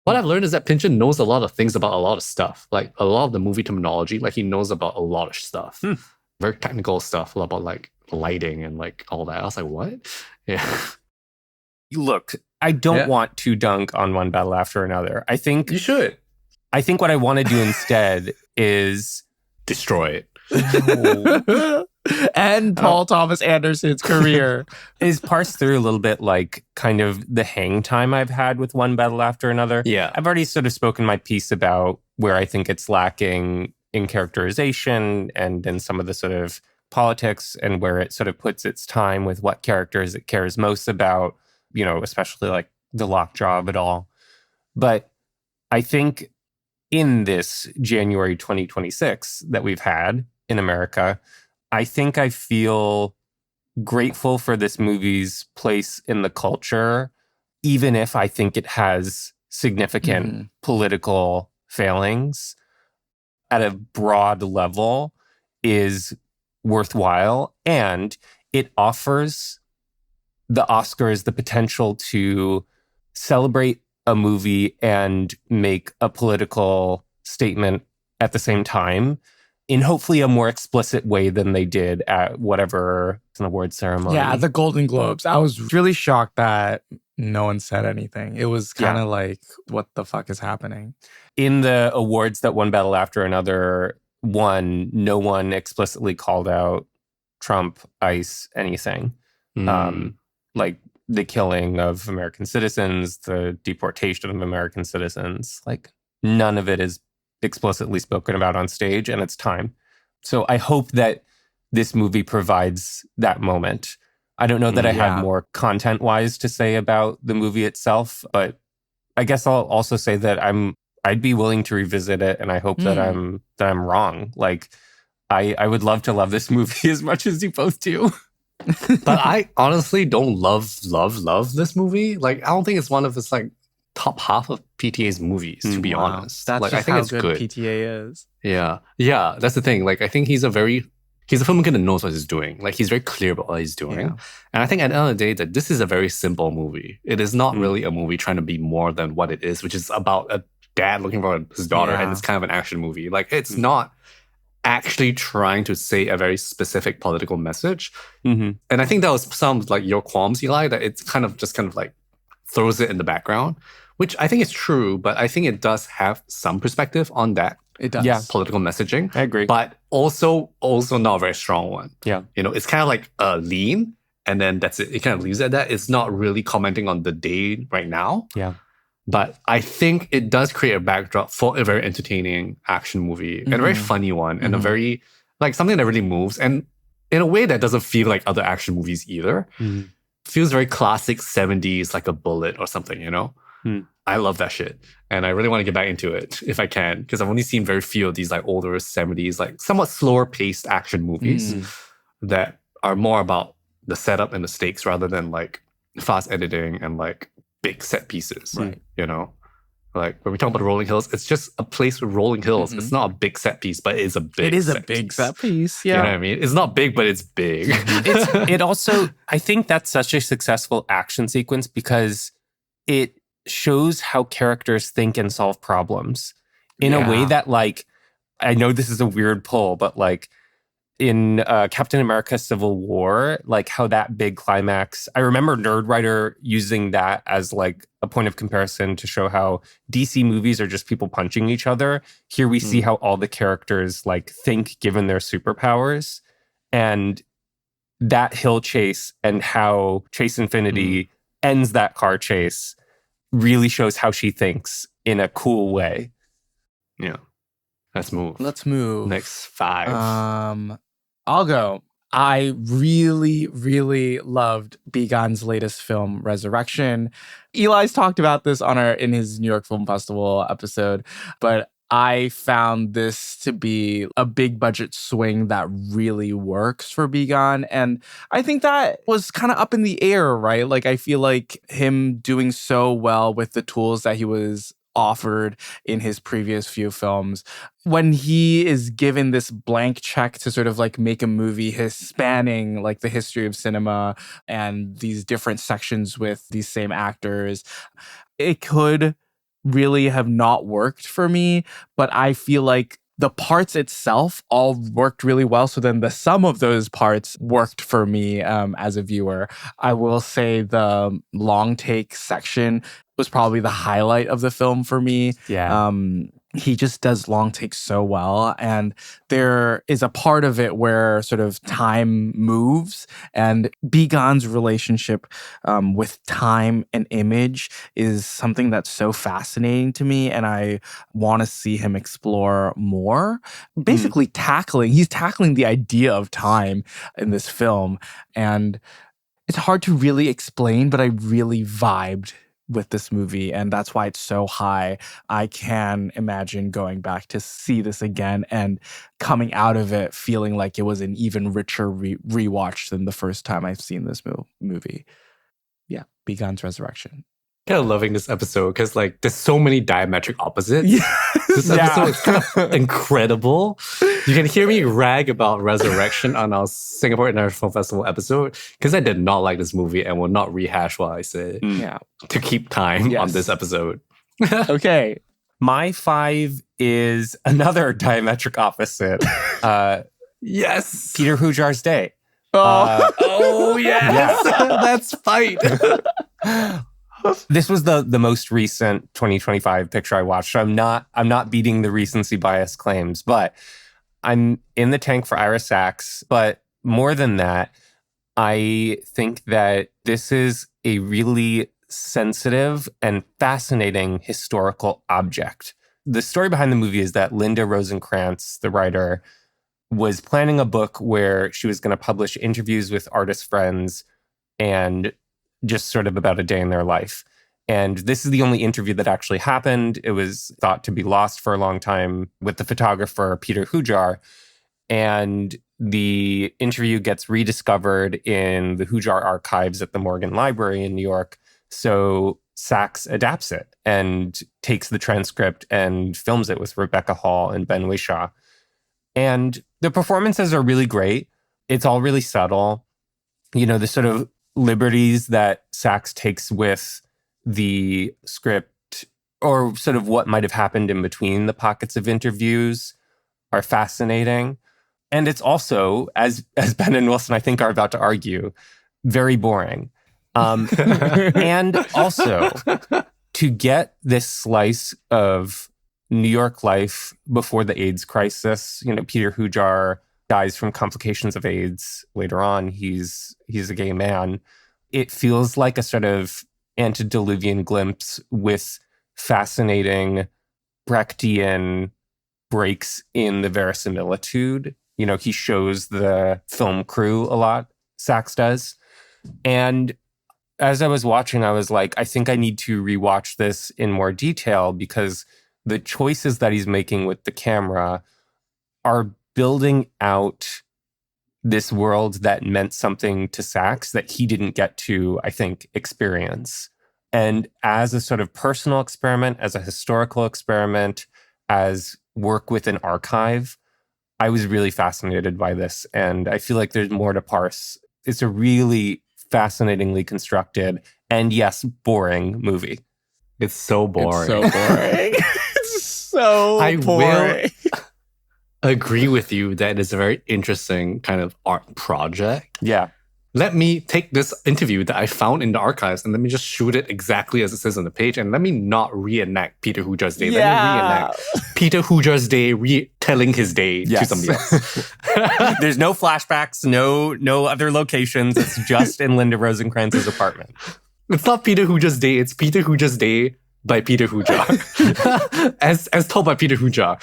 What I've learned is that Pynchon knows a lot of things about a lot of stuff. Like a lot of the movie terminology, like he knows about a lot of stuff. Very technical stuff, a lot about like lighting and like all that. I was like, what? Yeah. Look, I don't want to dunk on one battle after another. I think You should. I think what I want to do instead is Destroy it. And Paul Thomas Anderson's career. is parse through a little bit like kind of the hang time I've had with one battle after another. Yeah. I've already sort of spoken my piece about where I think it's lacking in characterization and in some of the sort of politics, and where it sort of puts its time with what characters it cares most about, especially like the lockjaw of it all. But I think in this January 2026 that we've had in America, I think I feel grateful for this movie's place in the culture, even if I think it has significant political failings at a broad level, is worthwhile. And it offers the Oscars the potential to celebrate a movie and make a political statement at the same time, in hopefully a more explicit way than they did at whatever an award ceremony. Yeah, the Golden Globes. I was really shocked that No one said anything. It was kind of like, what the fuck is happening? In the awards that one battle after another won, no one explicitly called out Trump, ICE, anything. Like the killing of American citizens, the deportation of American citizens. Like none of it is explicitly spoken about on stage, and it's time. So I hope that this movie provides that moment. I don't know that I have more content-wise to say about the movie itself, but I guess I'll also say that I'd be willing to revisit it, and I hope that I'm wrong. Like, I would love to love this movie as much as you both do. But I honestly don't love this movie. Like, I don't think it's one of its like top half of PTA's movies, to be honest. That's like, just I think how it's good good. PTA is. Yeah, that's the thing. Like, I think he's a filmmaker that knows what he's doing. Like, he's very clear about what he's doing. Yeah. And I think at the end of the day, that this is a very simple movie. It is not really a movie trying to be more than what it is, which is about a dad looking for his daughter, and it's kind of an action movie. Like, it's not actually trying to say a very specific political message. And I think that was some like your qualms, Eli, that it's kind of like throws it in the background, which I think is true, but I think it does have some perspective on that. It does. Political messaging. I agree. But also not a very strong one. Yeah. You know, it's kind of like lean, and then that's it. It kind of leaves it at that. It's not really commenting on the day right now. Yeah. But I think it does create a backdrop for a very entertaining action movie and a very funny one and a very, like, something that really moves. And in a way that doesn't feel like other action movies either. Feels very classic 70s, like a Bullet or something, you know? I love that shit. And I really want to get back into it if I can, because I've only seen very few of these like older 70s, like somewhat slower paced action movies that are more about the setup and the stakes rather than like fast editing and like big set pieces, Right. You know? Like when we talk about Rolling Hills, it's just a place with rolling hills. It's not a big set piece, but it is a big set piece. Yeah. You know what I mean? It's not big, but it's big. It also, I think that's such a successful action sequence because it shows how characters think and solve problems in a way that, like, I know this is a weird pull, but like in Captain America Civil War, like how that big climax, I remember Nerdwriter using that as like a point of comparison to show how DC movies are just people punching each other. Here we see how all the characters like think given their superpowers, and that hill chase and how Chase Infinity ends that car chase really shows how she thinks in a cool way. Yeah. Let's move. Next 5. I'll go. I really, really loved Begon's latest film, Resurrection. Eli's talked about this in his New York Film Festival episode, but I found this to be a big budget swing that really works for Begon. And I think that was kind of up in the air, right? Like, I feel like him doing so well with the tools that he was offered in his previous few films, when he is given this blank check to sort of like make a movie spanning like the history of cinema and these different sections with these same actors, it could really have not worked for me. But I feel like the parts itself all worked really well. So then the sum of those parts worked for me as a viewer. I will say the long take section was probably the highlight of the film for me. Yeah. He just does long takes so well. And there is a part of it where sort of time moves, and Begon's relationship with time and image is something that's so fascinating to me. And I want to see him explore more. Basically he's tackling the idea of time in this film. And it's hard to really explain, but I really vibed with this movie, and that's why it's so high. I can imagine going back to see this again and coming out of it feeling like it was an even richer rewatch than the first time I've seen this movie. Yeah, Begon's Resurrection. Kind of loving this episode because like there's so many diametric opposites. This episode is kind of incredible. You can hear me rag about Resurrection on our Singapore International Festival episode because I did not like this movie and will not rehash what I said to keep time on this episode. Okay. My 5 is another diametric opposite. Yes. Peter Hujar's Day. Oh yes. That's fight. This was the most recent 2025 picture I watched. So I'm not beating the recency bias claims, but I'm in the tank for Ira Sachs. But more than that, I think that this is a really sensitive and fascinating historical object. The story behind the movie is that Linda Rosenkrantz, the writer, was planning a book where she was going to publish interviews with artist friends and just sort of about a day in their life. And this is the only interview that actually happened. It was thought to be lost for a long time with the photographer, Peter Hujar. And the interview gets rediscovered in the Hujar archives at the Morgan Library in New York. So Sachs adapts it and takes the transcript and films it with Rebecca Hall and Ben Whishaw. And the performances are really great. It's all really subtle. You know, the sort of liberties that Sachs takes with the script or sort of what might have happened in between the pockets of interviews are fascinating. And it's also, as Ben and Wilson, I think, are about to argue, very boring. And also, to get this slice of New York life before the AIDS crisis, you know, Peter Hujar dies from complications of AIDS later on. He's a gay man. It feels like a sort of antediluvian glimpse with fascinating Brechtian breaks in the verisimilitude. You know, he shows the film crew a lot, Sachs does. And as I was watching, I was like, I think I need to rewatch this in more detail because the choices that he's making with the camera are building out this world that meant something to Sachs that he didn't get to, I think, experience. And as a sort of personal experiment, as a historical experiment, as work with an archive, I was really fascinated by this. And I feel like there's more to parse. It's a really fascinatingly constructed and, yes, boring movie. It's so boring. It's so boring. It's so boring. Will agree with you that it's a very interesting kind of art project. Yeah. Let me take this interview that I found in the archives and let me just shoot it exactly as it says on the page and let me not reenact Peter Hujar's day. Yeah. Let me reenact Peter Hujar's day retelling his day to somebody else. There's no flashbacks, no other locations. It's just in Linda Rosenkrantz's apartment. It's not Peter Hujar's day. It's Peter Hujar's day by Peter Hujar, as told by Peter Hujar.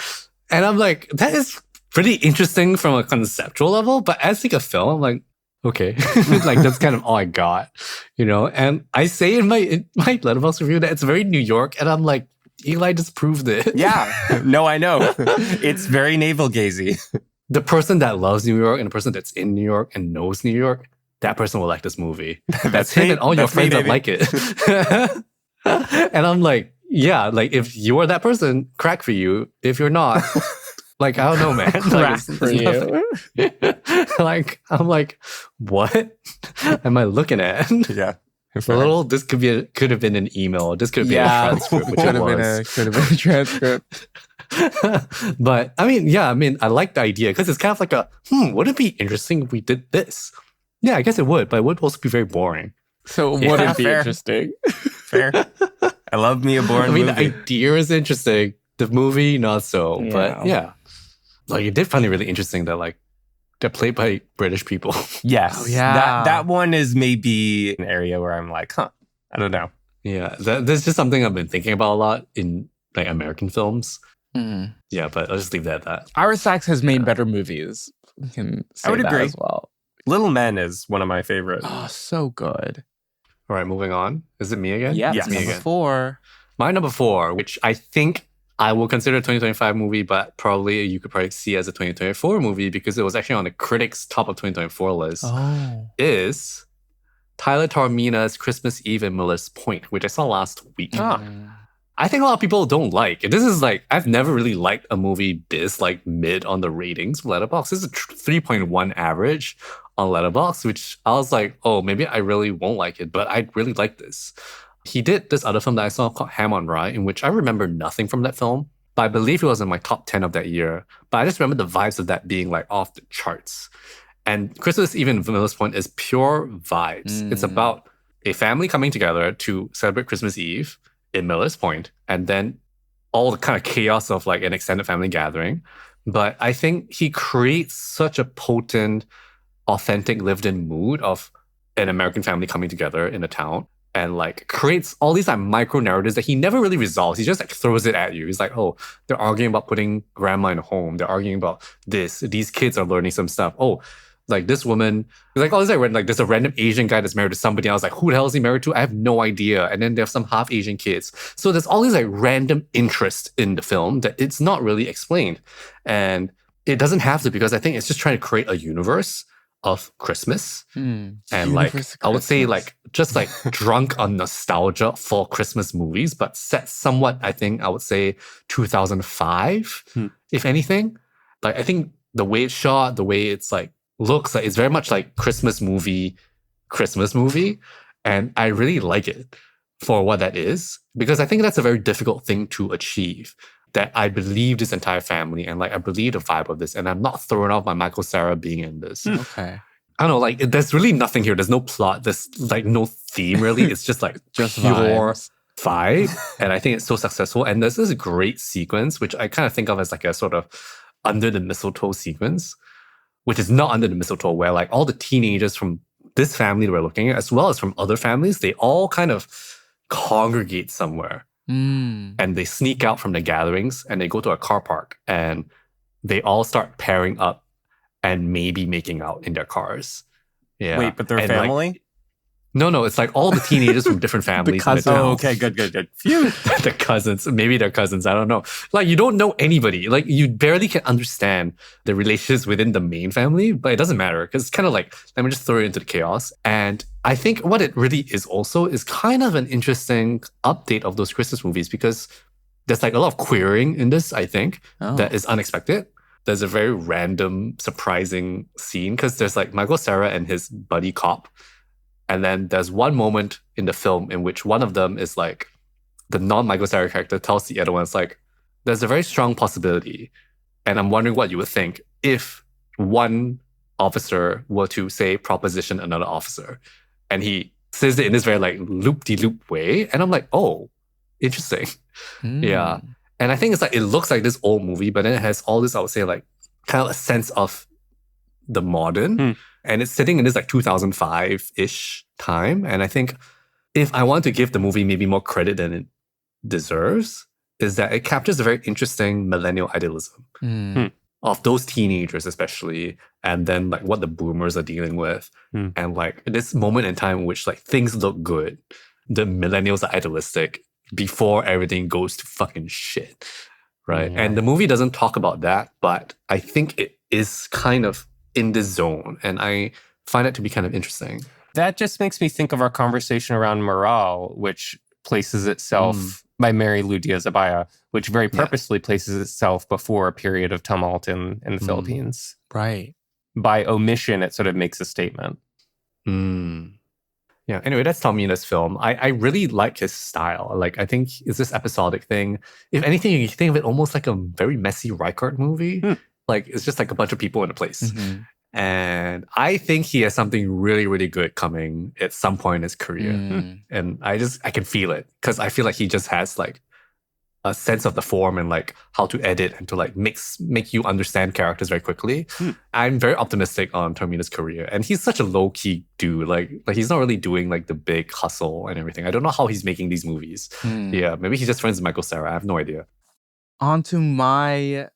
And I'm like, that is pretty interesting from a conceptual level, but as like a film, I'm like, okay, like that's kind of all I got, you know. And I say in my Letterboxd review that it's very New York, and I'm like, Eli just proved it. Yeah, no, I know. It's very navel-gazy. The person that loves New York and the person that's in New York and knows New York, that person will like this movie. That's him and all your friends that like it. And I'm like, yeah, like if you are that person, crack for you. If you're not, like, I don't know, man. Crack for you. Like, I'm like, what am I looking at? Yeah. This could have been an email. This could have been a transcript, which could it have been a transcript. But I like the idea because it's kind of like would it be interesting if we did this? Yeah, I guess it would, but it would also be very boring. So would it be interesting? Fair. I love me a boring movie. The idea is interesting. The movie, not so. Yeah. But yeah. Like, I did find it really interesting that, like, they're played by British people. Yes. Oh, yeah. That one is maybe an area where I'm like, I don't know. Yeah. That's just something I've been thinking about a lot in, like, American films. Mm. Yeah, but I'll just leave that at that. Ira Sachs has made better movies. We can say I would that agree. as well. Little Men is one of my favorite. Oh, so good. All right, moving on. Is it me again? Yeah, Yes. it's me number again. 4. My number 4, which I think I will consider a 2025 movie, but you could probably see as a 2024 movie because it was actually on the critics' top of 2024 list, is Tyler Taormina's Christmas Eve in Miller's Point, which I saw last week. I think a lot of people don't like it. This is like, I've never really liked a movie this like mid on the ratings for Letterboxd. This is a 3.1 average on Letterboxd, which I was like, oh, maybe I really won't like it, but I really like this. He did this other film that I saw called Ham on Rye, in which I remember nothing from that film, but I believe it was in my top 10 of that year. But I just remember the vibes of that being like off the charts. And Christmas Eve in Miller's Point is pure vibes. It's about a family coming together to celebrate Christmas Eve in Miller's Point, and then all the kind of chaos of like an extended family gathering. But I think he creates such a potent, authentic, lived-in mood of an American family coming together in a town, and like creates all these like micro narratives that he never really resolves. He just like throws it at you. He's like, oh, they're arguing about putting grandma in a home. They're arguing about this. These kids are learning some stuff. Oh, like this woman, like all this like there's a random Asian guy that's married to somebody. I was like, who the hell is he married to? I have no idea. And then there's some half Asian kids. So there's all these like random interest in the film that it's not really explained. And it doesn't have to, because I think it's just trying to create a universe of Christmas. And like, I would say like, just like drunk on nostalgia for Christmas movies, but set somewhat, I think I would say 2005, if anything. Like, I think the way it's shot, the way it's like, looks like, it's very much like Christmas movie. And I really like it for what that is, because I think that's a very difficult thing to achieve. That I believe this entire family, and like I believe the vibe of this, and I'm not thrown off by Michael Cera being in this. Okay. I don't know, like there's really nothing here. There's no plot. There's like no theme really. It's just like Just pure vibe. And I think it's so successful. And there's this great sequence, which I kind of think of as like a sort of under the mistletoe sequence, which is not under the mistletoe, where like all the teenagers from this family that we're looking at, as well as from other families, they all kind of congregate somewhere. And they sneak out from the gatherings and they go to a car park and they all start pairing up and maybe making out in their cars. Yeah. Wait, but they're And, family? Like, no, it's like all the teenagers from different families. In the town. Oh, okay, good. Phew. The cousins, maybe they're cousins, I don't know. Like, you don't know anybody. Like, you barely can understand the relationships within the main family, but it doesn't matter because it's kind of like, let me just throw it into the chaos. And I think what it really is also is kind of an interesting update of those Christmas movies, because there's like a lot of queering in this, I think, that is unexpected. There's a very random, surprising scene because there's like Michael Cera and his buddy cop. And then there's one moment in the film in which one of them is like, the non-Michael Cera character tells the other one, it's like, there's a very strong possibility. And I'm wondering what you would think if one officer were to, say, proposition another officer. And he says it in this very like loop-de-loop way. And I'm like, oh, interesting. Yeah. And I think it's like, it looks like this old movie, but then it has all this, I would say, like, kind of a sense of the modern. And it's sitting in this like 2005-ish time. And I think if I want to give the movie maybe more credit than it deserves, is that it captures a very interesting millennial idealism of those teenagers especially, and then like what the boomers are dealing with. And like this moment in time in which like things look good. The millennials are idealistic before everything goes to fucking shit. Right? Yeah. And the movie doesn't talk about that, but I think it is kind of in this zone. And I find it to be kind of interesting. That just makes me think of our conversation around Morale, which places itself by Mary Lou Diaz-Abaya, which very purposely places itself before a period of tumult in the Philippines. Right. By omission, it sort of makes a statement. Yeah, anyway, that's Tommy in this film. I really like his style. Like, I think it's this episodic thing. If anything, you can think of it almost like a very messy Reichardt movie. Like, it's just like a bunch of people in a place. And I think he has something really, really good coming at some point in his career. And I can feel it because I feel like he just has like a sense of the form and like how to edit and to like make you understand characters very quickly. I'm very optimistic on Termina's career. And he's such a low-key dude. Like he's not really doing like the big hustle and everything. I don't know how he's making these movies. Yeah, maybe he's just friends with Michael Cera. I have no idea. On to my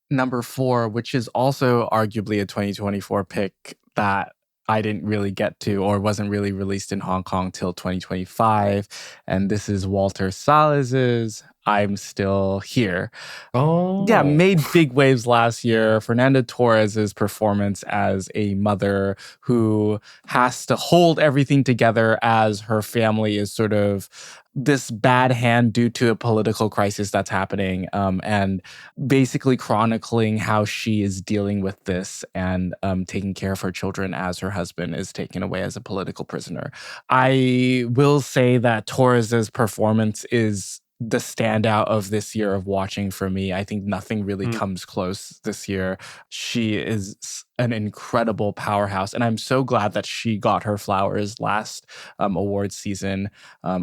number 4, which is also arguably a 2024 pick that I didn't really get to or wasn't really released in Hong Kong till 2025. And this is Walter Salaz's I'm Still Here. Yeah, made big waves last year. Fernanda Torres's performance as a mother who has to hold everything together as her family is sort of this bad hand due to a political crisis that's happening, and basically chronicling how she is dealing with this and taking care of her children as her husband is taken away as a political prisoner. I will say that Torres's performance is the standout of this year of watching for me. I think nothing really comes close this year. She is an incredible powerhouse, and I'm so glad that she got her flowers last awards season.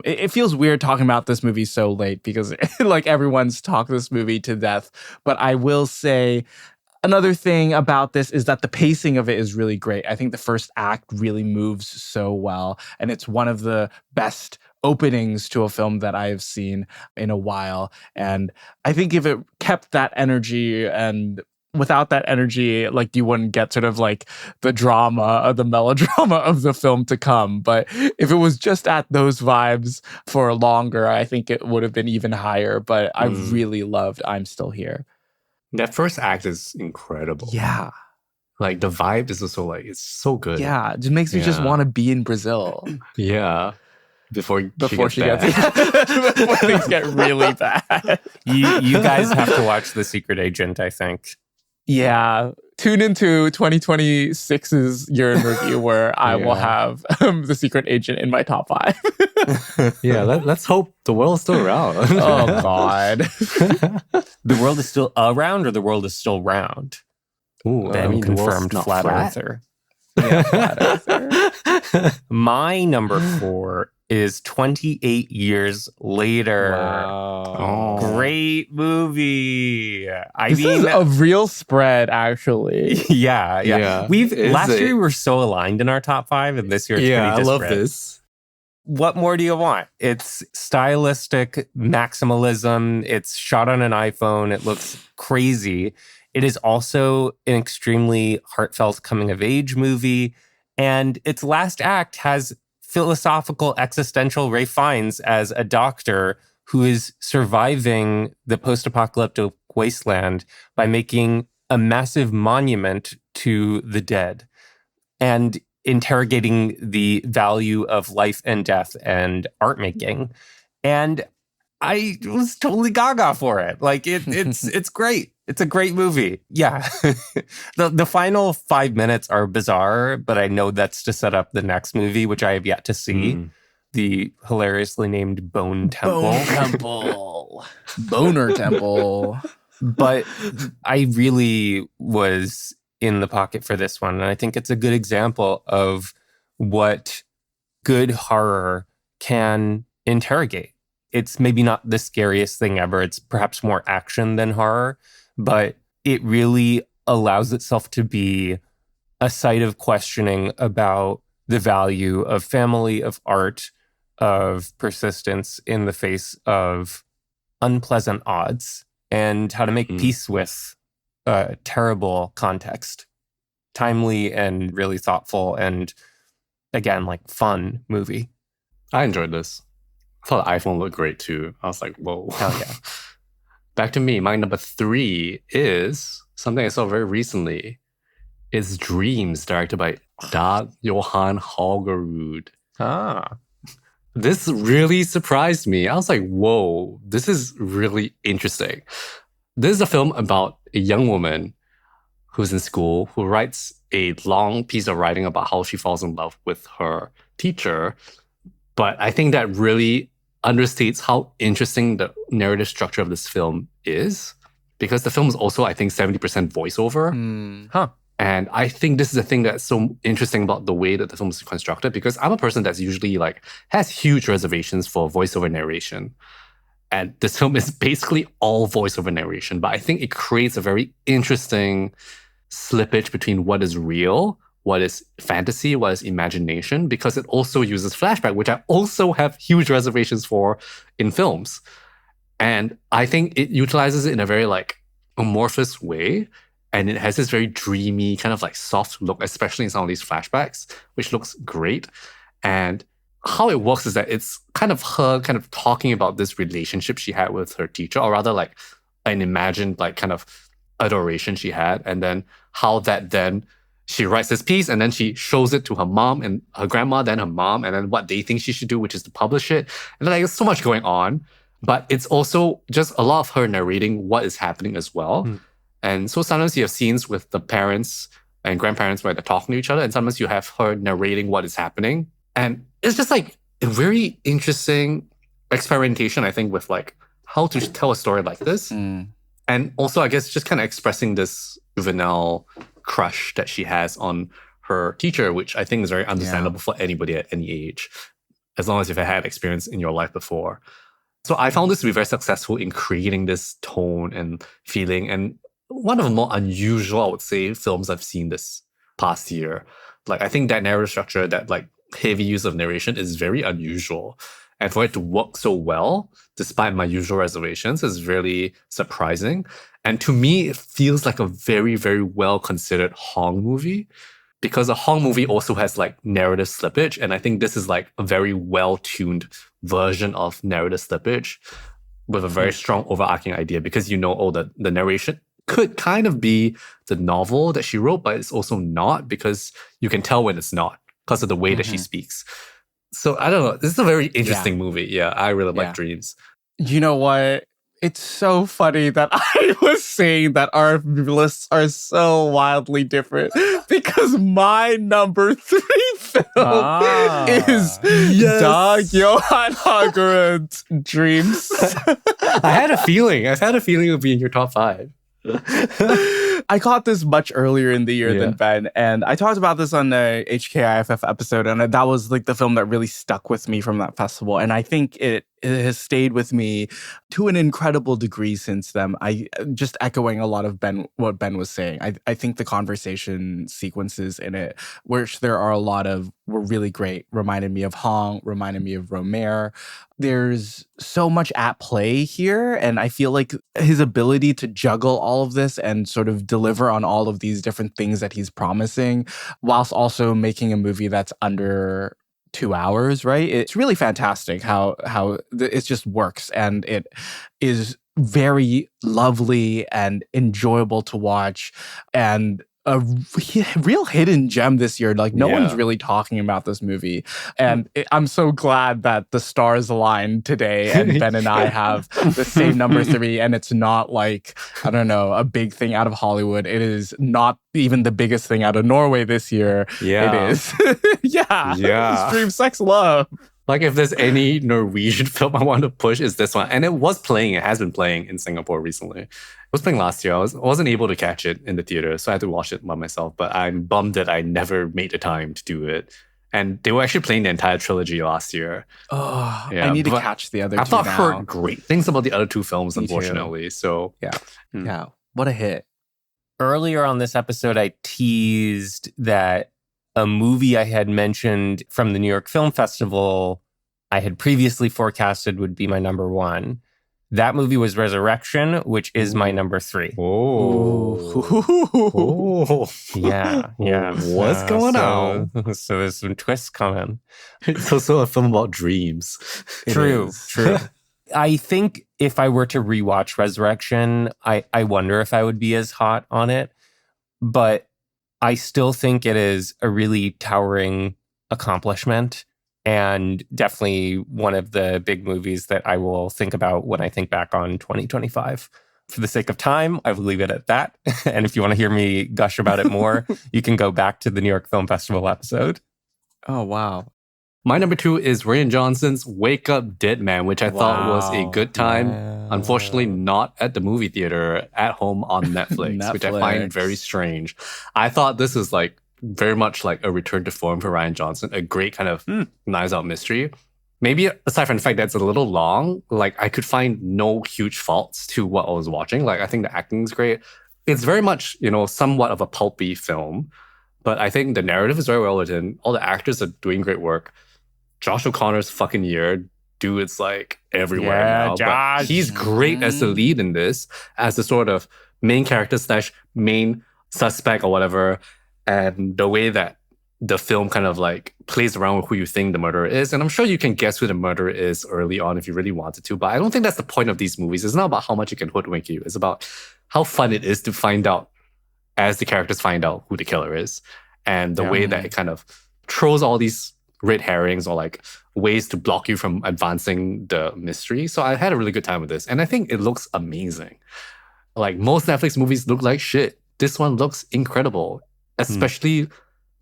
It feels weird talking about this movie so late because like everyone's talked this movie to death, but I will say another thing about this is that the pacing of it is really great. I think the first act really moves so well, and it's one of the best openings to a film that I have seen in a while. And I think if it kept that energy and without that energy, like you wouldn't get sort of like the drama, the melodrama of the film to come. But if it was just at those vibes for longer, I think it would have been even higher. But I really loved I'm Still Here. That first act is incredible. Yeah. Like the vibe is also like, it's so good. Yeah. It just makes me just want to be in Brazil. Yeah. Before she gets before things get really bad. You guys have to watch The Secret Agent, I think. Yeah. Tune into 2026's year in review where I will have The Secret Agent in my top 5. Yeah, let's hope the world's still around. Oh, God. The world is still around or the world is still round? Ooh, Ben confirmed flat earther. Yeah, flat earther. My number 4 is 28 Years Later. Wow. Great movie. This is a real spread, actually. Yeah. Last year we were so aligned in our top 5, and this year it's pretty disparate. I love this. What more do you want? It's stylistic maximalism. It's shot on an iPhone. It looks crazy. It is also an extremely heartfelt coming-of-age movie. And its last act has philosophical existential Ralph Fiennes as a doctor who is surviving the post-apocalyptic wasteland by making a massive monument to the dead and interrogating the value of life and death and art making. And I was totally gaga for it. Like it's great. It's a great movie. Yeah. The final 5 minutes are bizarre, but I know that's to set up the next movie, which I have yet to see. The hilariously named Bone Temple. Bone Temple. Boner Temple. But I really was in the pocket for this one. And I think it's a good example of what good horror can interrogate. It's maybe not the scariest thing ever. It's perhaps more action than horror, but it really allows itself to be a site of questioning about the value of family, of art, of persistence in the face of unpleasant odds, and how to make peace with a terrible context. Timely and really thoughtful and, again, like fun movie. I enjoyed this. I thought the iPhone looked great too. I was like, whoa. Hell yeah. Back to me. My number 3 is something I saw very recently. It's Dreams, directed by Dag Johan Haugerud. This really surprised me. I was like, whoa, this is really interesting. This is a film about a young woman who's in school who writes a long piece of writing about how she falls in love with her teacher. But I think that really understates how interesting the narrative structure of this film is, because the film is also, I think, 70% voiceover. And I think this is the thing that's so interesting about the way that the film is constructed, because I'm a person that's usually like has huge reservations for voiceover narration. And this film is basically all voiceover narration, but I think it creates a very interesting slippage between what is real, what is fantasy, what is imagination, because it also uses flashback, which I also have huge reservations for in films. And I think it utilizes it in a very like amorphous way. And it has this very dreamy, kind of like soft look, especially in some of these flashbacks, which looks great. And how it works is that it's kind of her kind of talking about this relationship she had with her teacher, or rather like an imagined like kind of adoration she had. And then how that then she writes this piece and then she shows it to her mom and her grandma, then her mom, and then what they think she should do, which is to publish it. And like, there's so much going on, but it's also just a lot of her narrating what is happening as well. And so sometimes you have scenes with the parents and grandparents where they're talking to each other, and sometimes you have her narrating what is happening. And it's just like a very interesting experimentation, I think, with like how to tell a story like this. And also, I guess, just kind of expressing this juvenile crush that she has on her teacher, which I think is very understandable for anybody at any age, as long as you've had experience in your life before. So I found this to be very successful in creating this tone and feeling, and one of the more unusual, I would say, films I've seen this past year. Like, I think that narrative structure, that like heavy use of narration is very unusual. And for it to work so well, despite my usual reservations, is really surprising. And to me, it feels like a very, very well-considered Hong movie, because a Hong movie also has like narrative slippage. And I think this is like a very well-tuned version of narrative slippage with a very strong overarching idea, because the narration could kind of be the novel that she wrote, but it's also not, because you can tell when it's not because of the way that she speaks. So I don't know. This is a very interesting movie. Yeah, I really like Dreams. You know what? It's so funny that I was saying that our lists are so wildly different, because my number 3 film is Dag Johan Hagerud's Dreams. I had a feeling it would be in your top 5. I caught this much earlier in the year than Ben, and I talked about this on the HKIFF episode, and that was like the film that really stuck with me from that festival. And I think it has stayed with me to an incredible degree since then. I just echoing a lot of what Ben was saying. I think the conversation sequences in it, which there are a lot of, were really great. Reminded me of Hong, reminded me of Romer. There's so much at play here, and I feel like his ability to juggle all of this and sort of deliver on all of these different things that he's promising, whilst also making a movie that's under 2 hours, right? It's really fantastic how it just works, and it is very lovely and enjoyable to watch, and a real hidden gem this year. Like, no one's really talking about this movie, and I'm so glad that the stars aligned today, and Ben and I have the same number 3, and it's not like, I don't know, a big thing out of Hollywood. It is not even the biggest thing out of Norway this year. It is. Stream Sex Love. Like, if there's any Norwegian film I want to push, is this one. And it has been playing in Singapore recently. It was playing last year. I wasn't able to catch it in the theater, so I had to watch it by myself. But I'm bummed that I never made the time to do it. And they were actually playing the entire trilogy last year. Oh, I need to catch the other two now. I've not heard great things about the other 2 films, unfortunately. So, yeah. What a hit. Earlier on this episode, I teased that a movie I had mentioned from the New York Film Festival I had previously forecasted would be my number 1. That movie was Resurrection, which is my number 3. Oh. Yeah. What's going on? So there's some twists coming. It's also a film about dreams. True. I think if I were to rewatch Resurrection, I wonder if I would be as hot on it. But I still think it is a really towering accomplishment, and definitely one of the big movies that I will think about when I think back on 2025. For the sake of time, I will leave it at that. And if you want to hear me gush about it more, you can go back to the New York Film Festival episode. Oh, wow. My number 2 is Rian Johnson's Wake Up Dead Man, which I thought was a good time. Yeah. Unfortunately, not at the movie theater, at home on Netflix, which I find very strange. I thought this was like very much like a return to form for Rian Johnson, a great kind of Knives Out mystery. Maybe aside from the fact that it's a little long, like I could find no huge faults to what I was watching. Like, I think the acting is great. It's very much, somewhat of a pulpy film, but I think the narrative is very well written. All the actors are doing great work. Josh O'Connor's fucking year. Dude's like everywhere now. Josh. But he's great as the lead in this, as the sort of main character / main suspect or whatever. And the way that the film kind of like plays around with who you think the murderer is. And I'm sure you can guess who the murderer is early on if you really wanted to. But I don't think that's the point of these movies. It's not about how much it can hoodwink you. It's about how fun it is to find out, as the characters find out, who the killer is. And the way that it kind of throws all these red herrings or like ways to block you from advancing the mystery. So I had a really good time with this. And I think it looks amazing. Like, most Netflix movies look like shit. This one looks incredible, especially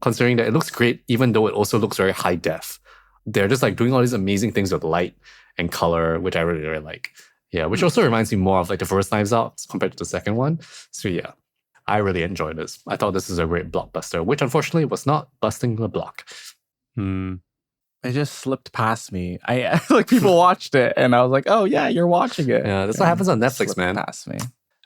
considering that it looks great, even though it also looks very high def. They're just like doing all these amazing things with light and color, which I really, really like. Yeah, which also reminds me more of like the first Knives Out compared to the second one. So yeah, I really enjoyed this. I thought this is a great blockbuster, which unfortunately was not busting the block. It just slipped past me. I like people watched it and I was like, oh yeah, you're watching it. Yeah, that's what happens on Netflix, Slipped man. past me.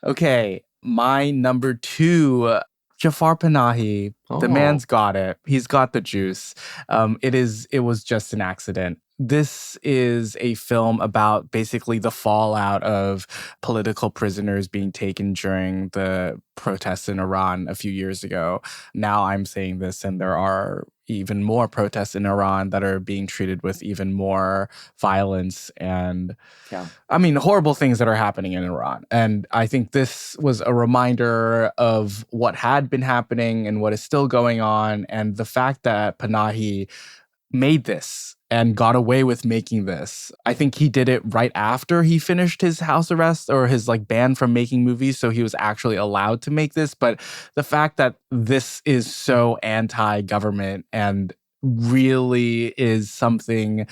Okay, my number 2, Jafar Panahi. The man's got it. He's got the juice. It was just an accident. This is a film about basically the fallout of political prisoners being taken during the protests in Iran a few years ago. Now I'm saying this, and there are even more protests in Iran that are being treated with even more violence and, I mean, horrible things that are happening in Iran. And I think this was a reminder of what had been happening and what is still going on. And the fact that Panahi made this and got away with making this. I think he did it right after he finished his house arrest or his like ban from making movies. So he was actually allowed to make this. But the fact that this is so anti-government and really is something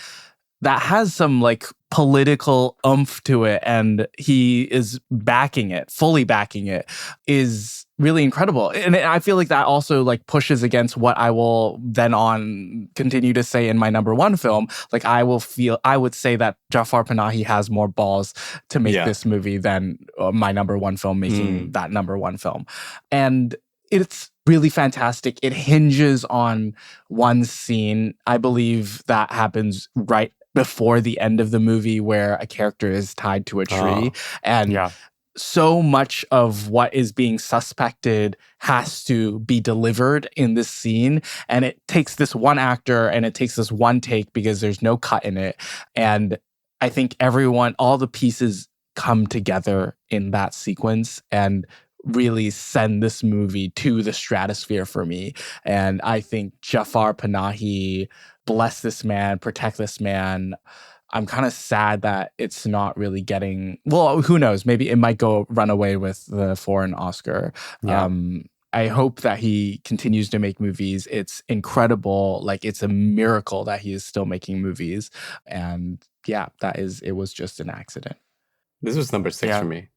that has some like political oomph to it and he is backing it, fully backing it, is really incredible. And I feel like that also like pushes against what I will then on continue to say in my number 1 film. Like I would say that Jafar Panahi has more balls to make this movie than my number 1 film making that number 1 film. And it's really fantastic. It hinges on one scene. I believe that happens right before the end of the movie where a character is tied to a tree. So much of what is being suspected has to be delivered in this scene. And it takes this one actor and it takes this one take because there's no cut in it. And I think all the pieces come together in that sequence and really send this movie to the stratosphere for me. And I think Jafar Panahi, bless this man, protect this man. I'm kind of sad that it's not really getting, well, who knows? Maybe it might go run away with the foreign Oscar. Yeah. I hope that he continues to make movies. It's incredible. Like, it's a miracle that he is still making movies. And yeah, it was just an accident. This was number 6 for me.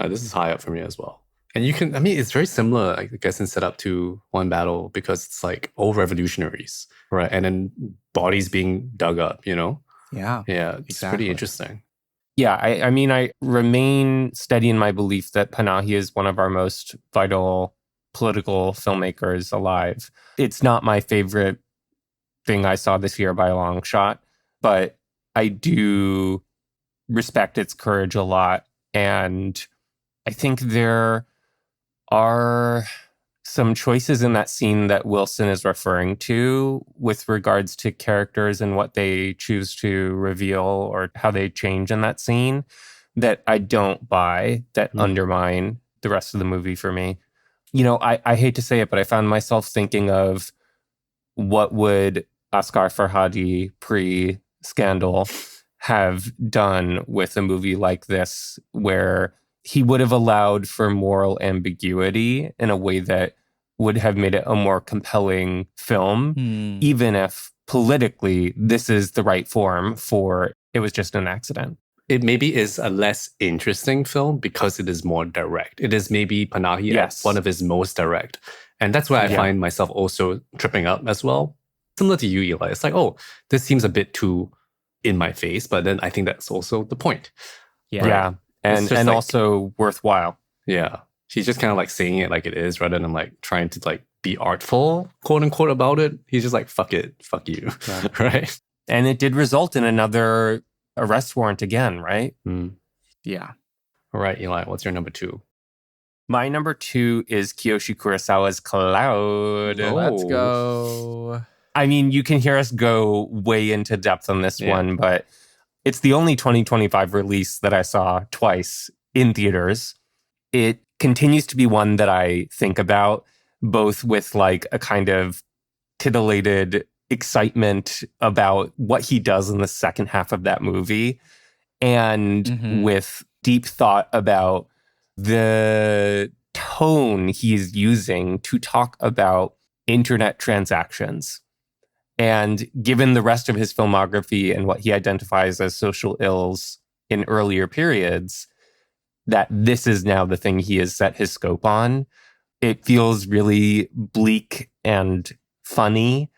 This is high up for me as well. And it's very similar, I guess, in setup to One Battle because it's like old revolutionaries, right? And then bodies being dug up, you know? Yeah. Yeah, it's pretty interesting. Yeah, I mean, I remain steady in my belief that Panahi is one of our most vital political filmmakers alive. It's not my favorite thing I saw this year by a long shot, but I do respect its courage a lot. And I think there are some choices in that scene that Wilson is referring to with regards to characters and what they choose to reveal or how they change in that scene that I don't buy, that undermine the rest of the movie for me. You know, I hate to say it, but I found myself thinking of what would Asghar Farhadi pre-Scandal have done with a movie like this, where he would have allowed for moral ambiguity in a way that would have made it a more compelling film, even if politically this is the right form for it was just an accident. It maybe is a less interesting film because it is more direct. It is maybe Panahi at one of his most direct. And that's where I find myself also tripping up as well. Similar to you, Eli. It's like, oh, this seems a bit too in my face, but then I think that's also the point. Yeah. And like, also worthwhile. Yeah. She's just kind of like saying it like it is rather than like trying to like be artful, quote unquote, about it. He's just like, fuck it, fuck you. Right? And it did result in another arrest warrant again, right? Yeah. All right, Eli, what's your number 2? My number 2 is Kiyoshi Kurosawa's Cloud. Let's go. I mean, you can hear us go way into depth on this one, but it's the only 2025 release that I saw twice in theaters. It continues to be one that I think about, both with like a kind of titillated excitement about what he does in the second half of that movie, and with deep thought about the tone he's using to talk about internet transactions. And given the rest of his filmography and what he identifies as social ills, in earlier periods, that this is now the thing he has set his scope on. It feels really bleak and funny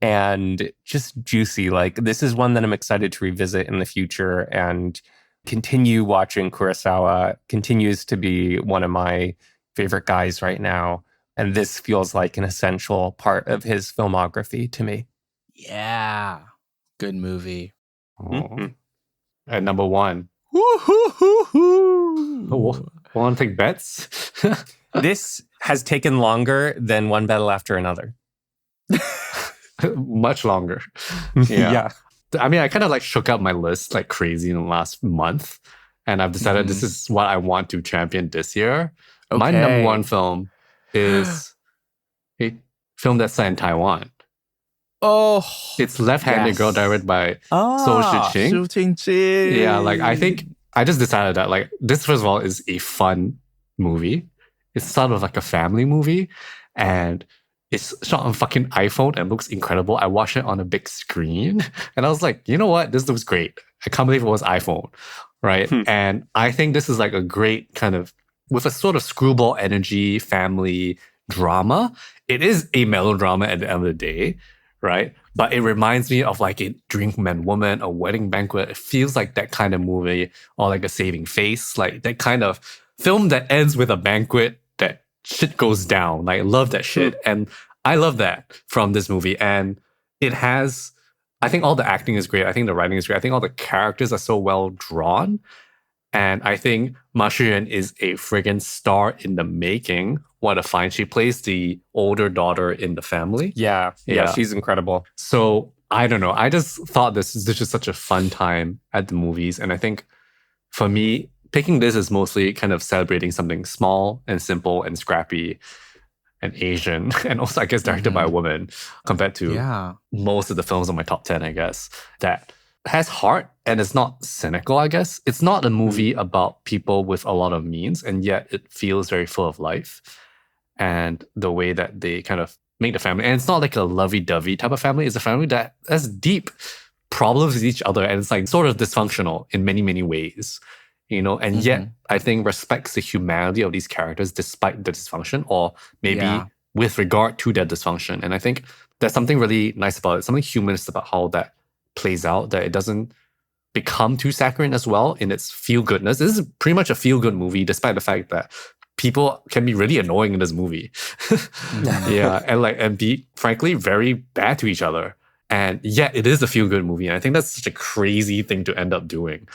and just juicy. Like, this is one that I'm excited to revisit in the future and continue watching. Kurosawa continues to be one of my favorite guys right now. And this feels like an essential part of his filmography to me. Yeah. Good movie. Oh. At number one. Woo-hoo-hoo-hoo. Want to take bets? This has taken longer than One Battle After Another. Much longer. Yeah. I mean, I kind of like shook up my list like crazy in the last month. And I've decided this is what I want to champion this year. Okay. My number one film is a film that's set in Taiwan. Oh. It's Left-Handed yes. Girl, directed by Shih-Ching. Shih-Ching. Yeah, like I think I just decided that like this, first of all, is a fun movie. It's sort of like a family movie, and it's shot on fucking iPhone and looks incredible. I watched it on a big screen, and I was like, you know what? This looks great. I can't believe it was iPhone, right? And I think this is like a great kind of, with a sort of screwball energy family drama. It is a melodrama at the end of the day, right? But it reminds me of like a Drink Man Woman, a Wedding Banquet. It feels like that kind of movie, or like a Saving Face, like that kind of film that ends with a banquet that shit goes down. Like, I love that shit. And I love that from this movie. And it has, I think all the acting is great. I think the writing is great. I think all the characters are so well drawn. And I think Ma Shuyuan is a friggin' star in the making. What a find. She plays the older daughter in the family. Yeah, she's incredible. So I don't know. I just thought this is just such a fun time at the movies. And I think for me, picking this is mostly kind of celebrating something small and simple and scrappy and Asian, and also, I guess, directed by a woman, compared to most of the films on my top 10, I guess, that has heart and it's not cynical, I guess. It's not a movie about people with a lot of means, and yet it feels very full of life. And the way that they kind of make the family, and it's not like a lovey-dovey type of family. It's a family that has deep problems with each other, and it's like sort of dysfunctional in many, many ways, you know, and yet I think respects the humanity of these characters despite the dysfunction, or maybe with regard to their dysfunction. And I think there's something really nice about it, something humanist about how that plays out, that it doesn't become too saccharine as well in its feel-goodness. This is pretty much a feel-good movie, despite the fact that people can be really annoying in this movie. And be, frankly, very bad to each other. And yet it is a feel-good movie. And I think that's such a crazy thing to end up doing.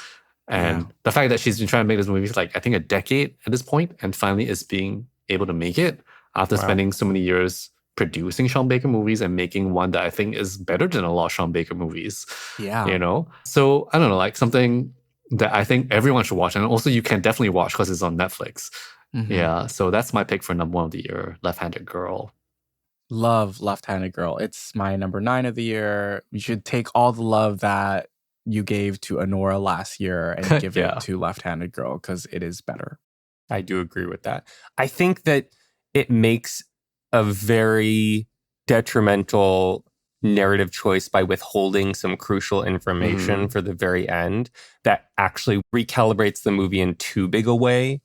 And the fact that she's been trying to make this movie for like, I think, a decade at this point, and finally is being able to make it after spending so many years producing Sean Baker movies and making one that I think is better than a lot of Sean Baker movies. Yeah. You know? So, I don't know, like something that I think everyone should watch. And also you can definitely watch because it's on Netflix. Yeah. So that's my pick for number one of the year, Left-Handed Girl. Love Left-Handed Girl. It's my number 9 of the year. You should take all the love that you gave to Anora last year and give it to Left-Handed Girl, because it is better. I do agree with that. I think that it makes a very detrimental narrative choice by withholding some crucial information for the very end that actually recalibrates the movie in too big a way,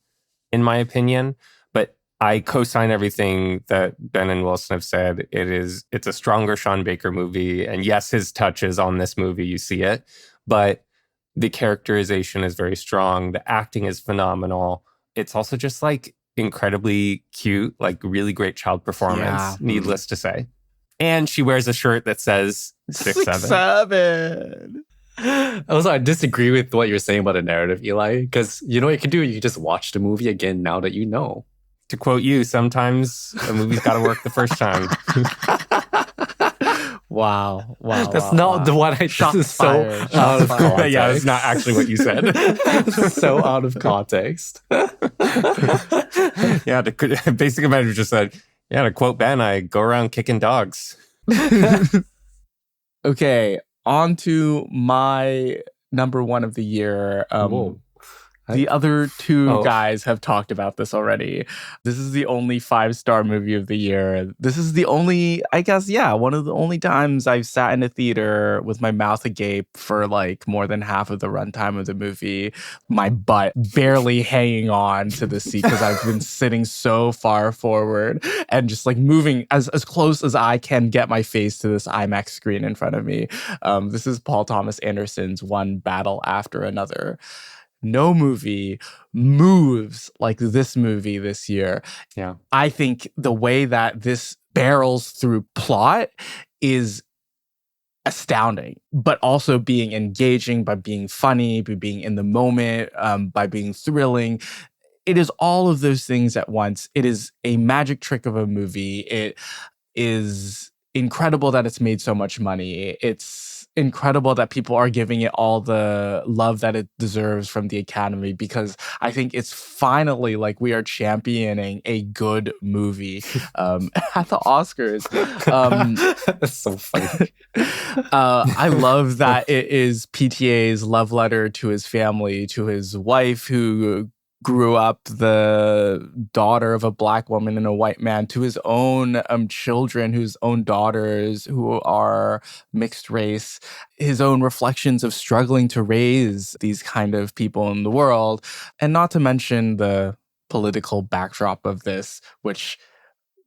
in my opinion. But I co-sign everything that Ben and Wilson have said. It's a stronger Sean Baker movie. And yes, his touch is on this movie. You see it. But the characterization is very strong. The acting is phenomenal. It's also just like incredibly cute, like really great child performance, needless to say. And she wears a shirt that says 6'7". Also, I disagree with what you're saying about the narrative, Eli, because you know what you can do? You can just watch the movie again now that you know. To quote you, sometimes a movie's got to work the first time. Wow. That's not the one I shot. This is so out of context. Yeah, it's not actually what you said. So out of context. Yeah, the basic manager just said, to quote Ben, I go around kicking dogs. Okay, on to my number one of the year. The other two Oh. guys have talked about this already. This is the only 5-star movie of the year. This is the only, I guess, one of the only times I've sat in a theater with my mouth agape for like more than half of the runtime of the movie, my butt barely hanging on to the seat because I've been sitting so far forward and just like moving as close as I can get my face to this IMAX screen in front of me. This is Paul Thomas Anderson's One Battle After Another. No movie moves like this movie this year. Yeah. I think the way that this barrels through plot is astounding, but also being engaging, by being funny, by being in the moment, by being thrilling. It is all of those things at once. It is a magic trick of a movie. It is incredible that it's made so much money. It's incredible that people are giving it all the love that it deserves from the Academy, because I think it's finally like we are championing a good movie at the Oscars. That's so funny. I love that it is PTA's love letter to his family, to his wife who grew up the daughter of a Black woman and a white man, to his own children, whose own daughters who are mixed race, his own reflections of struggling to raise these kind of people in the world, and not to mention the political backdrop of this, which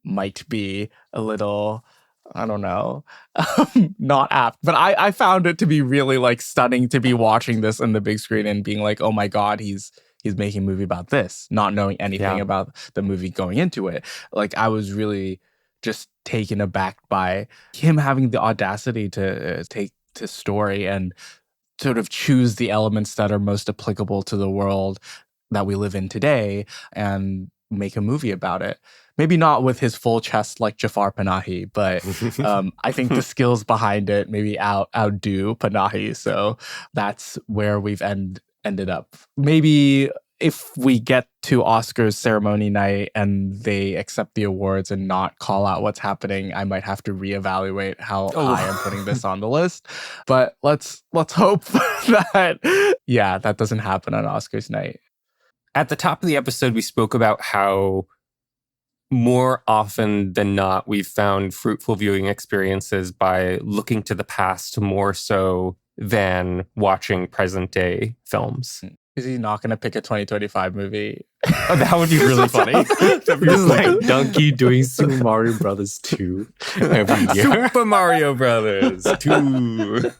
might be a little, I don't know, not apt. But I found it to be really like stunning to be watching this in the big screen and being like, oh my God, he's making a movie about this, not knowing anything about the movie going into it. Like, I was really just taken aback by him having the audacity to take the story and sort of choose the elements that are most applicable to the world that we live in today and make a movie about it. Maybe not with his full chest like Jafar Panahi, but I think the skills behind it maybe outdo Panahi. So that's where we've ended up. Maybe if we get to Oscars ceremony night and they accept the awards and not call out what's happening, I might have to reevaluate how high I'm putting this on the list. But let's hope that that doesn't happen on Oscars night. At the top of the episode, we spoke about how more often than not, we've found fruitful viewing experiences by looking to the past more so than watching present day films. Is he not going to pick a 2025 movie? Oh, that would be really funny. This is like Donkey doing Super Mario Brothers 2 every year. Super Mario Brothers 2.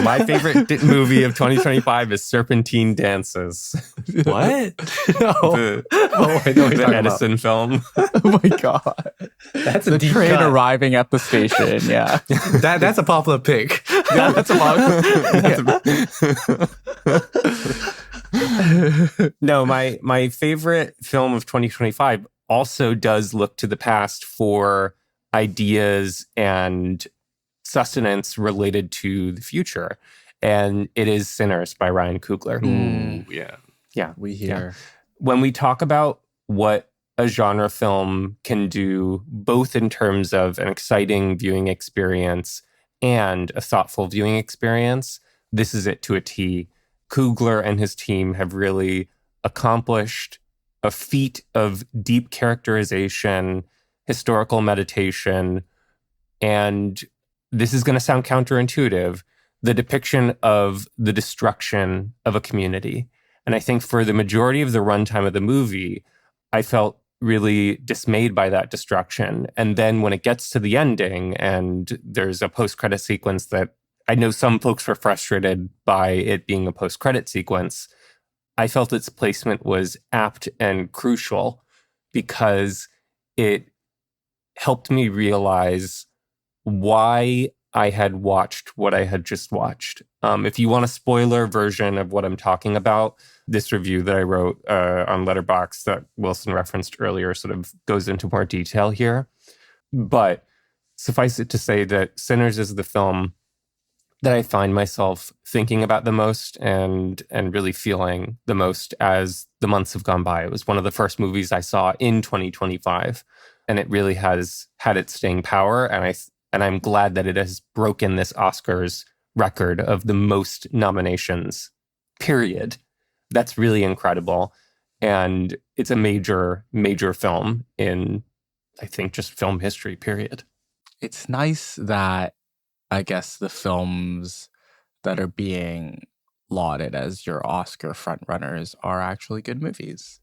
My favorite movie of 2025 is Serpentine Dances. What? I know the Edison film. Oh my God. That's the train arriving at the station. Yeah. That's a popular pick. Yeah, that's a popular No, my favorite film of 2025 also does look to the past for ideas and sustenance related to the future. And it is Sinners by Ryan Coogler. Ooh, yeah. Yeah. We hear. Yeah. When we talk about what a genre film can do, both in terms of an exciting viewing experience and a thoughtful viewing experience, this is it to a T. Coogler and his team have really accomplished a feat of deep characterization, historical meditation, and this is going to sound counterintuitive, the depiction of the destruction of a community. And I think for the majority of the runtime of the movie, I felt really dismayed by that destruction. And then when it gets to the ending and there's a post-credit sequence that I know some folks were frustrated by it being a post-credit sequence, I felt its placement was apt and crucial because it helped me realize why I had watched what I had just watched. If you want a spoiler version of what I'm talking about, this review that I wrote on Letterboxd that Wilson referenced earlier sort of goes into more detail here. But suffice it to say that Sinners is the film that I find myself thinking about the most and really feeling the most as the months have gone by. It was one of the first movies I saw in 2025, and it really has had its staying power. And I'm glad that it has broken this Oscars record of the most nominations, period, That's really incredible. And it's a major, major film in, I think, just film history, period. It's nice that, I guess, the films that are being lauded as your Oscar frontrunners are actually good movies.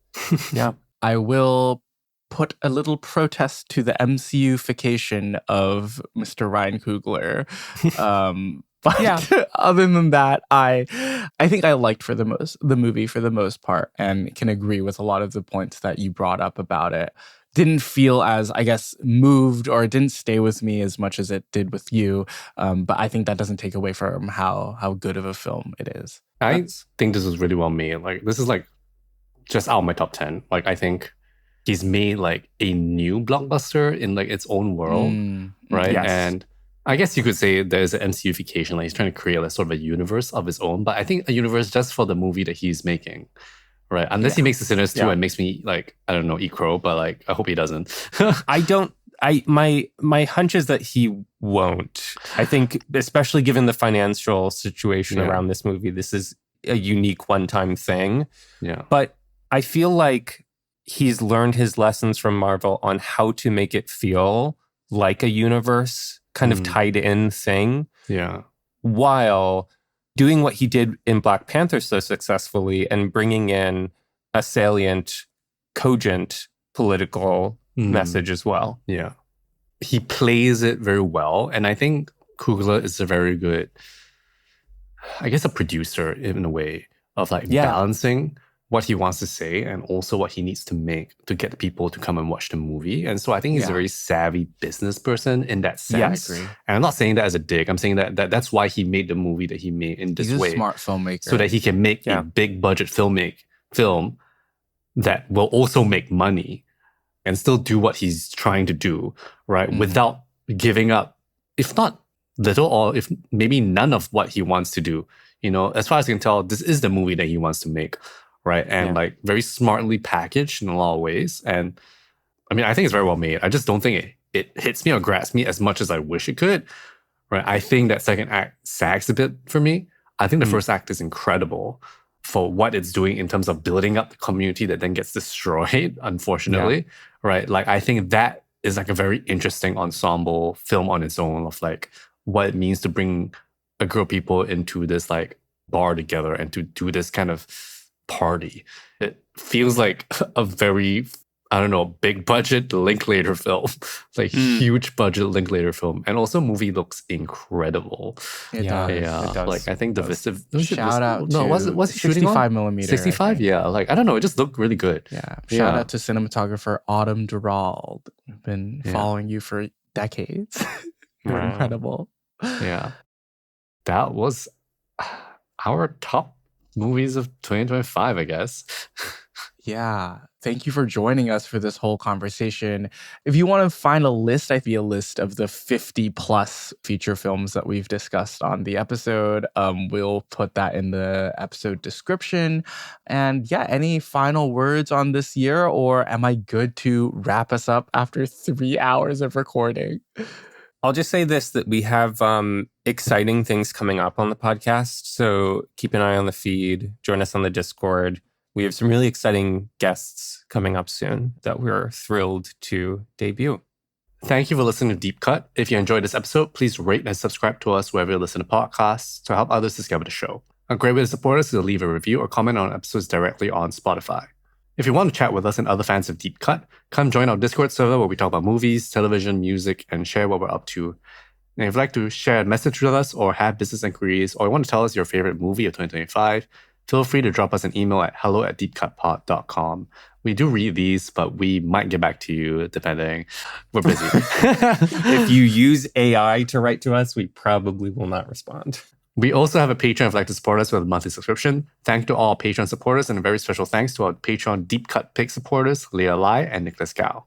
Yeah. I will put a little protest to the MCU-fication of Mr. Ryan Coogler. But Yeah. other than that, I think I liked the movie for the most part, and can agree with a lot of the points that you brought up about it. Didn't feel as, I guess, moved, or it didn't stay with me as much as it did with you. But I think that doesn't take away from how good of a film it is. I think this was really well made. Like, this is like just out of my top 10. Like, I think he's made like a new blockbuster in like its own world, right? Yes. And I guess you could say there's an MCUification. Like, he's trying to create like sort of a universe of his own, but I think a universe just for the movie that he's making. Right. Unless he makes the Sinners 2 and makes me like, I don't know, eat crow, but like, I hope he doesn't. My hunch is that he won't. I think, especially given the financial situation around this movie, this is a unique one-time thing. Yeah. But I feel like he's learned his lessons from Marvel on how to make it feel like a universe kind of tied in thing. Yeah. While doing what he did in Black Panther so successfully and bringing in a salient, cogent political message as well. Yeah. He plays it very well. And I think Coogler is a very good, I guess, a producer in a way of like balancing what he wants to say and also what he needs to make to get people to come and watch the movie. And so I think he's a very savvy business person in that sense. Yeah, I agree. And I'm not saying that as a dig. I'm saying that's why he made the movie that he made in this way. He's a smart filmmaker. So that he can make a big budget film that will also make money and still do what he's trying to do, right? Without giving up, if not little or if maybe none of what he wants to do. You know, as far as I can tell, this is the movie that he wants to make. Right. And like very smartly packaged in a lot of ways. And I mean, I think it's very well made. I just don't think it hits me or grasps me as much as I wish it could. Right. I think that second act sags a bit for me. I think the first act is incredible for what it's doing in terms of building up the community that then gets destroyed, unfortunately. Right. Like, I think that is like a very interesting ensemble film on its own of like what it means to bring a group of people into this like bar together and to do this kind of party. It feels like a very, I don't know, big budget Linklater film, like huge budget Linklater film. And also movie looks incredible. It does. Yeah. It does. Like, I think Shout out to was he shooting on? 65 millimeter. 65? Yeah. Like, I don't know. It just looked really good. Yeah. Shout out to cinematographer Autumn Durald. I've been following you for decades. You're incredible. Yeah. That was our top movies of 2025, I guess. Yeah. Thank you for joining us for this whole conversation. If you want to find a list, I see a list of the 50 plus feature films that we've discussed on the episode. We'll put that in the episode description. And yeah, any final words on this year, or am I good to wrap us up after 3 hours of recording? I'll just say this, that we have exciting things coming up on the podcast. So keep an eye on the feed, join us on the Discord. We have some really exciting guests coming up soon that we're thrilled to debut. Thank you for listening to Deep Cut. If you enjoyed this episode, please rate and subscribe to us wherever you listen to podcasts to help others discover the show. A great way to support us is to leave a review or comment on episodes directly on Spotify. If you want to chat with us and other fans of Deep Cut, come join our Discord server where we talk about movies, television, music, and share what we're up to. And if you'd like to share a message with us or have business inquiries or you want to tell us your favorite movie of 2025, feel free to drop us an email at hello@deepcutpod.com. We do read these, but we might get back to you depending. We're busy. If you use AI to write to us, we probably will not respond. We also have a Patreon if you'd like to support us with a monthly subscription. Thank you to all our Patreon supporters, and a very special thanks to our Patreon Deep Cut Pick supporters, Leah Lai and Nicholas Gao.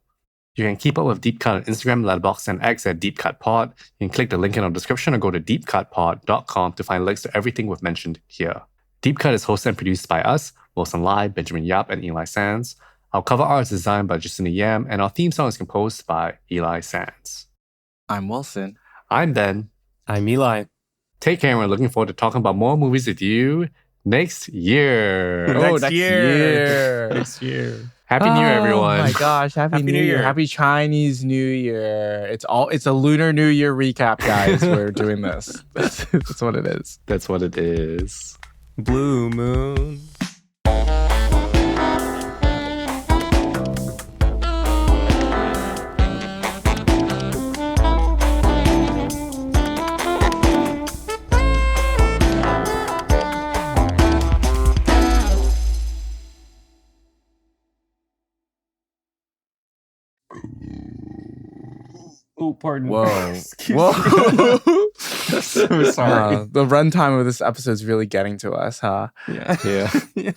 You can keep up with Deep Cut on Instagram, Letterboxd, and X at Deep Cut Pod. You can click the link in our description or go to deepcutpod.com to find links to everything we've mentioned here. Deep Cut is hosted and produced by us, Wilson Lai, Benjamin Yap, and Eli Sands. Our cover art is designed by Justina Yam, and our theme song is composed by Eli Sands. I'm Wilson. I'm Ben. I'm Eli. Take care, and we're looking forward to talking about more movies with you next year. Next year. Next year. Happy New Year, everyone. Oh my gosh, Happy New Year. Happy Chinese New Year. It's a Lunar New Year recap, guys. We're doing this. That's what it is. That's what it is. Blue moon. Oh, pardon. Whoa. Excuse Whoa. me. So sorry. The runtime of this episode is really getting to us, huh? Yeah. Yeah.